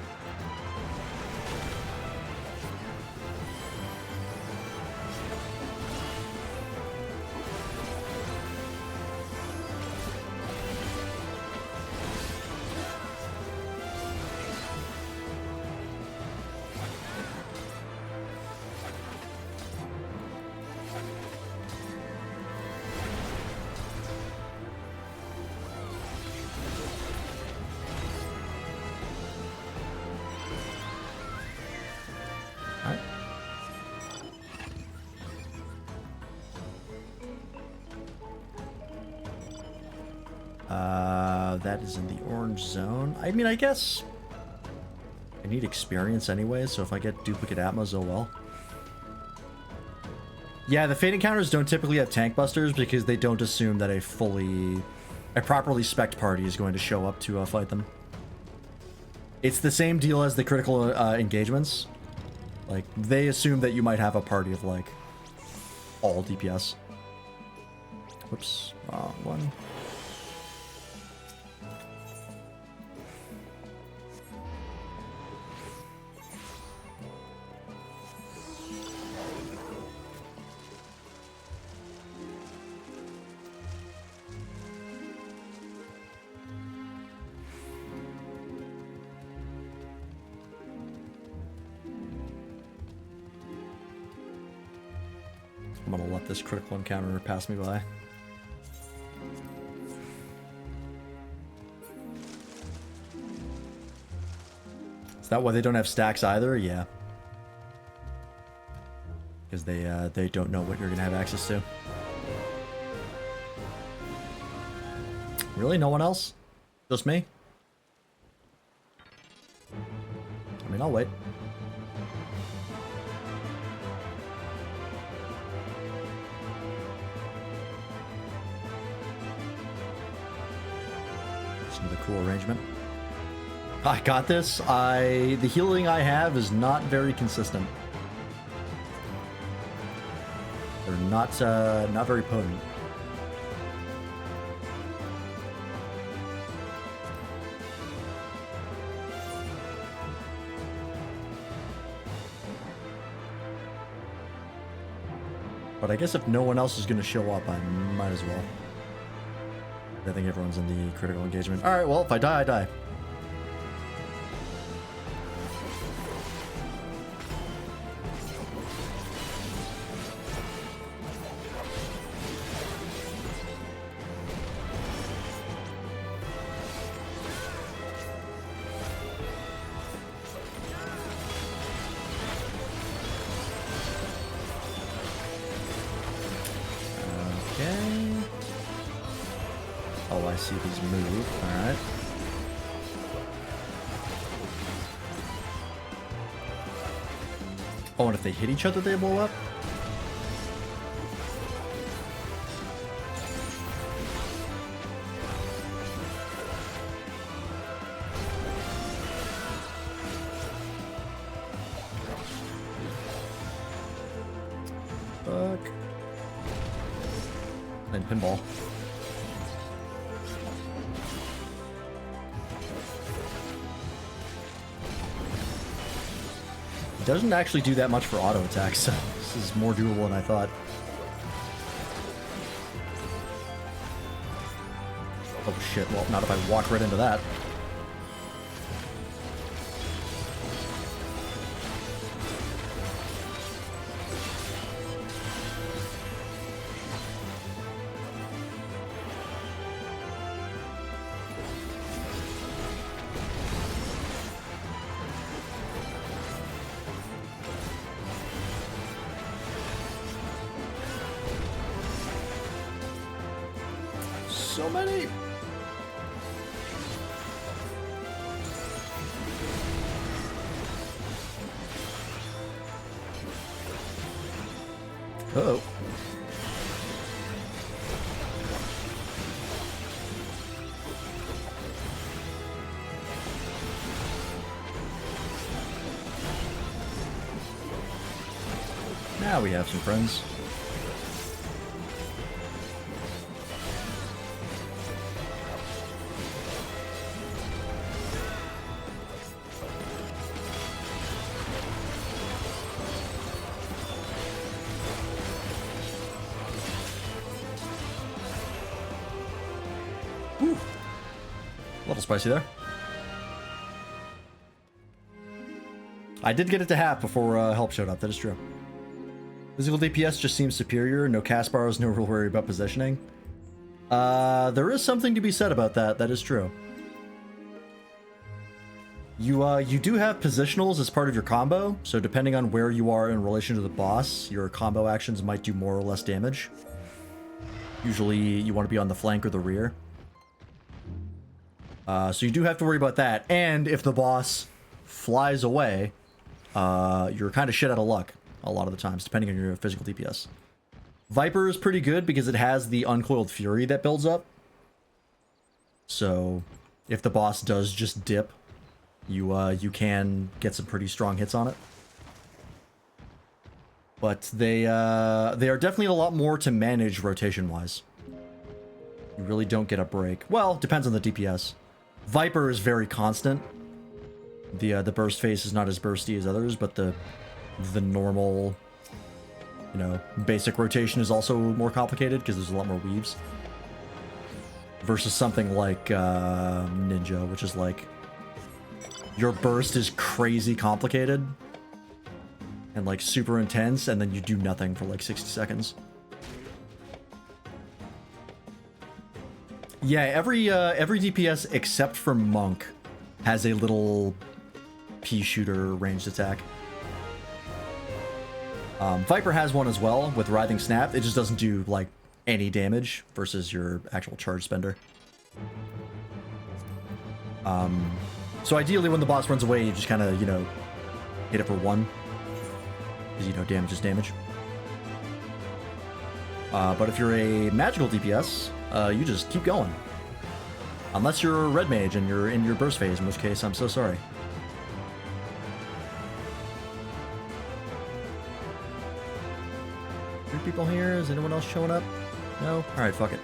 That is in the orange zone. I mean, I guess I need experience anyway, so if I get duplicate Atmos, oh well. Yeah, the Fate Encounters don't typically have tank busters because they don't assume that a properly spec'd party is going to show up to fight them. It's the same deal as the critical engagements. Like, they assume that you might have a party of, like, all DPS. Whoops, wrong one. I'm gonna let this critical encounter pass me by. Is that why they don't have stacks either? Yeah. Because they don't know what you're gonna have access to. Really? No one else? Just me? I mean, I'll wait. The cool arrangement. I got this. The healing I have is not very consistent. They're not very potent. But I guess if no one else is going to show up, I might as well. I think everyone's in the critical engagement. Alright, well, if I die, I die. Oh, I see these move. Alright. Oh, and if they hit each other, they blow up? Fuck. Then pinball. It doesn't actually do that much for auto attacks, so this is more doable than I thought. Oh shit, well, not if I walk right into that. So many. Uh-oh. Now we have some friends. Whew. A little spicy there. I did get it to half before help showed up, that is true. Physical DPS just seems superior, no cast bars, no real worry about positioning. There is something to be said about that, that is true. You do have positionals as part of your combo, so depending on where you are in relation to the boss, your combo actions might do more or less damage. Usually you want to be on the flank or the rear. So you do have to worry about that, and if the boss flies away, you're kind of shit out of luck a lot of the times, depending on your physical DPS. Viper is pretty good because it has the Uncoiled Fury that builds up. So if the boss does just dip, you can get some pretty strong hits on it. But they are definitely a lot more to manage rotation-wise. You really don't get a break. Well, depends on the DPS. Viper is very constant. The burst phase is not as bursty as others, but the normal, you know, basic rotation is also more complicated because there's a lot more weaves. Versus something like Ninja, which is like your burst is crazy complicated and like super intense, and then you do nothing for like 60 seconds. Yeah, every DPS except for Monk has a little pea shooter ranged attack. Viper has one as well with Writhing Snap. It just doesn't do like any damage versus your actual charge spender. So ideally when the boss runs away, you just kind of, you know, hit it for one. Because, you know, damage is damage. But if you're a magical DPS, you just keep going. Unless you're a red mage and you're in your burst phase, in which case, I'm so sorry. Three people here? Is anyone else showing up? No? Alright, fuck it.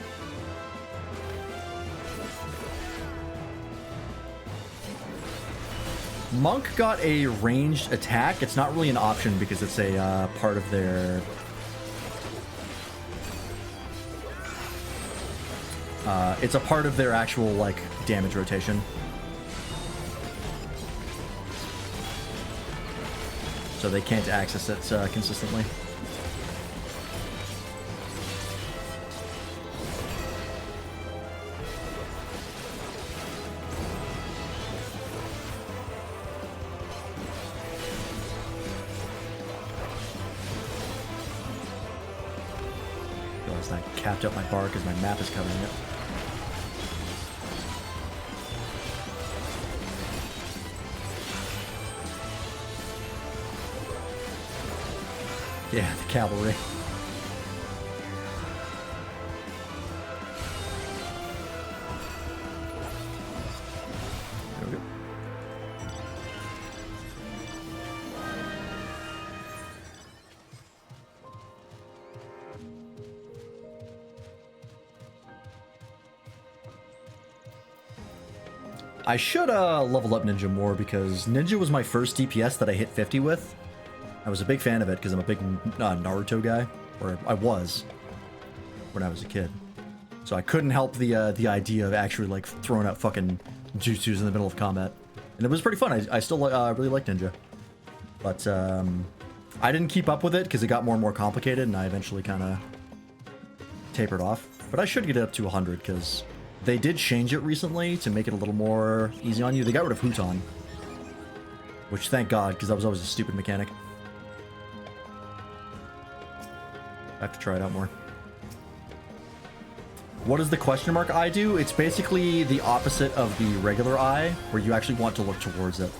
Monk got a ranged attack. It's not really an option because it's a part of their... it's a part of their actual, like, damage rotation. So they can't access it consistently. Realized I capped up my bar because my map is covering it. Yeah, the cavalry. There we go. I should level up Ninja more because Ninja was my first DPS that I hit 50 with. I was a big fan of it because I'm a big Naruto guy, or I was when I was a kid. So I couldn't help the idea of actually like throwing out fucking jutsus in the middle of combat, and it was pretty fun. I still really like Ninja, but I didn't keep up with it because it got more and more complicated, and I eventually kind of tapered off. But I should get it up to 100 because they did change it recently to make it a little more easy on you. They got rid of Huton, which thank God, because that was always a stupid mechanic. I have to try it out more. What does the question mark eye do? It's basically the opposite of the regular eye, where you actually want to look towards it.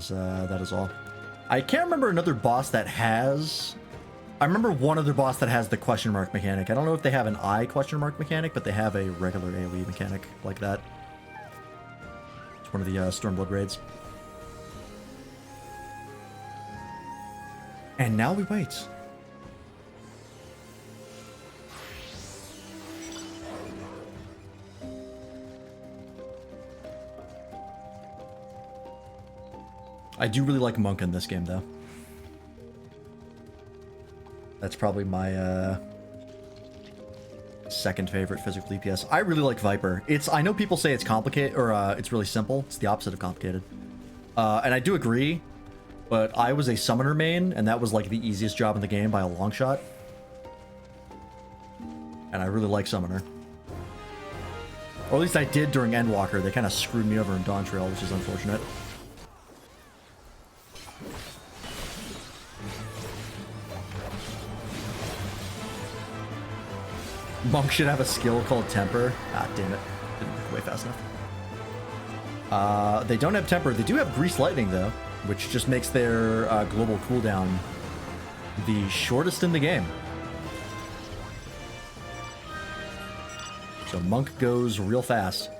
That is all. I can't remember another boss that has... I remember one other boss that has the question mark mechanic. I don't know if they have an eye question mark mechanic, but they have a regular AoE mechanic like that. It's one of the Stormblood raids. And now we wait. I do really like Monk in this game, though. That's probably my second favorite physical DPS. I really like Viper. I know people say it's complicated, or it's really simple. It's the opposite of complicated. And I do agree, but I was a summoner main, and that was like the easiest job in the game by a long shot. And I really like summoner. Or at least I did during Endwalker. They kind of screwed me over in Dawntrail, which is unfortunate. Monk should have a skill called Temper. Ah, damn it. Didn't move away fast enough. They don't have Temper. They do have Grease Lightning, though, which just makes their global cooldown the shortest in the game. So Monk goes real fast.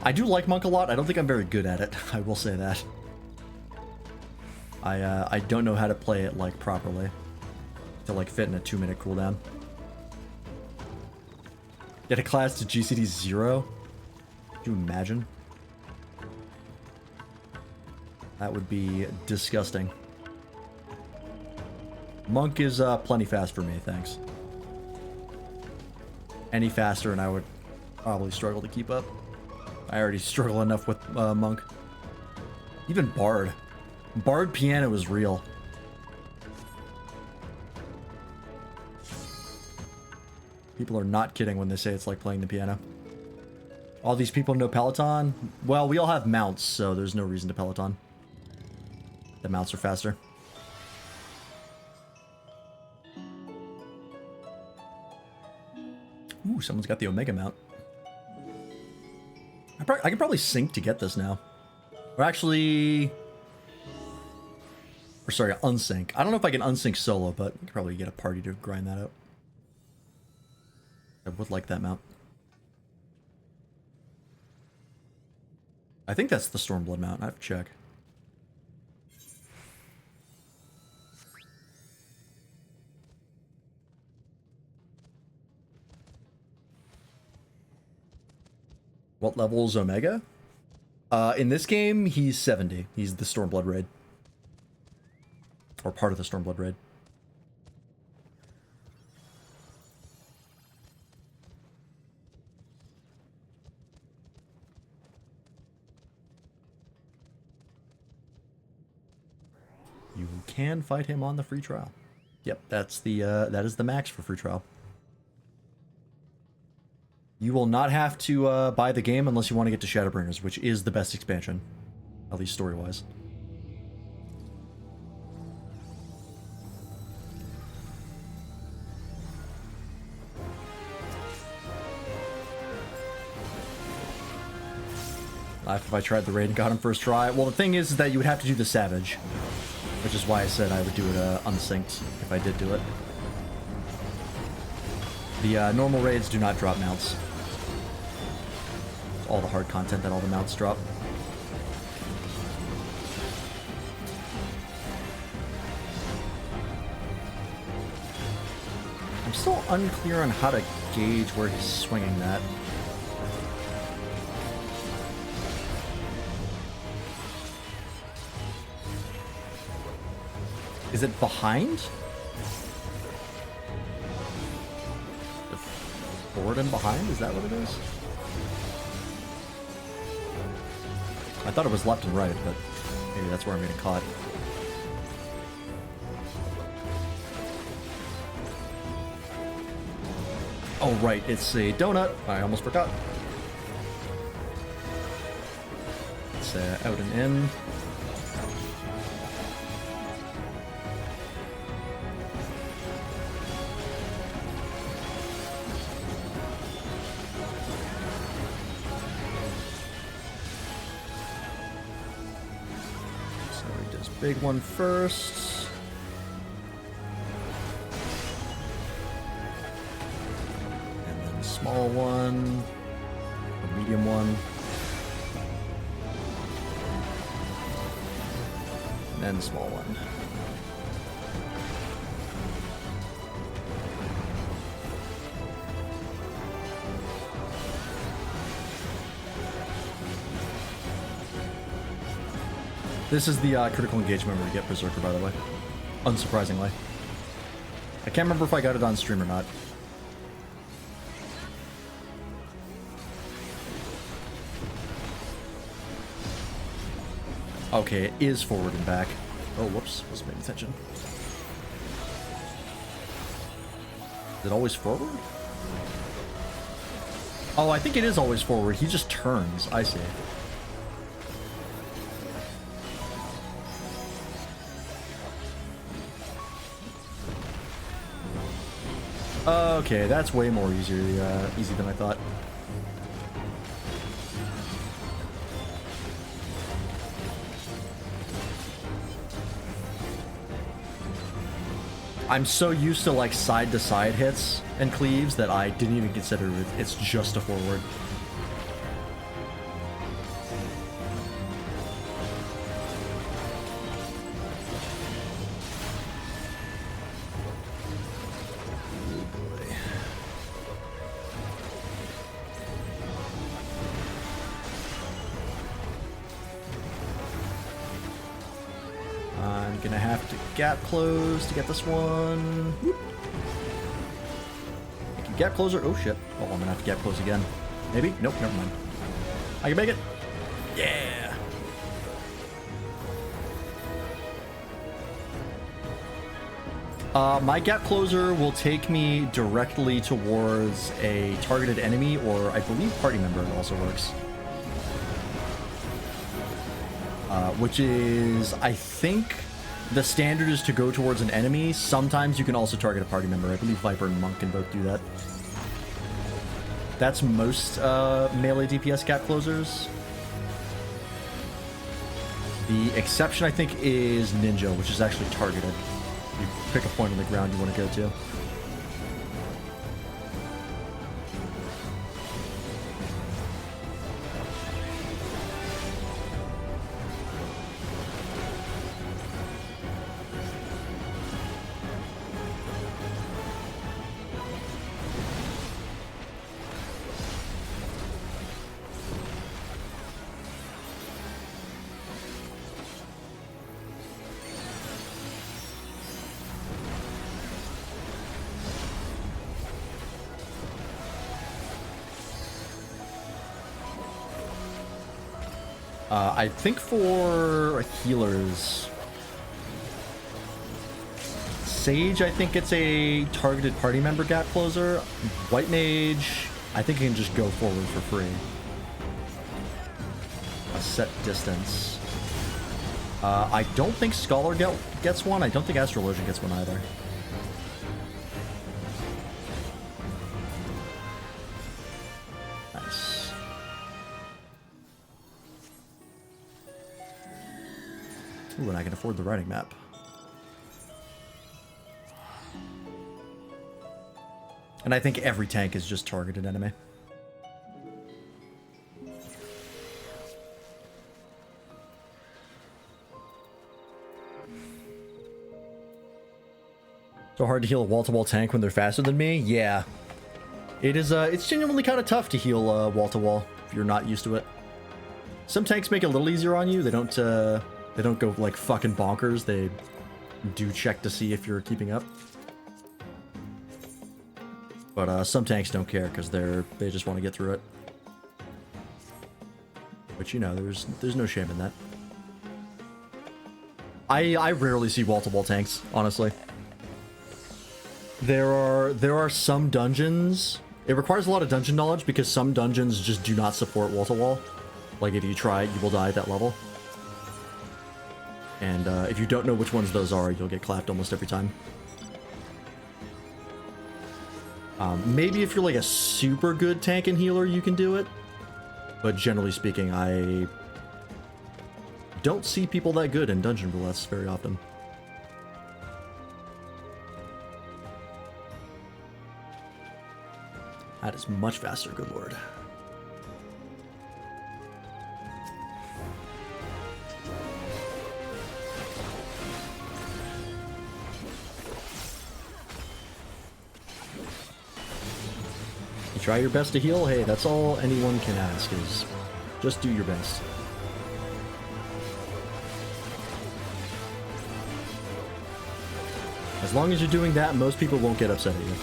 I do like Monk a lot. I don't think I'm very good at it. I will say that. I don't know how to play it like properly to like fit in a 2-minute cooldown. Get a class to GCD 0? Could you imagine? That would be disgusting. Monk is plenty fast for me, thanks. Any faster and I would probably struggle to keep up. I already struggle enough with Monk. Even Bard. Bard piano is real. People are not kidding when they say it's like playing the piano. All these people know Peloton? Well, we all have mounts, so there's no reason to Peloton. The mounts are faster. Ooh, someone's got the Omega mount. I can probably sync to get this now. Or actually... Or sorry, unsync. I don't know if I can unsync solo, but I can probably get a party to grind that out. I would like that mount. I think that's the Stormblood mount. I have to check. What level is Omega? In this game, he's 70. He's the Stormblood raid. Or part of the Stormblood raid. You can fight him on the free trial. Yep, that's the that is the max for free trial. You will not have to buy the game unless you want to get to Shadowbringers, which is the best expansion, at least story-wise. If I tried the raid and got him first try. Well, the thing is that you would have to do the Savage, which is why I said I would do it unsynced if I did do it. The normal raids do not drop mounts. All the hard content that all the mounts drop. I'm still unclear on how to gauge where he's swinging that. Is it behind? Forward and behind? Is that what it is? I thought it was left and right, but maybe that's where I'm getting caught. Oh, right, it's a donut. I almost forgot. It's out and in. Big one first. And then small one. A medium one. And then small one. This is the critical engagement where you get Berserker, by the way. Unsurprisingly. I can't remember if I got it on stream or not. Okay, it is forward and back. Oh, whoops. Wasn't paying attention. Is it always forward? Oh, I think it is always forward. He just turns. I see. Okay, that's way more easy than I thought. I'm so used to like side-to-side hits and cleaves that I didn't even consider it's just a forward. Gap close to get this one. Whoop. Gap closer. Oh shit. Oh, I'm gonna have to gap close again. Maybe? Nope, never mind. I can make it. Yeah. My gap closer will take me directly towards a targeted enemy, or I believe party member also works. Which is, I think, the standard is to go towards an enemy. Sometimes you can also target a party member. I believe Viper and Monk can both do that. That's most melee DPS gap closers. The exception, I think, is Ninja, which is actually targeted. You pick a point on the ground you want to go to. I think for healers, Sage, I think it's a targeted party member gap closer. White Mage, I think you can just go forward for free. A set distance. I don't think Scholar gets one. I don't think Astrologian gets one either. Nice. Ooh, and I can afford the writing map. And I think every tank is just targeted enemy. So hard to heal a wall-to-wall tank when they're faster than me? Yeah. It is, it's genuinely kind of tough to heal wall-to-wall if you're not used to it. Some tanks make it a little easier on you. They don't go like fucking bonkers. They do check to see if you're keeping up. But some tanks don't care because they just want to get through it. But you know, there's no shame in that. I rarely see wall-to-wall tanks, honestly. There are some dungeons. It requires a lot of dungeon knowledge because some dungeons just do not support wall-to-wall. Like if you try it, you will die at that level. And if you don't know which ones those are, you'll get clapped almost every time. Maybe if you're like a super good tank and healer, you can do it. But generally speaking, I don't see people that good in dungeon roulettes very often. That is much faster, good lord. You try your best to heal, hey, that's all anyone can ask is just do your best. As long as you're doing that, most people won't get upset at you.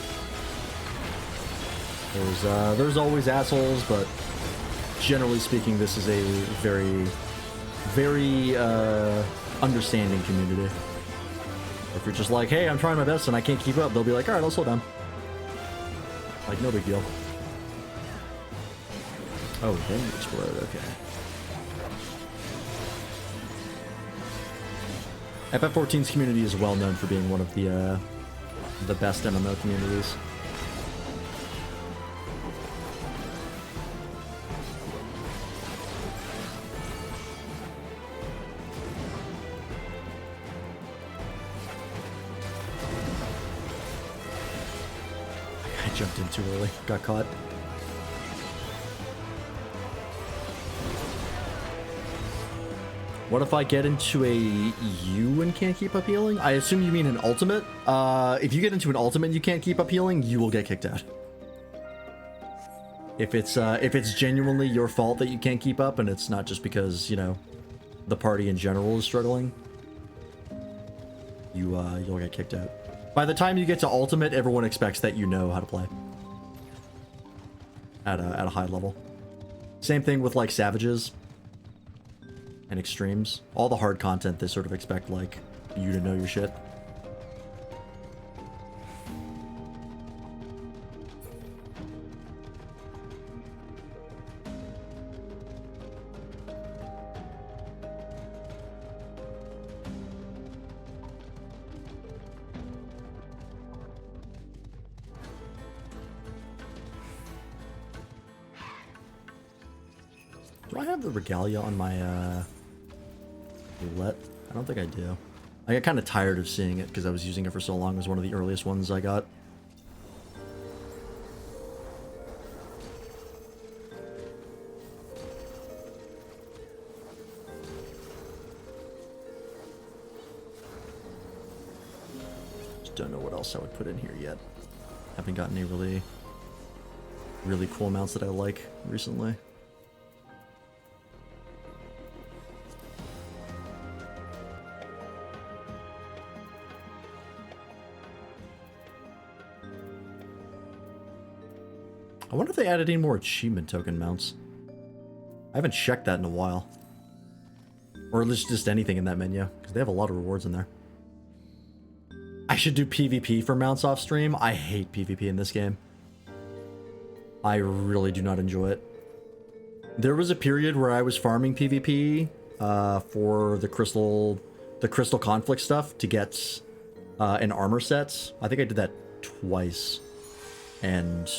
There's always assholes, but generally speaking, this is a very, very understanding community. If you're just like, hey, I'm trying my best and I can't keep up, they'll be like, all right, I'll slow down. Like, no big deal. Oh, then you explode, okay. FF14's community is well known for being one of the best MMO communities. Jumped in too early. Got caught. What if I get into a U and can't keep up healing? I assume you mean an ultimate. If you get into an ultimate and you can't keep up healing, you will get kicked out. If it's genuinely your fault that you can't keep up and it's not just because, you know, the party in general is struggling, you'll get kicked out. By the time you get to ultimate, everyone expects that you know how to play at a high level. Same thing with like savages and extremes. All the hard content, they sort of expect like you to know your shit. Do I have the regalia on my roulette? I don't think I do. I got kind of tired of seeing it because I was using it for so long. It was one of the earliest ones I got. Just don't know what else I would put in here yet. Haven't gotten any really cool amounts that I like recently. I wonder if they added any more achievement token mounts. I haven't checked that in a while. Or at least just anything in that menu, because they have a lot of rewards in there. I should do PvP for mounts off stream. I hate PvP in this game. I really do not enjoy it. There was a period where I was farming PvP for the crystal conflict stuff to get an armor set. I think I did that twice, and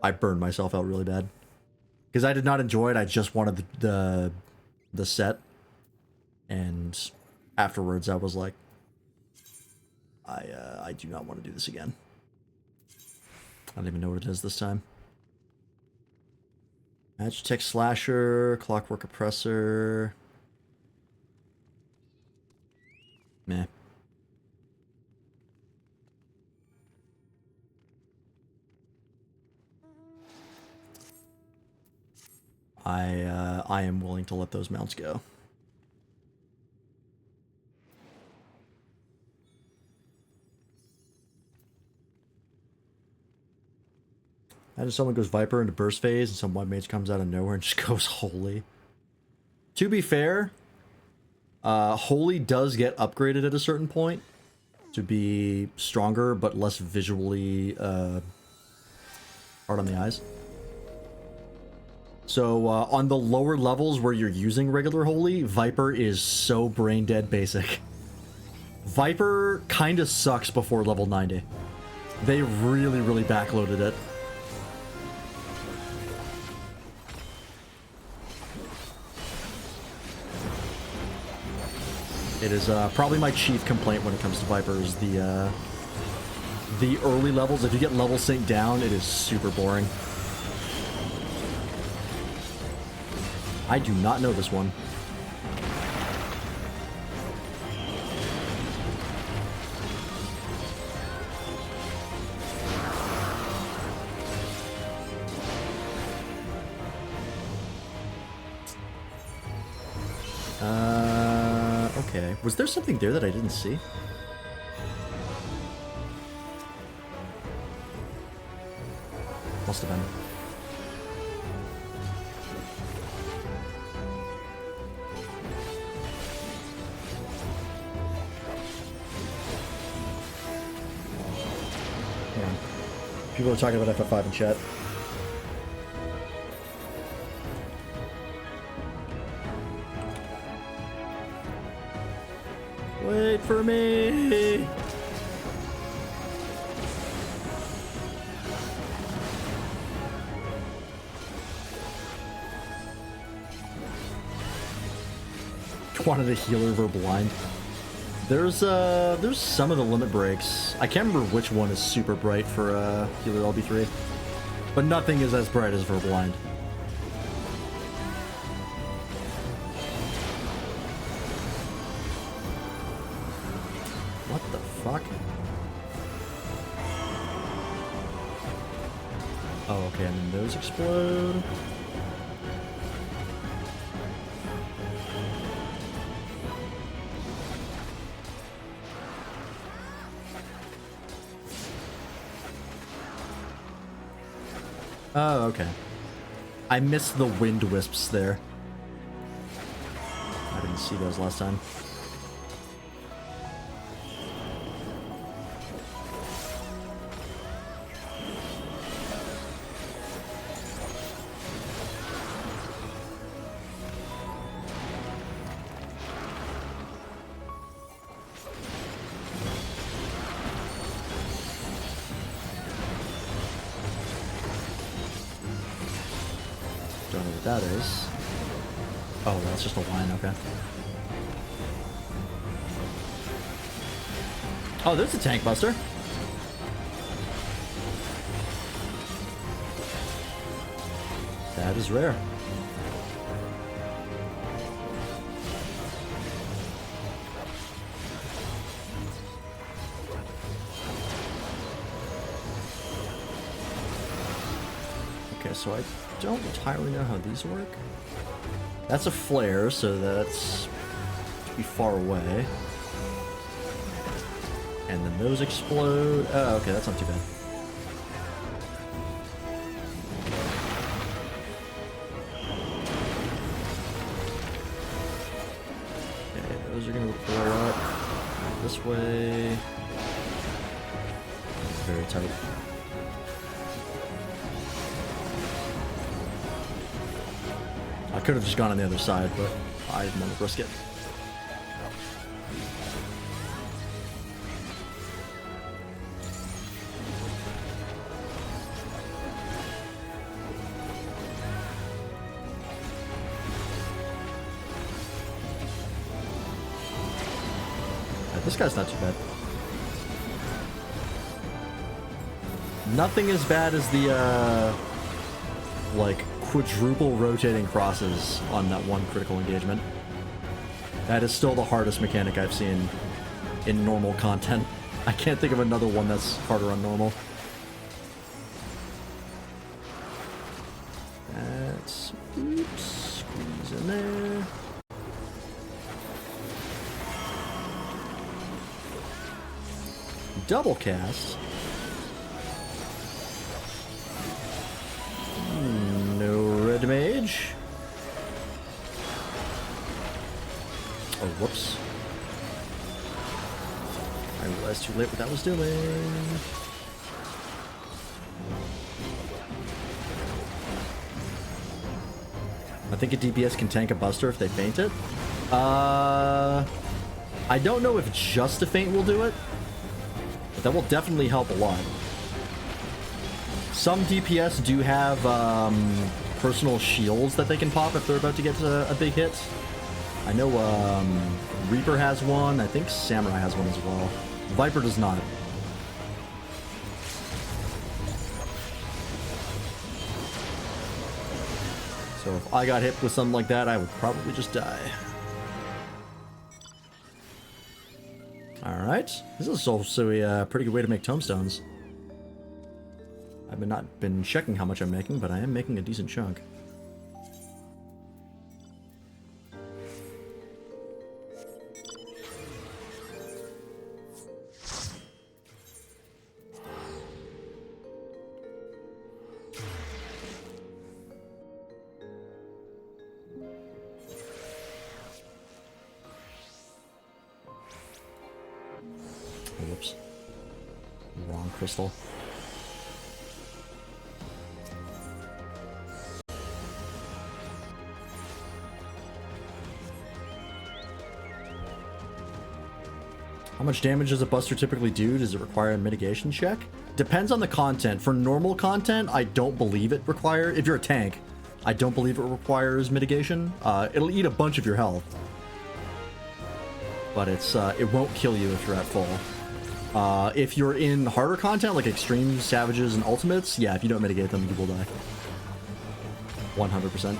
I burned myself out really bad because I did not enjoy it. I just wanted the set, and afterwards I was like, I do not want to do this again. I don't even know what it is this time. Magitech Slasher, Clockwork Oppressor. Meh. I am willing to let those mounts go. Imagine someone goes Viper into burst phase and some white mage comes out of nowhere and just goes Holy. To be fair, Holy does get upgraded at a certain point to be stronger but less visually hard on the eyes. So on the lower levels where you're using regular Holy, Viper is so brain dead basic. Viper kind of sucks before level 90. They really, really backloaded it. It is probably my chief complaint when it comes to Viper is the early levels. If you get level sync down, it is super boring. I do not know this one. Okay. Was there something there that I didn't see? Must have been. Hang on. People are talking about FF5 in chat. Wait for me! Wanted a healer ver blind. There's some of the limit breaks. I can't remember which one is super bright for healer LB3, but nothing is as bright as ver blind. What the fuck? Oh, okay, and then those explode. Oh, okay. I missed the wind wisps there. I didn't see those last time. Don't know what that is. Oh, that's just a line, okay. Oh, there's a tank buster. That is rare. Okay, so I don't entirely know how these work. That's a flare, so that's to be far away. And then those explode. Oh, okay, that's not too bad. Okay, those are gonna blow up this way. Very tight. I could have just gone on the other side, but I didn't want to risk it. This guy's not too bad. Nothing as bad as the, like, quadruple rotating crosses on that one critical engagement. That is still the hardest mechanic I've seen in normal content. I can't think of another one that's harder on normal. That's... oops, squeeze in there. Double cast. No red mage. Oh, whoops. I realized too late what that was doing. I think a DPS can tank a Buster if they feint it. I don't know if just a feint will do it. But that will definitely help a lot. Some DPS do have personal shields that they can pop if they're about to get a big hit. I know Reaper has one. I think Samurai has one as well. Viper does not. So if I got hit with something like that, I would probably just die. Alright, this is also a pretty good way to make tombstones. I've not been checking how much I'm making, but I am making a decent chunk. Whoops. Wrong crystal. How much damage does a Buster typically do? Does it require a mitigation check? Depends on the content. For normal content, I don't believe it requires... If you're a tank, I don't believe it requires mitigation. It'll eat a bunch of your health. But it won't kill you if you're at full. If you're in harder content, like Extreme, Savages, and Ultimates, yeah, if you don't mitigate them, you will die. 100%.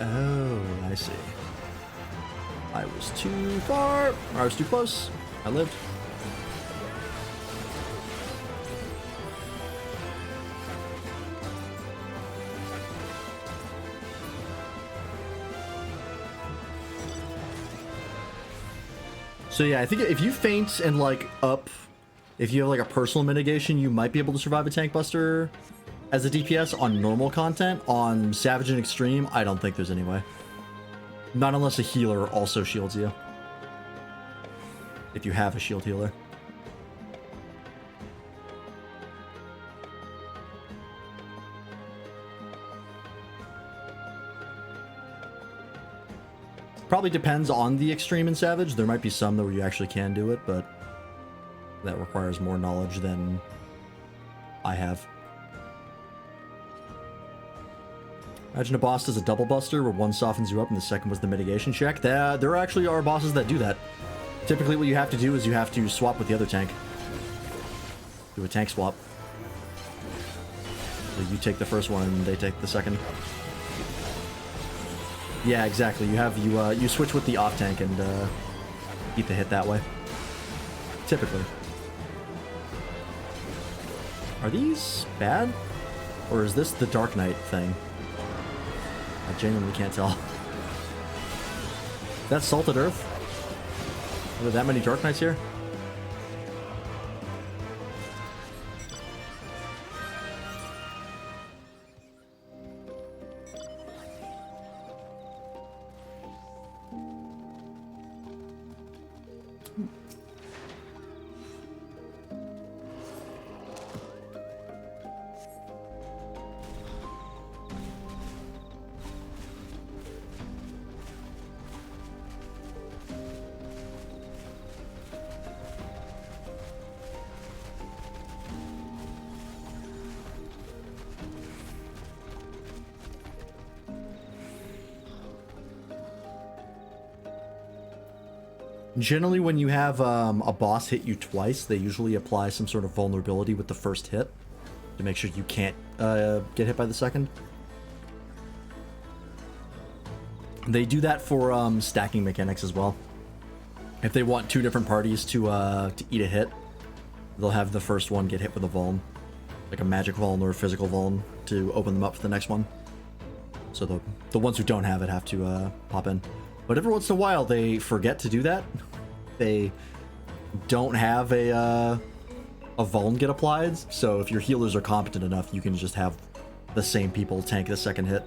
Oh, I see. I was too far. Or I was too close. I lived. So yeah, I think if you feint and like up, if you have like a personal mitigation, you might be able to survive a tank buster as a DPS on normal content. On Savage and Extreme, I don't think there's any way. Not unless a healer also shields you. If you have a shield healer. Probably depends on the Extreme and Savage. There might be some where you actually can do it, but that requires more knowledge than I have. Imagine a boss does a double buster where one softens you up and the second was the mitigation check. There actually are bosses that do that. Typically what you have to do is you have to swap with the other tank. Do a tank swap. So you take the first one and they take the second. Yeah, exactly. You switch with the off tank and eat the hit that way. Typically. Are these bad? Or is this the Dark Knight thing? I genuinely can't tell. That's Salted Earth? Are there that many Dark Knights here? Generally, when you have a boss hit you twice, they usually apply some sort of vulnerability with the first hit to make sure you can't get hit by the second. They do that for stacking mechanics as well. If they want two different parties to eat a hit, they'll have the first one get hit with a vuln, like a magic vuln or a physical vuln, to open them up for the next one. So the ones who don't have it have to pop in. But every once in a while, they forget to do that. They don't have a vuln get applied. So if your healers are competent enough, you can just have the same people tank the second hit.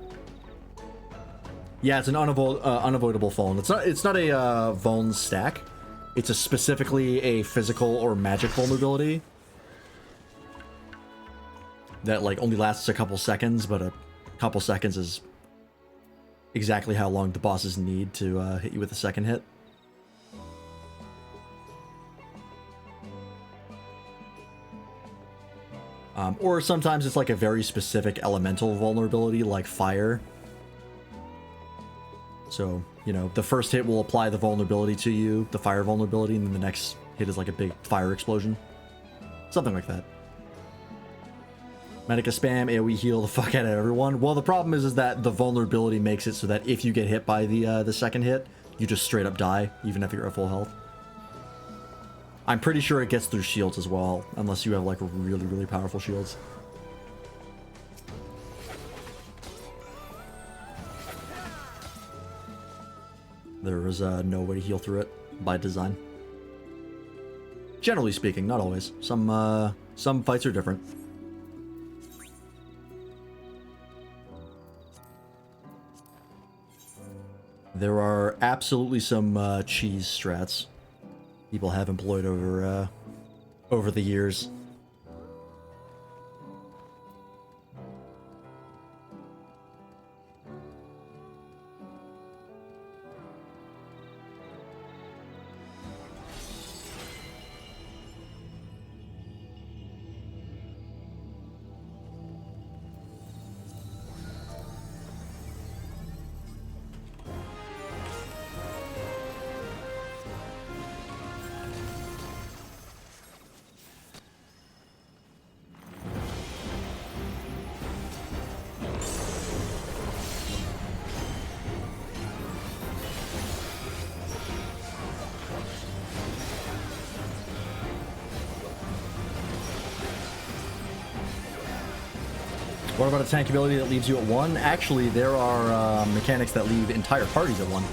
Yeah, it's an unavoidable vuln. It's not a vuln stack. It's specifically a physical or magic vulnerability that like only lasts a couple seconds, but a couple seconds is exactly how long the bosses need to hit you with the second hit. Or sometimes it's like a very specific elemental vulnerability like fire. So, you know, the first hit will apply the vulnerability to you, the fire vulnerability, and then the next hit is like a big fire explosion. Something like that. Medica spam, AoE heal the fuck out of everyone. Well, the problem is that the vulnerability makes it so that if you get hit by the second hit, you just straight up die, even if you're at full health. I'm pretty sure it gets through shields as well, unless you have like really, really powerful shields. There is no way to heal through it by design. Generally speaking, not always. Some fights are different. There are absolutely some cheese strats people have employed over the years. What about a tank ability that leaves you at 1? Actually, there are mechanics that leave entire parties at 1.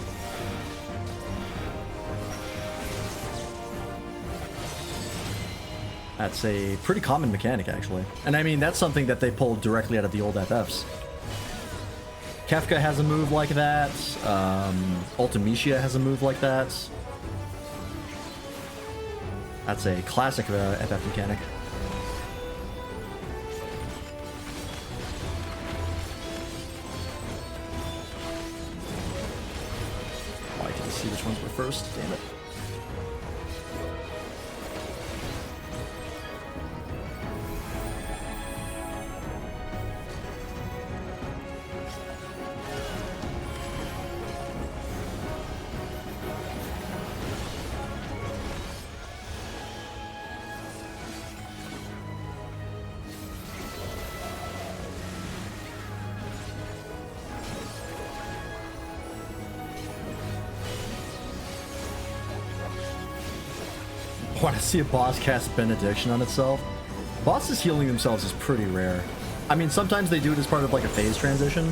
That's a pretty common mechanic, actually. And I mean, that's something that they pulled directly out of the old FFs. Kefka has a move like that. Ultimecia has a move like that. That's a classic FF mechanic. See which ones were first, damn it. Want to see a boss cast Benediction on itself? Bosses healing themselves is pretty rare. I mean, sometimes they do it as part of like a phase transition.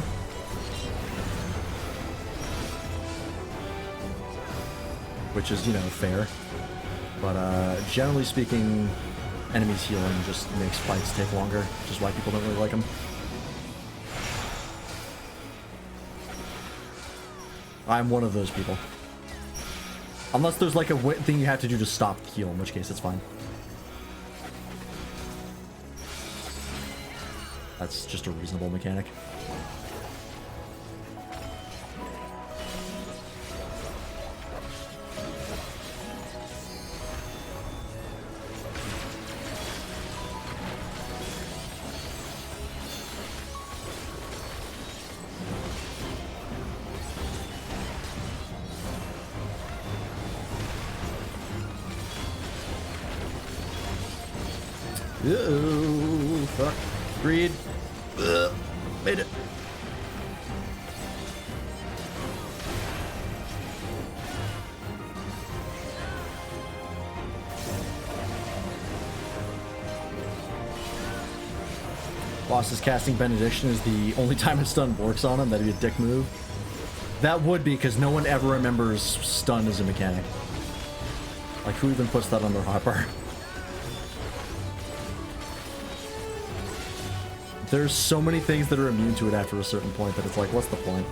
Which is, you know, fair. But generally speaking, enemies healing just makes fights take longer, which is why people don't really like them. I'm one of those people. Unless there's like a thing you have to do to stop the heal, in which case it's fine. That's just a reasonable mechanic. Uh-oh. Fuck. Greed. Made it. Boss's casting Benediction is the only time a stun works on him. That'd be a dick move. That would be, because no one ever remembers stun as a mechanic. Like, who even puts that on their hotbar? There's so many things that are immune to it after a certain point that it's like, what's the point?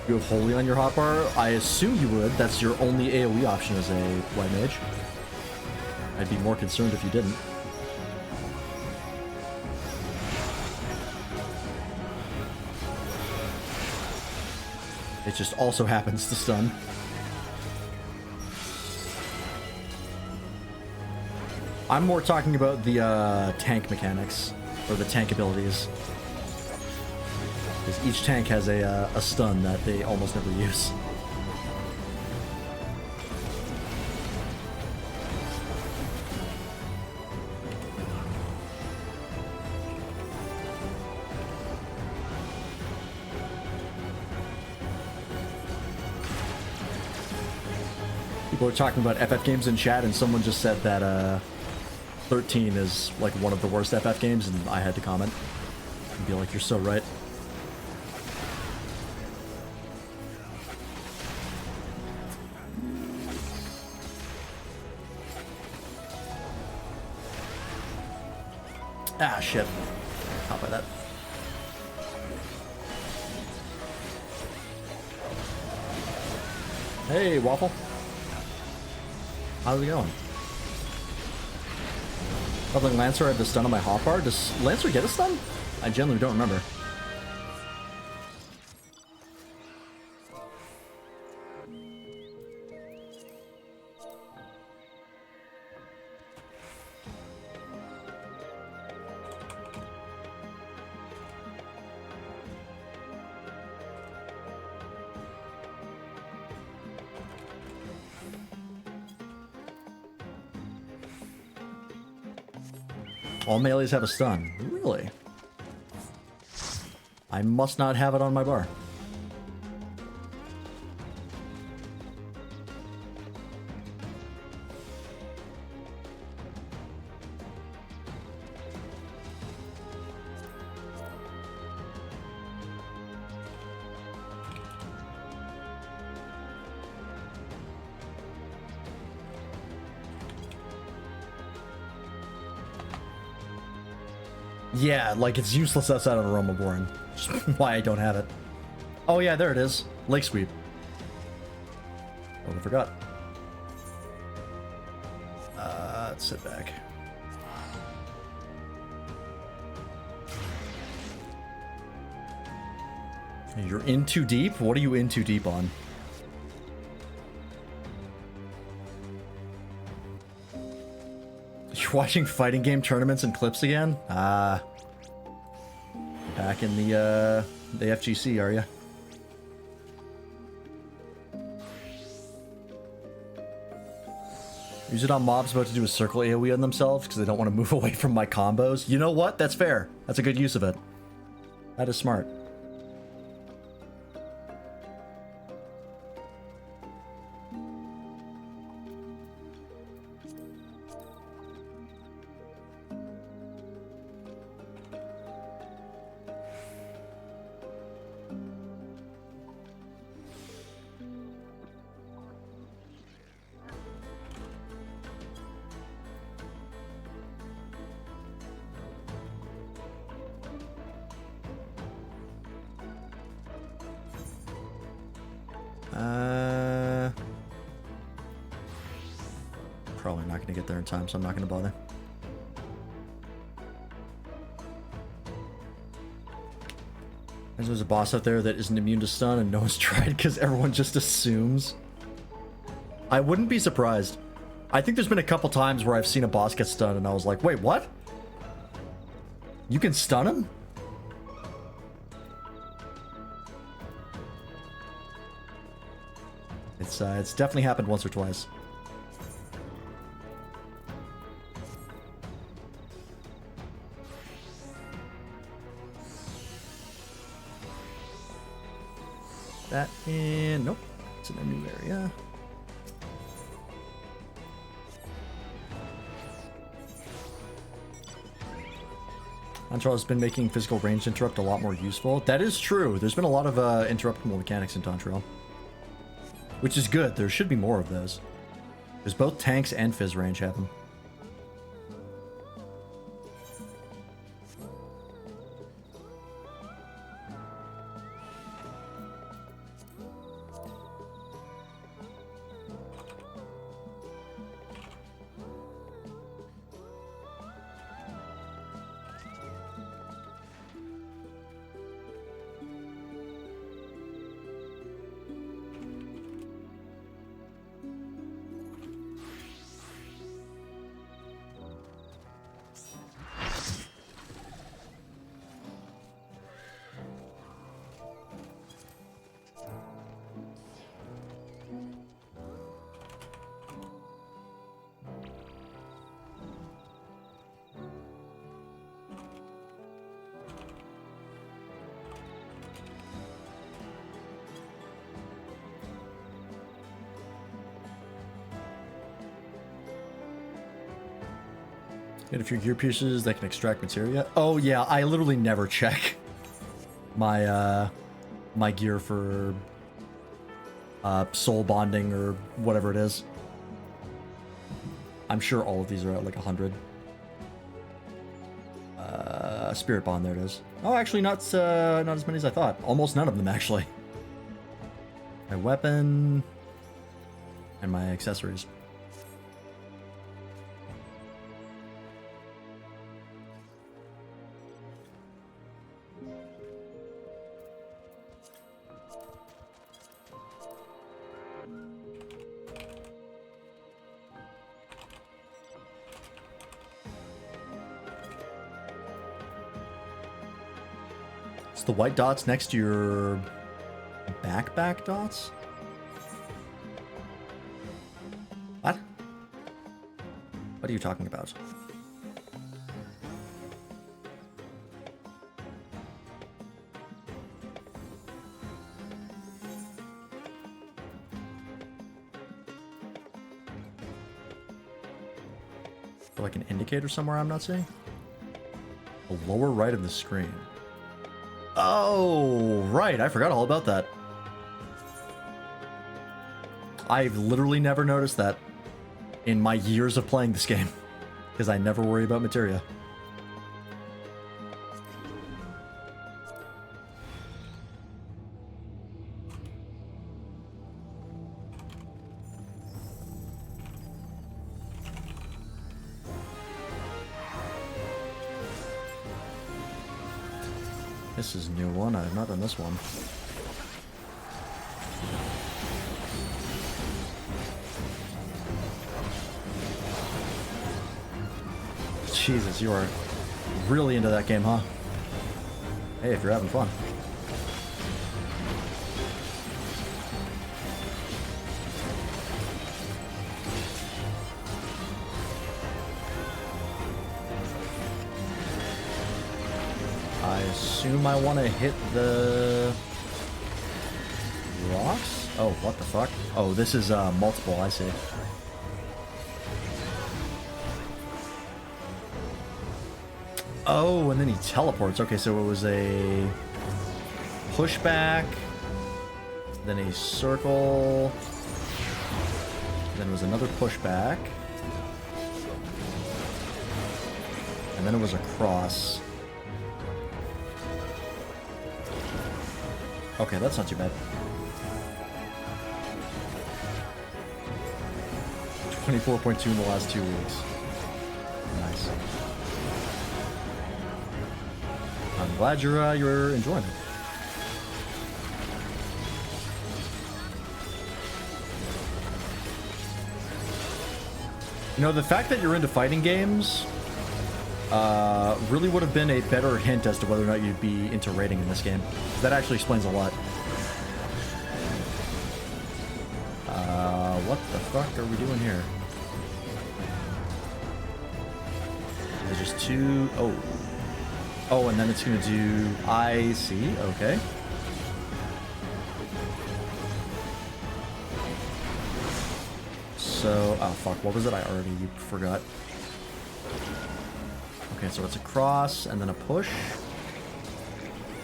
You have Holy on your hotbar? I assume you would. That's your only AoE option as a White Mage. I'd be more concerned if you didn't. It just also happens to stun. I'm more talking about the tank mechanics, or the tank abilities. Because each tank has a stun that they almost never use. People are talking about FF games in chat, and someone just said that 13 is like one of the worst FF games, and I had to comment and be like, you're so right. Ah, shit. Caught by that. Hey, Waffle. How's it going? Leveling Lancer, I have the stun on my hotbar. Does Lancer get a stun? I generally don't remember. All melees have a stun. Really? I must not have it on my bar. Yeah, like it's useless outside of Aromaborn. Just why I don't have it. Oh yeah, there it is. Lake Sweep. Oh, I forgot. Let's sit back. You're in too deep? What are you in too deep on? You're watching fighting game tournaments and clips again? Ah. Back in the FGC, are you? Use it on mobs about to do a circle AoE on themselves because they don't want to move away from my combos. You know what? That's fair. That's a good use of it. That is smart. Probably not going to get there in time, so I'm not going to bother. There's a boss out there that isn't immune to stun and no one's tried because everyone just assumes. I wouldn't be surprised. I think there's been a couple times where I've seen a boss get stunned and I was like, wait, what? You can stun him? It's definitely happened once or twice. That in... Nope. It's in a new area. Montreal has been making physical range interrupt a lot more useful. That is true. There's been a lot of interruptible mechanics in Montreal, which is good. There should be more of those. There's both tanks and fizz range have them. Get a few gear pieces that can extract materia. Oh yeah, I literally never check my my gear for soul bonding or whatever it is. I'm sure all of these are at like 100. Spirit bond, there it is. Oh, actually not as many as I thought. Almost none of them actually. My weapon and my accessories. The white dots next to your backpack dots? What? What are you talking about? Like an indicator somewhere I'm not seeing? The lower right of the screen. Oh, right. I forgot all about that. I've literally never noticed that in my years of playing this game, because I never worry about materia. This is a new one. I've not done this one. Jesus, you are really into that game, huh? Hey, if you're having fun. I assume I want to hit the rocks? Oh, what the fuck? Oh, this is multiple, I see. Oh, and then he teleports. Okay, so it was a pushback, then a circle, then it was another pushback, and then it was a cross. Okay, that's not too bad. 24.2 in the last 2 weeks. Nice. I'm glad you're enjoying it. You know, the fact that you're into fighting games really would have been a better hint as to whether or not you'd be into raiding in this game. That actually explains a lot. What the fuck are we doing here? There's just two. Oh. Oh, and then it's gonna do. I see. Okay. So, oh fuck, what was it? I already forgot. Okay, so it's a cross, and then a push,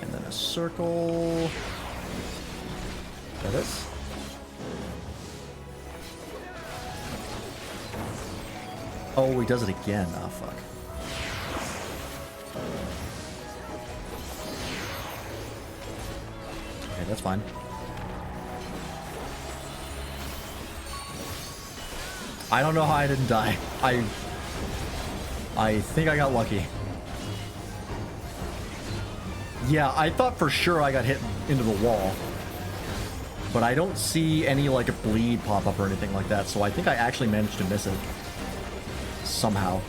and then a circle. That is. Oh, he does it again. Oh fuck. Okay, that's fine. I don't know how I didn't die. I think I got lucky. Yeah, I thought for sure I got hit into the wall. But I don't see any, like, a bleed pop up or anything like that, so I think I actually managed to miss it. Somehow.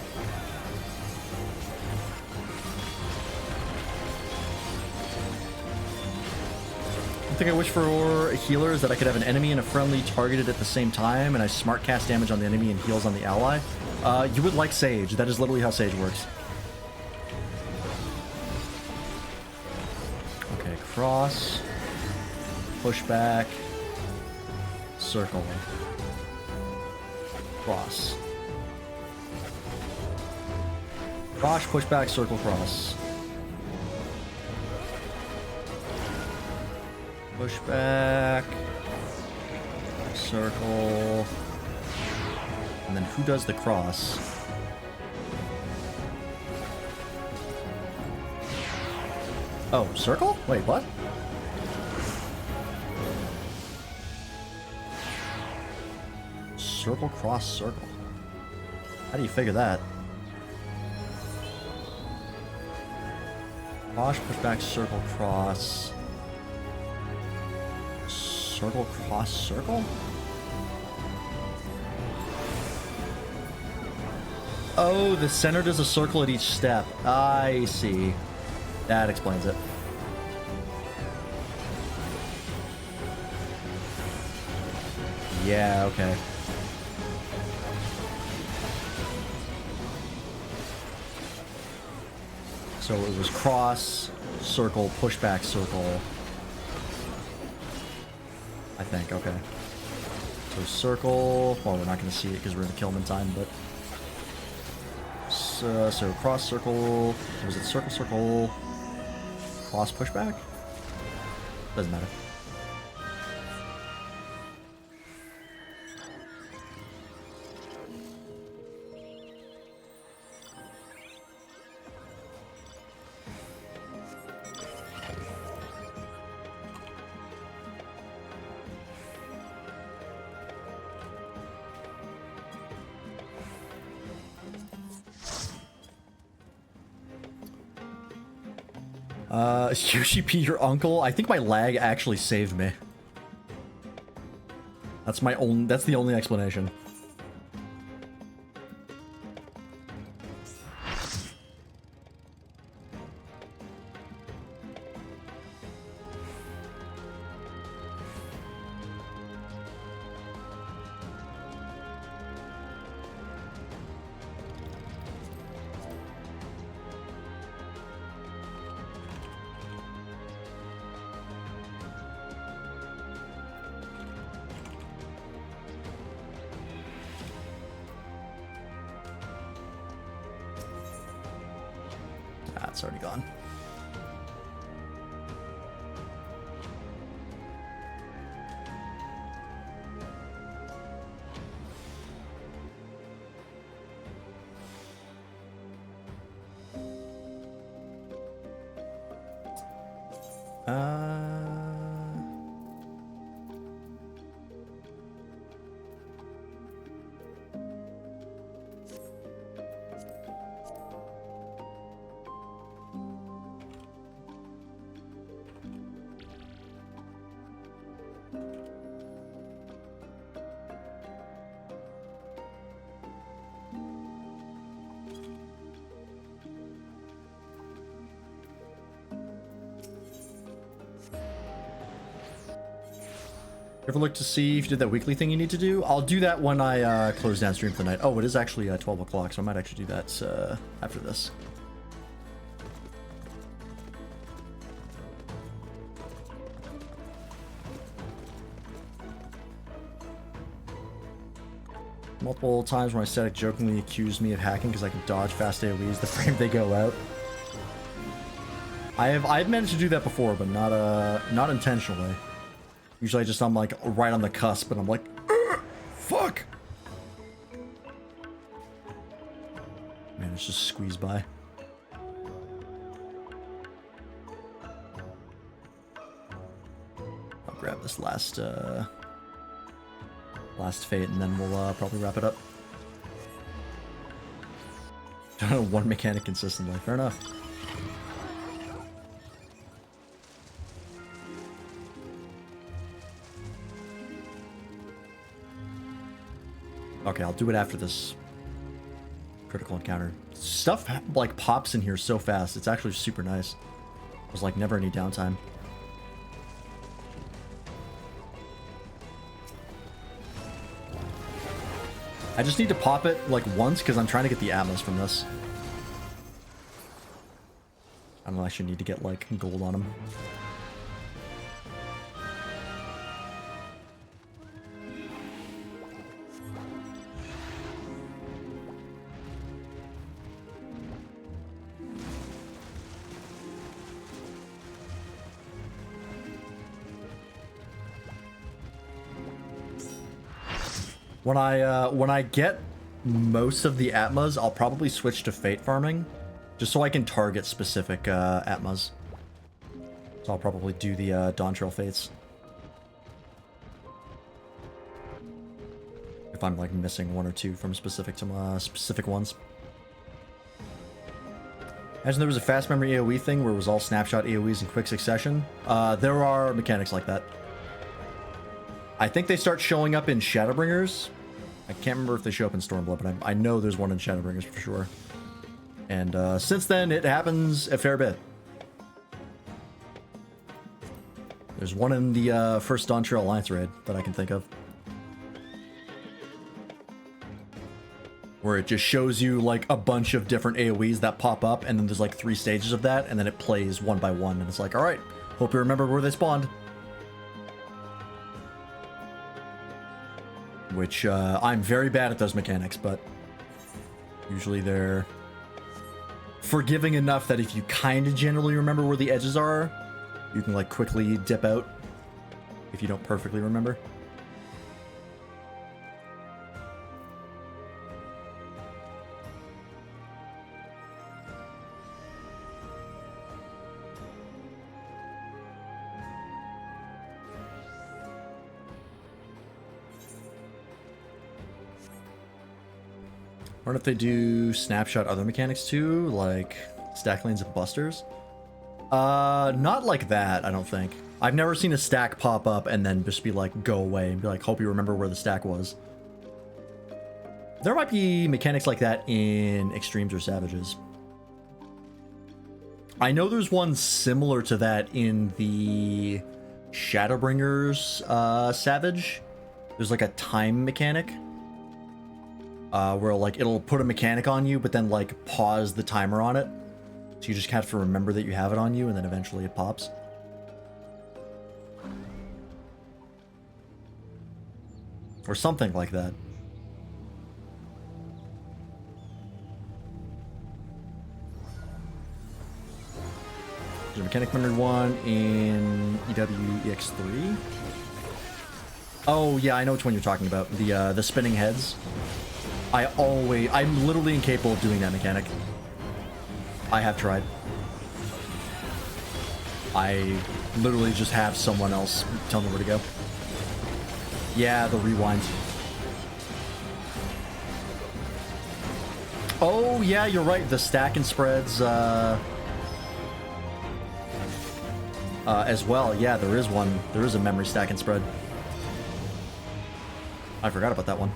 One thing I wish for a healer is that I could have an enemy and a friendly targeted at the same time, and I smart cast damage on the enemy and heals on the ally. You would like Sage. That is literally how Sage works. Okay, cross. Push back. Circle. Cross. Cross, push back, circle, cross. Push back. Circle. And then who does the cross? Oh, circle? Wait, what? Circle, cross, circle. How do you figure that? Cross, push back, circle, cross. Circle, cross, circle? Oh, the center does a circle at each step. I see. That explains it. Yeah, okay. So it was cross, circle, pushback, circle. I think, okay. So circle, well, we're not going to see it because we're in the Killman time, but... So cross, circle, was it circle, circle, cross, pushback? Doesn't matter. Yoshi P, your uncle? I think my lag actually saved me. That's the only explanation. It's already gone. Ever look to see if you did that weekly thing you need to do? I'll do that when I close down stream for the night. Oh, it is actually 12 o'clock, so I might actually do that after this. Multiple times when my static jokingly accused me of hacking because I can dodge fast AoEs the frame they go out. I've managed to do that before, but not intentionally. Usually I'm like right on the cusp and I'm like, fuck! Man, it's just squeezed by. I'll grab this last fate and then we'll probably wrap it up. Don't know one mechanic consistently. Fair enough. Okay, I'll do it after this critical encounter. Stuff like pops in here so fast. It's actually super nice. There's like never any downtime. I just need to pop it like once because I'm trying to get the Atmos from this. I don't actually need to get like gold on him. When I get most of the Atmas, I'll probably switch to Fate farming, just so I can target specific Atmas. So I'll probably do the Dawn Trail Fates. If I'm like missing one or two from specific ones. Imagine there was a fast memory AoE thing where it was all snapshot AoEs in quick succession. There are mechanics like that. I think they start showing up in Shadowbringers. I can't remember if they show up in Stormblood, but I know there's one in Shadowbringers for sure. And since then, it happens a fair bit. There's one in the first Dawn Trail Alliance raid that I can think of. Where it just shows you like a bunch of different AoEs that pop up, and then there's like 3 stages of that, and then it plays one by one, and it's like, alright, hope you remember where they spawned. Which, I'm very bad at those mechanics, but usually they're forgiving enough that if you kind of generally remember where the edges are, you can like quickly dip out if you don't perfectly remember. I wonder if they do snapshot other mechanics too, like stack lanes and busters. Not like that, I don't think. I've never seen a stack pop up and then just be like, go away, and be like, hope you remember where the stack was. There might be mechanics like that in Extremes or Savages. I know there's one similar to that in the Shadowbringers Savage. There's like a time mechanic. Where like it'll put a mechanic on you, but then like pause the timer on it. So you just have to remember that you have it on you, and then eventually it pops. Or something like that. There's a mechanic memory 1 in EWEX3. Oh yeah, I know which one you're talking about. The spinning heads. I'm literally incapable of doing that mechanic. I have tried. I literally just have someone else tell me where to go. Yeah, the rewind. Oh yeah, you're right. The stack and spreads as well. Yeah, there is one. There is a memory stack and spread. I forgot about that one.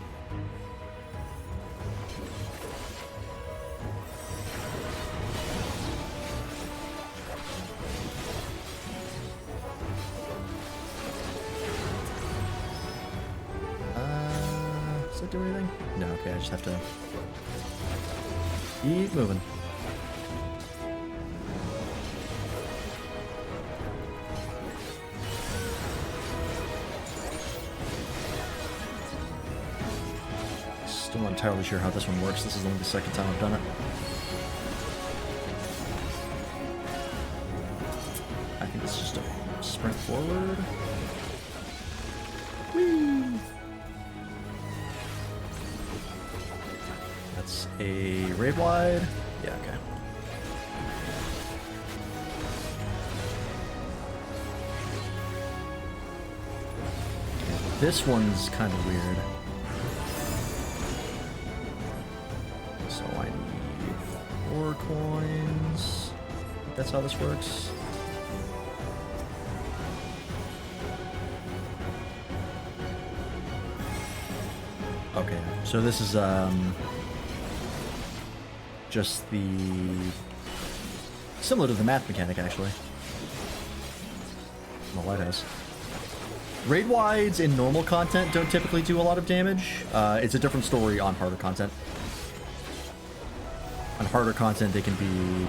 Does that do anything? No, okay, I just have to keep moving. Still not entirely sure how this one works. This is only the second time I've done it. I think it's just a sprint forward. Whee! That's a raid wide. Yeah, okay. This one's kind of weird. So I need 4 coins. I think that's how this works. Okay, so this is just the similar to the math mechanic actually. The lighthouse. Raid wides in normal content don't typically do a lot of damage. It's a different story on harder content. On harder content, they can be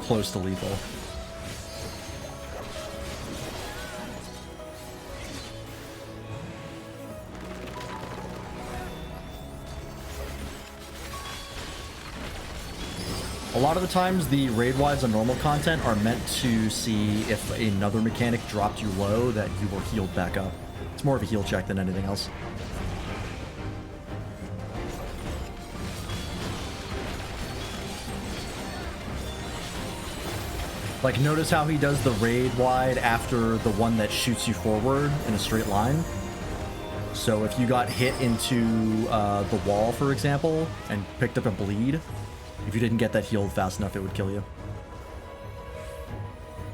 close to lethal. A lot of the times, the raid wides on normal content are meant to see if another mechanic dropped you low that you were healed back up. It's more of a heal check than anything else. Like, notice how he does the raid wide after the one that shoots you forward in a straight line. So if you got hit into the wall, for example, and picked up a bleed, if you didn't get that healed fast enough, it would kill you.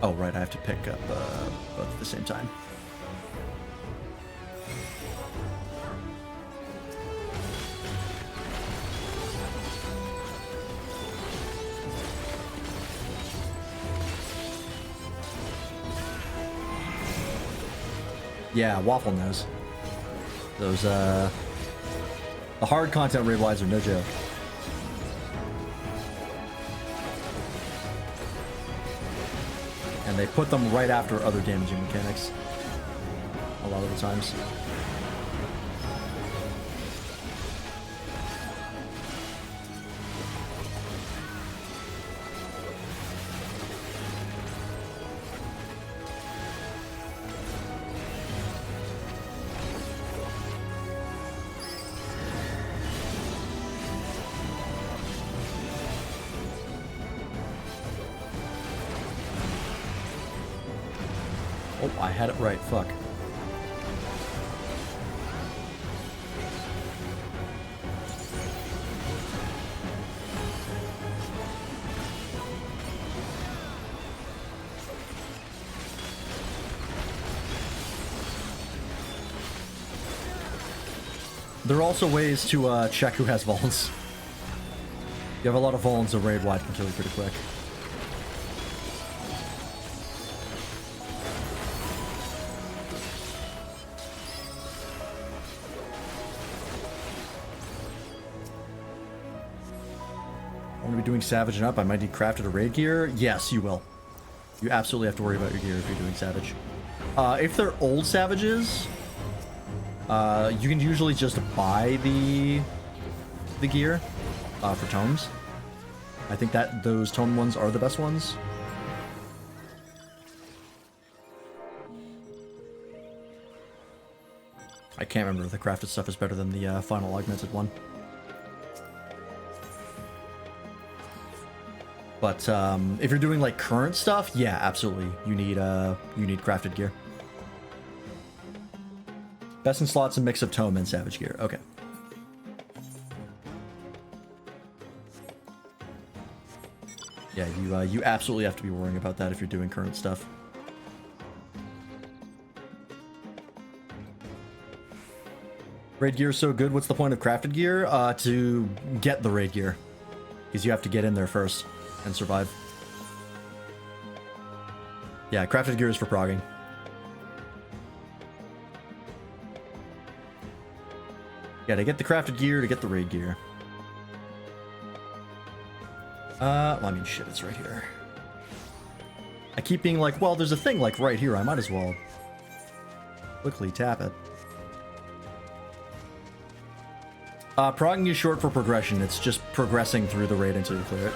Oh, right, I have to pick up both at the same time. Yeah, Waffle knows. Those, the hard content raid wides are no joke. And they put them right after other damaging mechanics. A lot of the times. Oh, I had it right. Fuck. There are also ways to check who has vulns. You have a lot of vulns, a raid wide can kill you pretty quick. I'm going to be doing Savage and up. I might need crafted or raid gear. Yes, you will. You absolutely have to worry about your gear if you're doing Savage. If they're old Savages, you can usually just buy the gear for tomes. I think that those tome ones are the best ones. I can't remember if the crafted stuff is better than the final augmented one. But if you're doing like current stuff, yeah, absolutely, you need crafted gear. Best in slots, a mix of tome and savage gear. Okay. Yeah, you absolutely have to be worrying about that if you're doing current stuff. Raid gear is so good. What's the point of crafted gear? To get the raid gear, because you have to get in there first and survive. Yeah, crafted gear is for progging. Yeah, to get the crafted gear, to get the raid gear. Well, I mean, shit, it's right here. I keep being like, well, there's a thing like right here. I might as well quickly tap it. Progging is short for progression. It's just progressing through the raid until you clear it.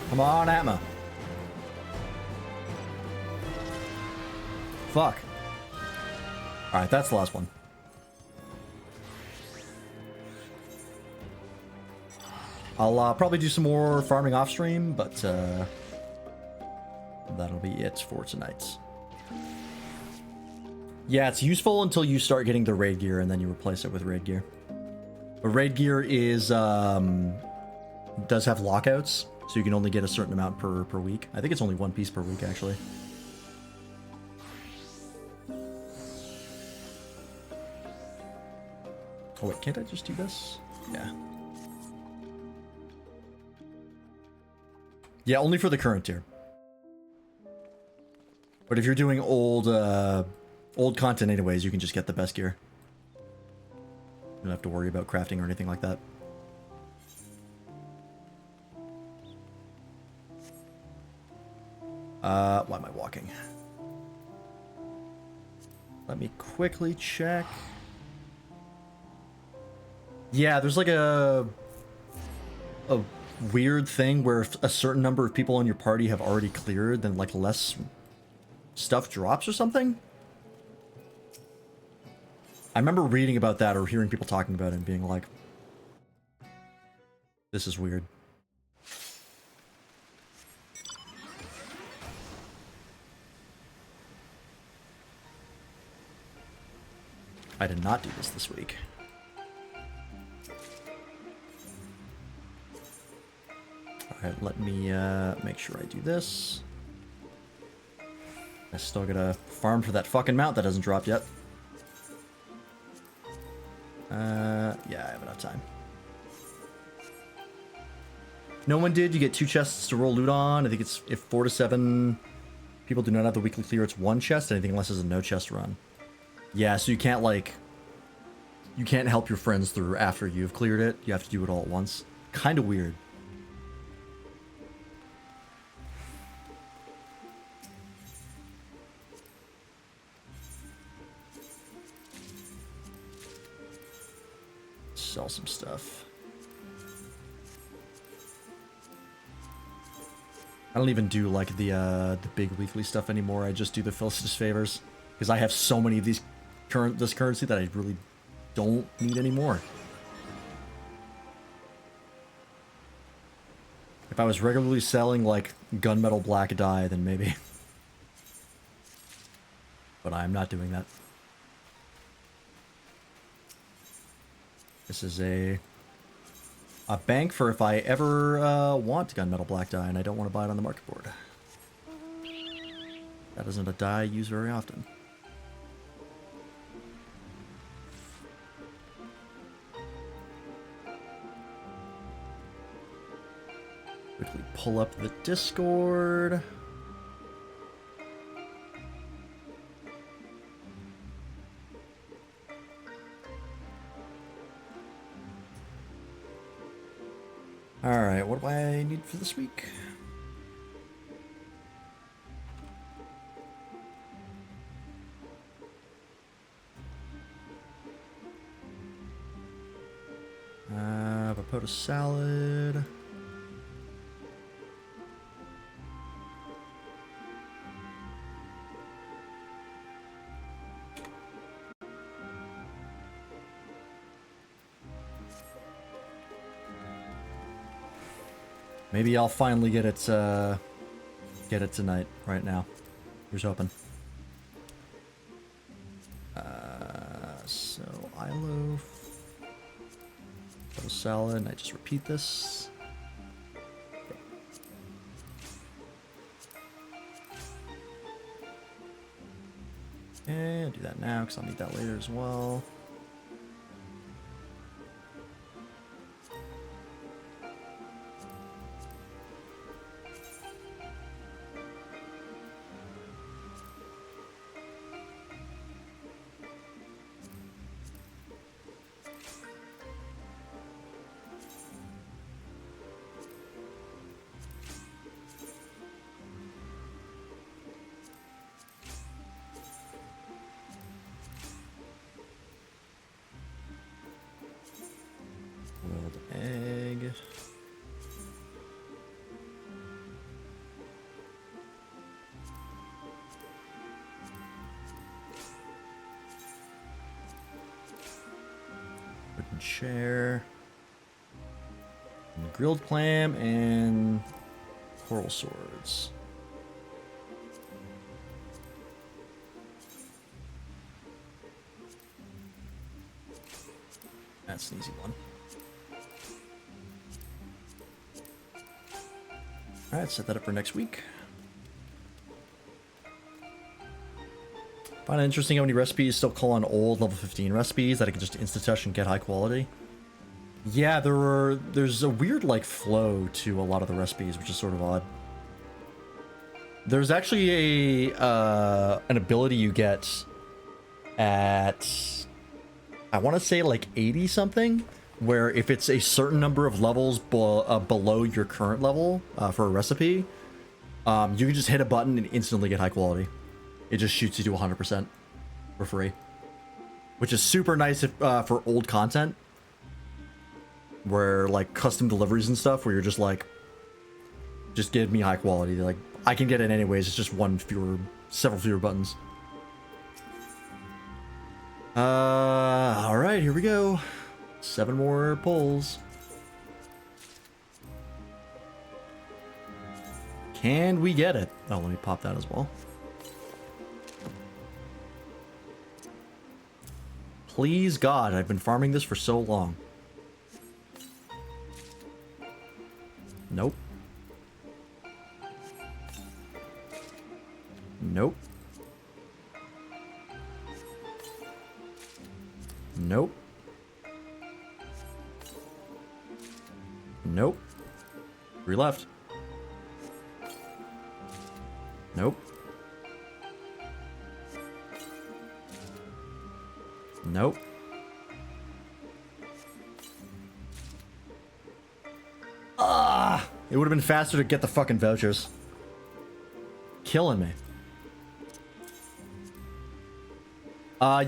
Come on, Atma. Fuck. Alright, that's the last one. I'll probably do some more farming off stream, but that'll be it for tonight. Yeah, it's useful until you start getting the raid gear, and then you replace it with raid gear. But raid gear is does have lockouts, so you can only get a certain amount per week. I think it's only one piece per week, actually. Oh wait, can't I just do this? Yeah. Yeah, only for the current tier. But if you're doing old content anyways, you can just get the best gear. You don't have to worry about crafting or anything like that. Why am I walking? Let me quickly check. Yeah, there's like a weird thing where if a certain number of people in your party have already cleared, then like less stuff drops or something. I remember reading about that or hearing people talking about it and being like, this is weird. I did not do this week. Alright, let me make sure I do this. I still gotta farm for that fucking mount that hasn't dropped yet. Yeah, I have enough time. No one did. You get 2 chests to roll loot on. I think it's if 4 to 7 people do not have the weekly clear, it's 1 chest. Anything less is a no chest run. Yeah, so you can't like... You can't help your friends through after you've cleared it. You have to do it all at once. Kind of weird. Sell some stuff. I don't even do like the big weekly stuff anymore. I just do the Felicitous favors because I have so many of these this currency that I really don't need anymore. If I was regularly selling like gunmetal black dye, then maybe. But I'm not doing that. This is a bank for if I ever want gunmetal black dye and I don't want to buy it on the market board. That isn't a dye I use very often. Quickly pull up the Discord. Alright, what do I need for this week? Pot of salad. Maybe I'll finally get it tonight, right now. Here's hoping. So, I loaf. Little salad, and I just repeat this. And do that now, because I'll need that later as well. Boiled egg. Wooden chair. And grilled clam and coral swords. That's an easy one. Alright, set that up for next week. Find it interesting how many recipes still call on old level 15 recipes that I can just insta-touch and get high quality. Yeah, there's a weird like flow to a lot of the recipes, which is sort of odd. There's actually an ability you get at, I want to say like 80 something, where if it's a certain number of levels below your current level for a recipe, you can just hit a button and instantly get high quality. It just shoots you to 100% for free, which is super nice if, for old content, where like custom deliveries and stuff, where you're just like, just give me high quality. Like I can get it anyways. It's just several fewer buttons. All right, here we go. 7 more pulls. Can we get it? Oh, let me pop that as well. Please, God, I've been farming this for so long. Nope. Nope. Nope. Nope. 3 left. Nope. Nope. Ah! It would have been faster to get the fucking vouchers. Killing me.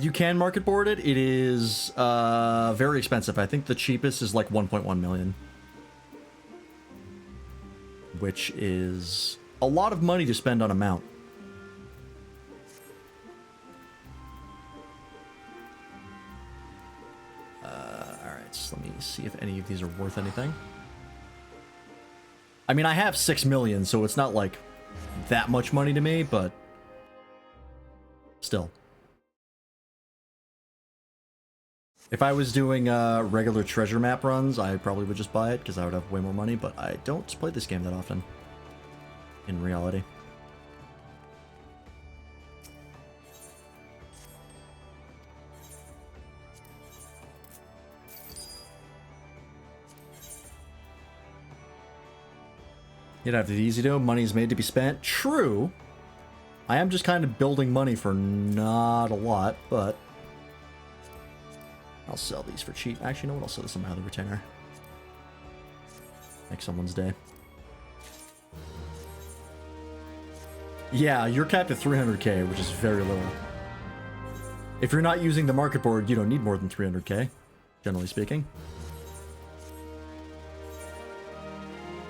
You can market board it. It is very expensive. I think the cheapest is like 1.1 million. Which is a lot of money to spend on a mount. Alright, so let me see if any of these are worth anything. I mean, I have 6 million, so it's not like that much money to me, but still. If I was doing regular treasure map runs, I probably would just buy it because I would have way more money, but I don't play this game that often in reality. You'd have it easy though. Money's made to be spent. True. I am just kind of building money for not a lot, but I'll sell these for cheap. Actually, you know what? I'll sell this on my other retainer. Make someone's day. Yeah, you're capped at 300k, which is very little. If you're not using the market board, you don't need more than 300k, generally speaking.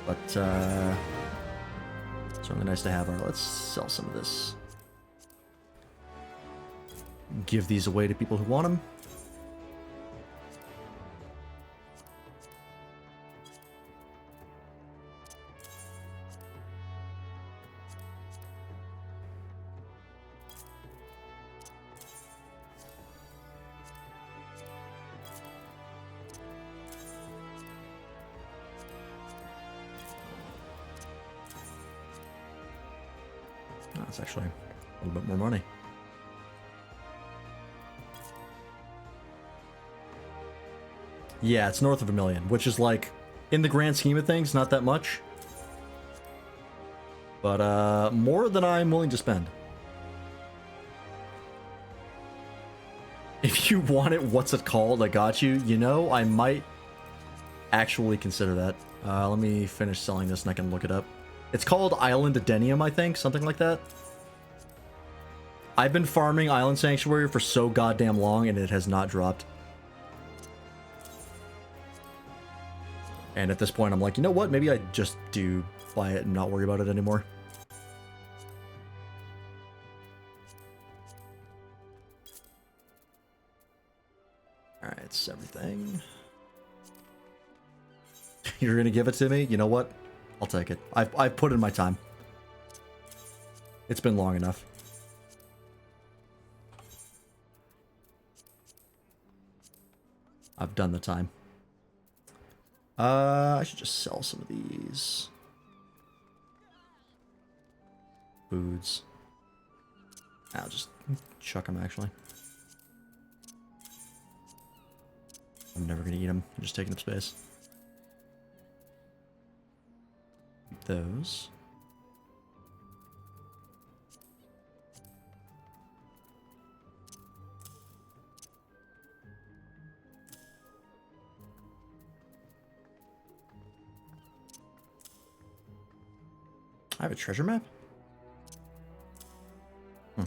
But, certainly nice to have. Alright, let's sell some of this. Give these away to people who want them. That's actually a little bit more money. Yeah, it's north of $1 million, which is like, in the grand scheme of things, not that much. But, more than I'm willing to spend. If you want it, what's it called? I got you. You know, I might actually consider that. Let me finish selling this and I can look it up. It's called Island Adenium, I think, something like that. I've been farming Island Sanctuary for so goddamn long and it has not dropped. And at this point, I'm like, you know what? Maybe I just do buy it and not worry about it anymore. Alright, it's everything. You're gonna give it to me? You know what? I'll take it. I've put in my time. It's been long enough. I've done the time. I should just sell some of these. Foods. I'll just chuck them, actually. I'm never gonna eat them. I'm just taking up space. Keep those. I have a treasure map? Hmm.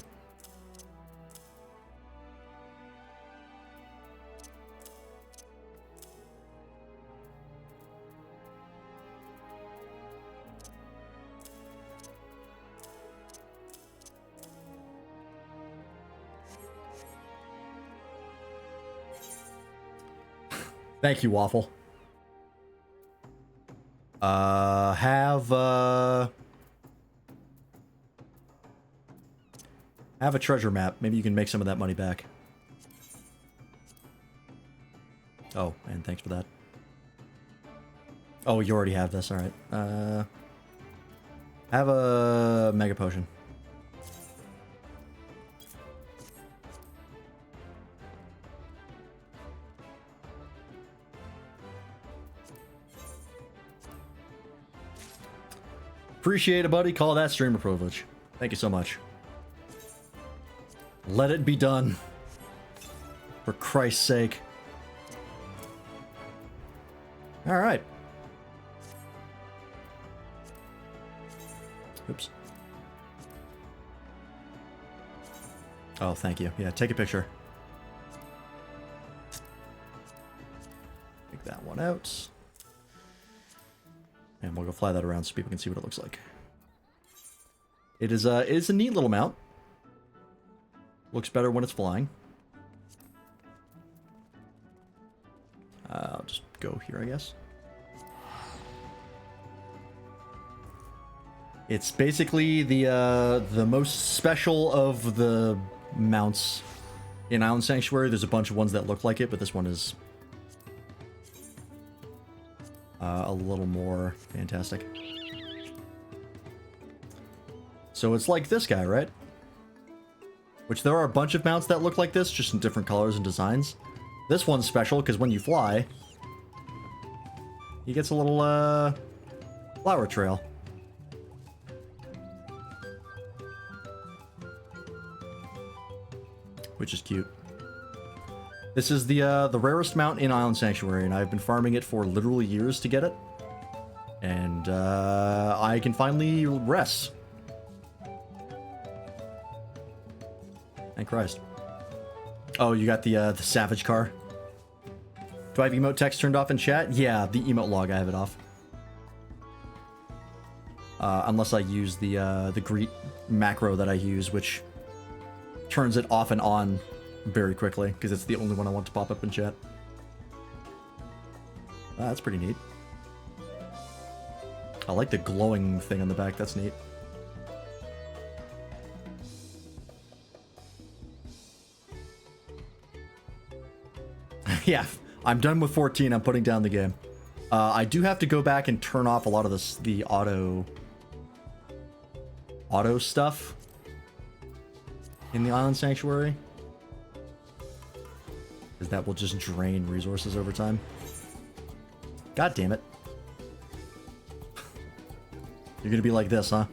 Thank you, Waffle. Have a treasure map. Maybe you can make some of that money back. Oh, and thanks for that. Oh, you already have this. All right. Have a mega potion. Appreciate it, buddy. Call that streamer privilege. Thank you so much. Let it be done. For Christ's sake. Alright. Oops. Oh, thank you. Yeah, take a picture. Take that one out. And we'll go fly that around so people can see what it looks like. It is a neat little mount. Looks better when it's flying. I'll just go here, I guess. It's basically the most special of the mounts in Island Sanctuary. There's a bunch of ones that look like it, but this one is a little more fantastic. So it's like this guy, right? Which there are a bunch of mounts that look like this, just in different colors and designs. This one's special because when you fly, he gets a little flower trail. Which is cute. This is the rarest mount in Island Sanctuary, and I've been farming it for literally years to get it. And I can finally rest. Thank Christ. Oh, you got the savage car. Do I have emote text turned off in chat? Yeah, the emote log, I have it off. unless I use the greet macro that I use, which turns it off and on very quickly, because it's the only one I want to pop up in chat. That's pretty neat. I like the glowing thing on the back, that's neat. Yeah, I'm done with 14, I'm putting down the game. I do have to go back and turn off a lot of the auto stuff in the Island Sanctuary, because that will just drain resources over time. God damn it. You're gonna be like this, huh?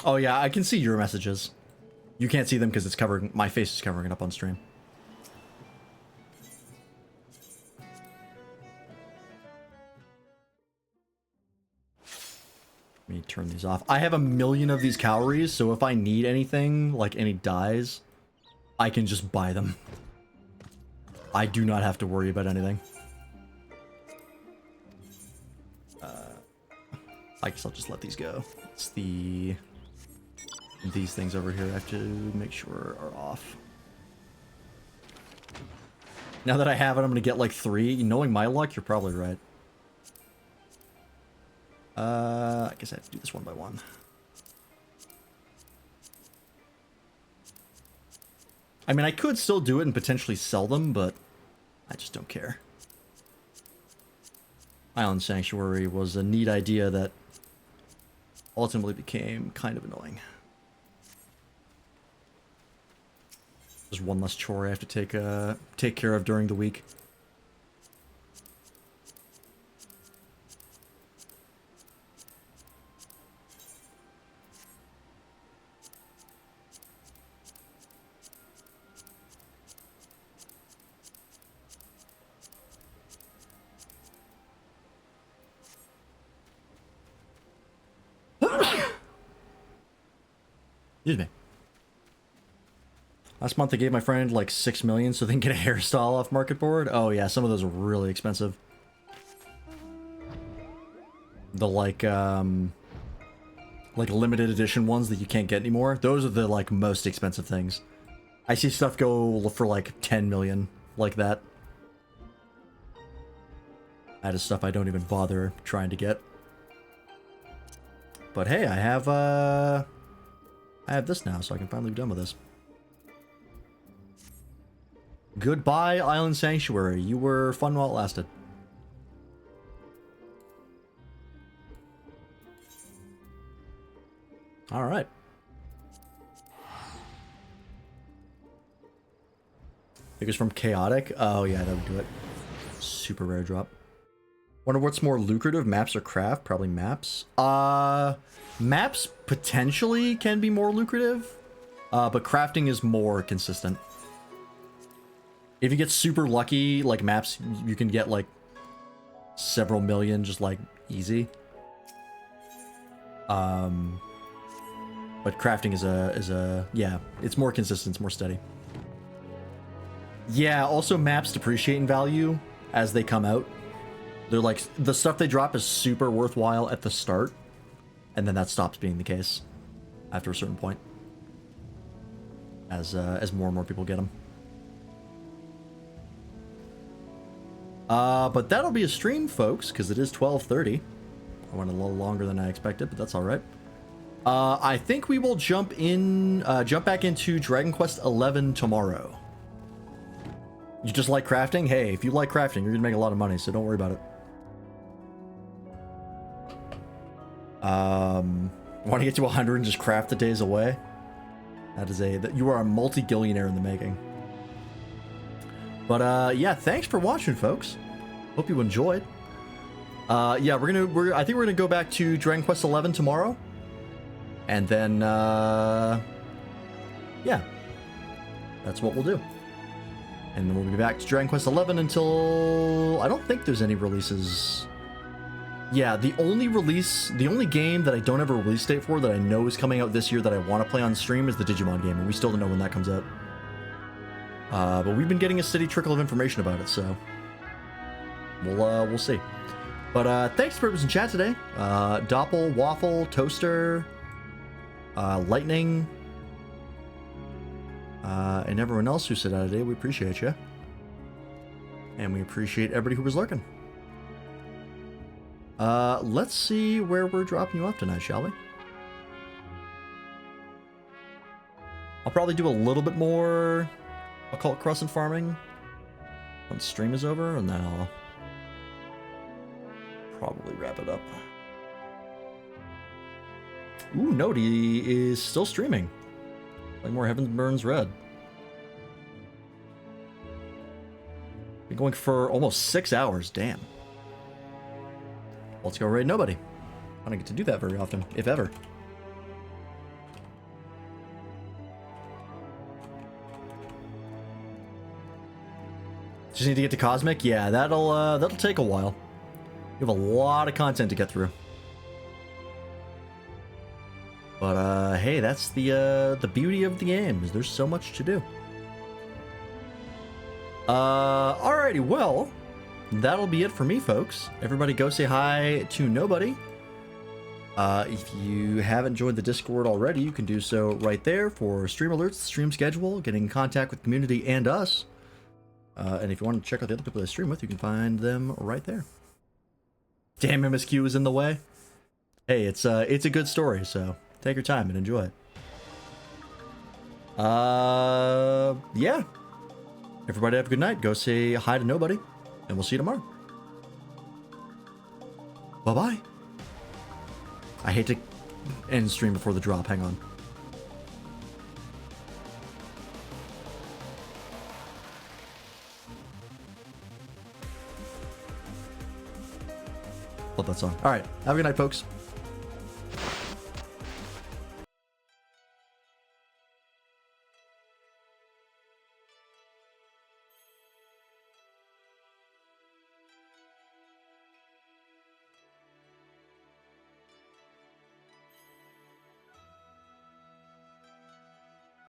Oh yeah, I can see your messages. You can't see them because it's covering, my face is covering it up on stream. Let me turn these off. I have 1,000,000 of these calories, so if I need anything, like any dyes, I can just buy them. I do not have to worry about anything. I guess I'll just let these go. It's these things over here I have to make sure are off. Now that I have it, I'm gonna get like 3. Knowing my luck, you're probably right. I guess I have to do this one by one. I mean, I could still do it and potentially sell them, but I just don't care. Island Sanctuary was a neat idea that ultimately became kind of annoying. There's one less chore I have to take care of during the week. Excuse me. Last month I gave my friend like 6 million so they can get a hairstyle off Market Board. Oh yeah, some of those are really expensive. The like limited edition ones that you can't get anymore. Those are the like most expensive things. I see stuff go for like 10 million like that. That is stuff I don't even bother trying to get. But hey, I have this now, so I can finally be done with this. Goodbye, Island Sanctuary. You were fun while it lasted. Alright. It was from Chaotic? Oh yeah, that would do it. Super rare drop. Wonder what's more lucrative, maps or craft? Probably maps. Maps potentially can be more lucrative, but crafting is more consistent. If you get super lucky, like maps, you can get like several million just like easy. But crafting is yeah, it's more consistent, it's more steady. Yeah, also maps depreciate in value as they come out. They're like, the stuff they drop is super worthwhile at the start, and then that stops being the case after a certain point as more and more people get them. But that'll be a stream, folks, because it is 12:30. I went a little longer than I expected, but that's all right. I think we will jump back into Dragon Quest XI tomorrow. You just like crafting? Hey, if you like crafting, you're gonna make a lot of money, so don't worry about it. Want to get to 100 and just craft the days away? You are a multi-gillionaire in the making. But yeah, thanks for watching, folks. Hope you enjoyed. Yeah, I think we're gonna go back to Dragon Quest XI tomorrow, and then yeah, that's what we'll do. And then we'll be back to Dragon Quest XI until I don't think there's any releases Yeah, the only game that I don't have a release date for that I know is coming out this year that I want to play on stream is the Digimon game, and we still don't know when that comes out. But we've been getting a steady trickle of information about it, so we'll see. But thanks for in chat today. Doppel, Waffle, Toaster, Lightning, and everyone else who said out today. We appreciate you, and we appreciate everybody who was lurking. Let's see where we're dropping you off tonight, shall we? I'll probably do a little bit more Occult Crescent farming once stream is over, and then I'll probably wrap it up. Ooh, Nodi is still streaming. Play more Heaven Burns Red. Been going for almost 6 hours, damn. Let's go raid nobody. I don't get to do that very often, if ever. Just need to get to Cosmic? Yeah, that'll take a while. You have a lot of content to get through. But hey, that's the beauty of the game, is there's so much to do. Alrighty, well, that'll be it for me, folks. Everybody go say hi to nobody. If you haven't joined the Discord already, you can do so right there for stream alerts, stream schedule, getting in contact with the community and us. And if you want to check out the other people I stream with, you can find them right there. Damn, MSQ is in the way. Hey, it's a good story, so take your time and enjoy it. Yeah. Everybody have a good night. Go say hi to nobody, and we'll see you tomorrow. Bye-bye. I hate to end stream before the drop. Hang on. Love that song. All right. Have a good night, folks.